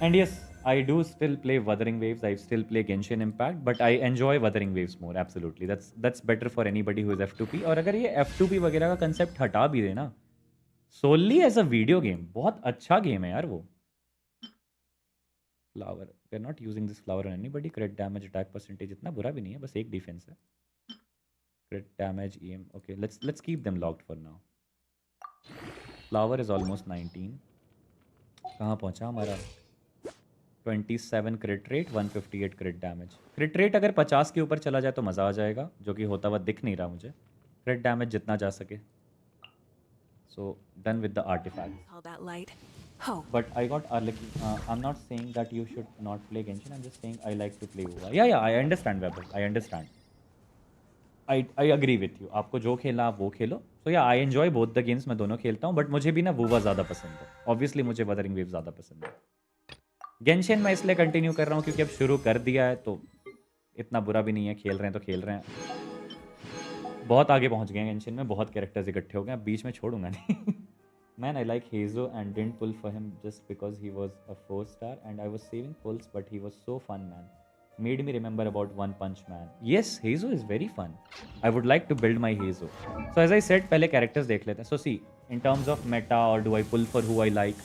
And yes, I do still play Wuthering Waves. I still play Genshin Impact, but I enjoy Wuthering Waves more. Absolutely, that's better for anybody who is F2P. और अगर ये F2P वगैरह का concept हटा भी देना, solely as a video game, बहुत अच्छा game है यार वो. Flower. We're not using this flower on anybody. Crit damage, attack percentage इतना बुरा भी नहीं है, बस एक defense है. Crit damage, EM. Okay, let's keep them locked for now. Flower is almost 19. कहाँ पहुँचा हमारा? 27 क्रिट रेट, 158 क्रिट डैमेज. क्रिट रेट अगर 50 के ऊपर चला जाए तो मज़ा आ जाएगा, जो कि होता हुआ दिख नहीं रहा मुझे. क्रिट डैमेज जितना जा सके. So done with the artifacts. All that light. But I got I'm not saying that you should not play Genshin. I'm just saying I like to play WoW. Yeah, I understand, Weber. I understand. I agree with you. आपको जो खेलना आप वो खेलो. So yeah, I enjoy both the games. मैं दोनों खेलता हूँ, but मुझे भी ना WoW ज़्यादा पसंद है. Obviously मुझे Wuthering Waves ज़्यादा पसंद है. गेंशिन मैं इसलिए कंटिन्यू कर रहा हूँ क्योंकि अब शुरू कर दिया है, तो इतना बुरा भी नहीं है. खेल रहे हैं तो खेल रहे हैं. बहुत आगे पहुँच गए हैं गेंशिन में. बहुत कैरेक्टर्स इकट्ठे हो गए. अब बीच में छोड़ूंगा नहीं. Man, I like Heizo and didn't pull for him just because he was a 4-star and I was saving pulls, but he was so fun, man. Made me remember about One Punch Man. Yes, Heizo is very fun. I would like to build my Heizo. So as I said, पहले characters देख लेते हैं. So see, in terms of meta or do I pull for who I like?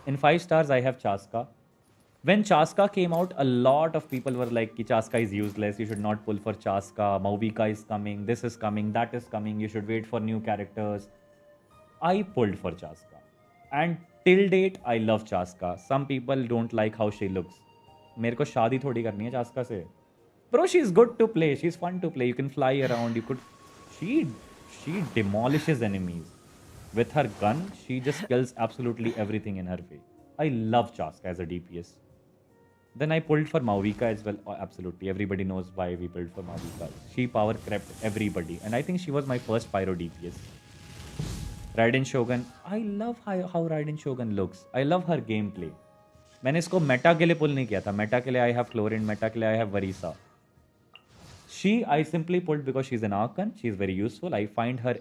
In 5 stars, I have Chaska. When Chaska came out, a lot of people were like, Ki Chaska is useless, you should not pull for Chaska, Mauvika is coming, this is coming, that is coming, you should wait for new characters. I pulled for Chaska. And till date, I love Chaska. Some people don't like how she looks. मेरे को शादी थोड़ी करनी है Chaska से. Bro, she's good to play. She's fun to play. You can fly around. You could... She demolishes enemies. With her gun, she just kills absolutely everything in her way. I love Chaska as a DPS. Then I pulled for Mauvika as well. Oh, absolutely. Everybody knows why we pulled for Mauvika. She power crept everybody. And I think she was my first Pyro DPS. Raiden Shogun. I love how Raiden Shogun looks. I love her gameplay. मैंने इसको Meta के लिए पुल नहीं किया था. Meta के लिए I have Chlorine. Meta के लिए I have Varisa. I simply pulled because she's an Archon. She's very useful. I find her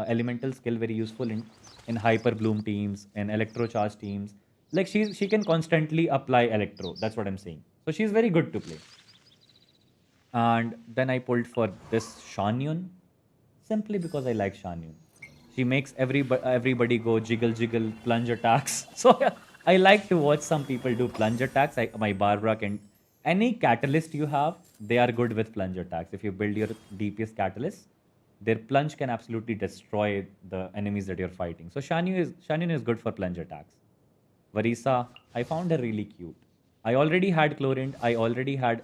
elemental skill very useful in Hyper Bloom teams, in Electro Charge teams. Like she can constantly apply Electro. That's what I'm saying. So she's very good to play. And then I pulled for this Shanyun simply because I like Shanyun. She makes everybody go jiggle, plunge attacks. So yeah, I like to watch some people do plunge attacks. My Barbara can... Any catalyst you have, they are good with plunge attacks. If you build your DPS catalyst, their plunge can absolutely destroy the enemies that you're fighting. So Shanyun is good for plunge attacks. Varisa, I found her really cute. I already had Chlorine. I already had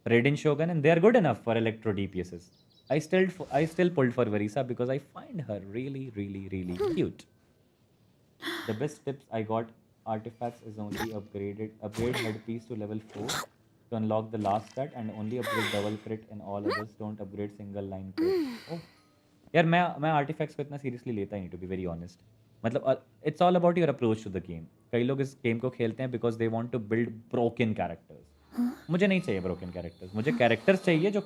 Raiden Shogun, and they are good enough for Electro DPSs. I still pulled for Varisa because I find her really cute. The best tips I got artifacts is only upgrade headpiece to level 4 to unlock the last stat and only upgrade double crit and all others don't upgrade single line crit. Oh. यार मैं artifacts को इतना seriously लेता ही नहीं, to be very honest. मतलब it's all about your approach to the game. कई लोग इस game को खेलते हैं because they want to build broken characters. मुझे नहीं चाहिए broken characters. मुझे characters चाहिए जो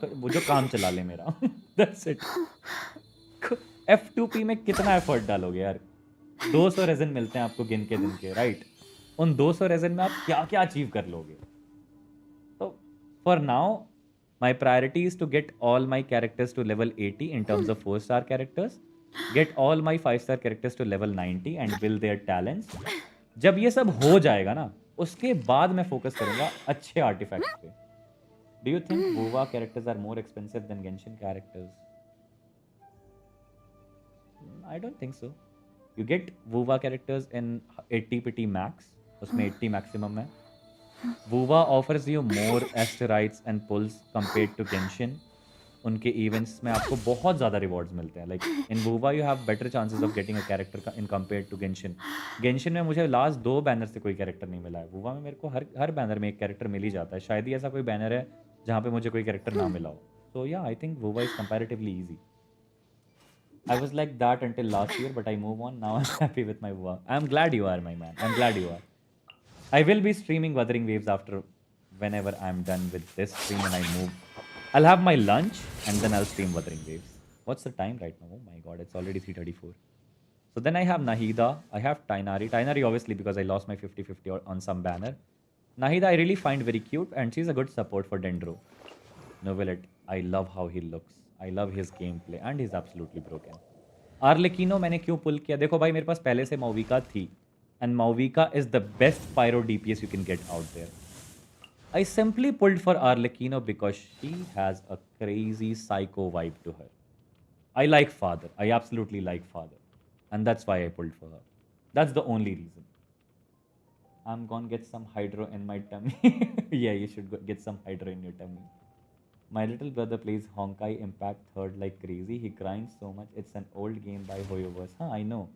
काम चला ले मेरा. That's it. F2P में कितना effort डालोगे यार? 200 रेजन मिलते हैं आपको गिन के दिन के, राइट? उन 200 रेजन में आप क्या क्या अचीव कर लोगे? तो for now my priority is to get all my characters to level 80 in terms of 4-star characters, get all my 5-star characters to level 90 and build their talents. जब ये सब हो जाएगा ना, उसके बाद मैं फोकस करूंगा अच्छे आर्टिफैक्ट्स पे. Do you think Wuva characters are more expensive than Genshin characters? I don't think so. You get Wuva characters in 80 PT max. उसमें 80 maximum है. Wuva offers you more asteroids and pulls compared to Genshin. उनके events में आपको बहुत ज़्यादा rewards मिलते हैं. Like in Wuva you have better chances of getting a character in compared to Genshin. Genshin में मुझे last 2 बैनर से कोई character नहीं मिला है. Wuva में मेरे को हर बैनर में एक character मिल ही जाता है. शायद ही ऐसा कोई बैनर है जहाँ पे मुझे कोई character ना मिला हो. So yeah, I think Wuva is comparatively easy. I was like that until last year, but I move on. Now I'm happy with my WoW. I'm glad you are, my man. I'm glad you are. I will be streaming Wuthering Waves after whenever I'm done with this stream and I move. I'll have my lunch and then I'll stream Wuthering Waves. What's the time right now? Oh my god, it's already 3:34. So then I have Nahida. I have Tainari. Tainari obviously because I lost my 50-50 on some banner. Nahida, I really find very cute, and she's a good support for Dendro. Novelet, I love how he looks. I love his gameplay, and he's absolutely broken. Arlecchino मैंने क्यों पुल किया? देखो भाई मेरे पास पहले से Mauvika थी, and Mauvika is the best pyro DPS you can get out there. I simply pulled for Arlecchino because she has a crazy psycho vibe to her. I like Father. I absolutely like Father, and that's why I pulled for her. That's the only reason. I'm gonna get some hydro in my tummy. Yeah, you should get some hydro in your tummy. My little brother plays Honkai Impact 3rd like crazy. He grinds so much. It's an old game by Hoyoverse. Huh, I know.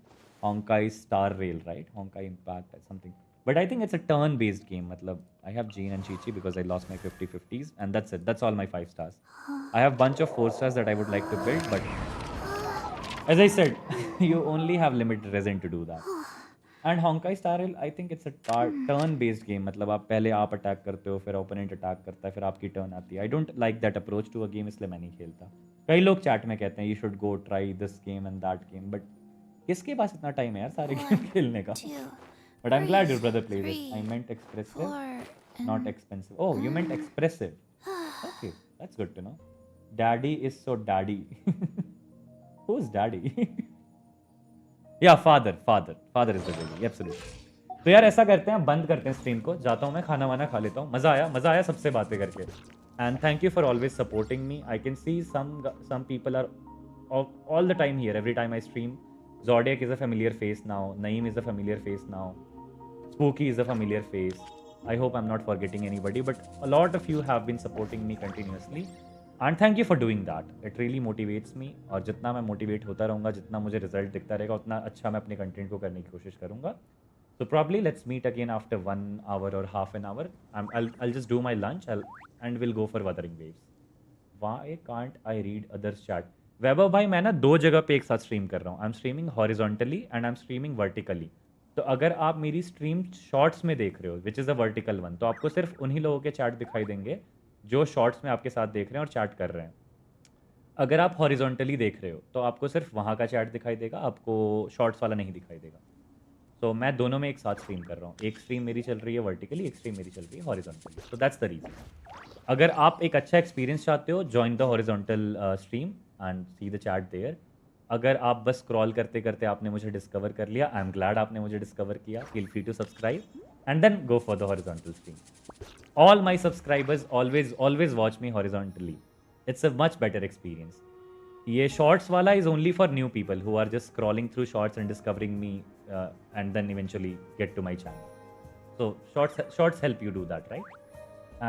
Honkai Star Rail, right? Honkai Impact or something. But I think it's a turn-based game. Matlab, I have Jean and Chi-Chi because I lost my 50-50s. And that's it. That's all my 5 stars. I have a bunch of 4 stars that I would like to build. But as I said, you only have limited resin to do that. And Honkai Star Rail, I think it's a turn-based game. मतलब आप पहले आप attack करते हो, फिर opponent attack करता है, फिर आपकी टर्न आती है. I don't like that approach to a game, इसलिए मैं नहीं खेलता. कई लोग चैट में कहते हैं you should go try this game and that game, but किसके पास इतना टाइम है यार सारे गेम खेलने का? But I'm glad your brother played it. I meant expressive, not expensive. Oh, you meant expressive. Okay, that's good to know. Daddy is so daddy. Who's daddy? या father is the baby, absolutely. तो यार ऐसा करते हैं, बंद करते हैं stream को. जाता हूँ मैं, खाना वाना खा लेता हूँ. मज़ा आया सबसे बातें करके. And thank you for always supporting me. I can see some people are all the time here. Every time I stream, Zodiac is a familiar face now. Naeem is a familiar face now. Spooky is a familiar face. I hope I'm not forgetting anybody, but a lot of you have been supporting me continuously. And thank you for doing that. It really motivates me. और जितना मैं motivate होता रहूँगा, जितना मुझे result दिखता रहेगा, उतना अच्छा मैं अपने कंटेंट को करने की कोशिश करूँगा. So probably let's meet again after 1 hour और half an hour. I'll just do my lunch and we'll go for Wuthering Waves. Why can't I read others chat? वैभव भाई मैं ना 2 जगह पे एक साथ स्ट्रीम कर रहा हूँ. I am streaming horizontally and I am streaming vertically. तो अगर आप मेरी स्ट्रीम शॉर्ट्स में देख रहे हो, which is a vertical one, तो आपको सिर्फ उन्हीं लोगों के चैट दिखाई देंगे जो शॉर्ट्स में आपके साथ देख रहे हैं और चैट कर रहे हैं. अगर आप हॉरिजॉन्टली देख रहे हो तो आपको सिर्फ वहाँ का चैट दिखाई देगा, आपको शॉर्ट्स वाला नहीं दिखाई देगा. तो मैं दोनों में एक साथ स्ट्रीम कर रहा हूँ. एक स्ट्रीम मेरी चल रही है वर्टिकली, एक स्ट्रीम मेरी चल रही है horizontally. So that's the reason. अगर आप एक अच्छा एक्सपीरियंस चाहते हो, join the horizontal stream and see the chat there. अगर आप बस स्क्रॉल करते करते आपने मुझे डिस्कवर कर लिया, आई एम ग्लैड आपने मुझे डिस्कवर किया. Feel free to subscribe and then go for the horizontal stream. All my subscribers always watch me horizontally. It's a much better experience. ये shorts वाला is only for new people who are just scrolling through shorts and discovering me and then eventually get to my channel. So shorts help you do that, right?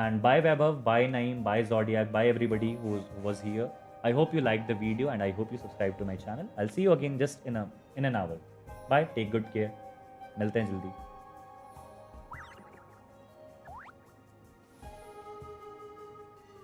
And bye Vaibhav, bye Naeem, bye Zodiac, bye everybody who was here. I hope you liked the video and I hope you subscribe to my channel. I'll see you again just in an hour. Bye, take good care. मिलते हैं जल्दी.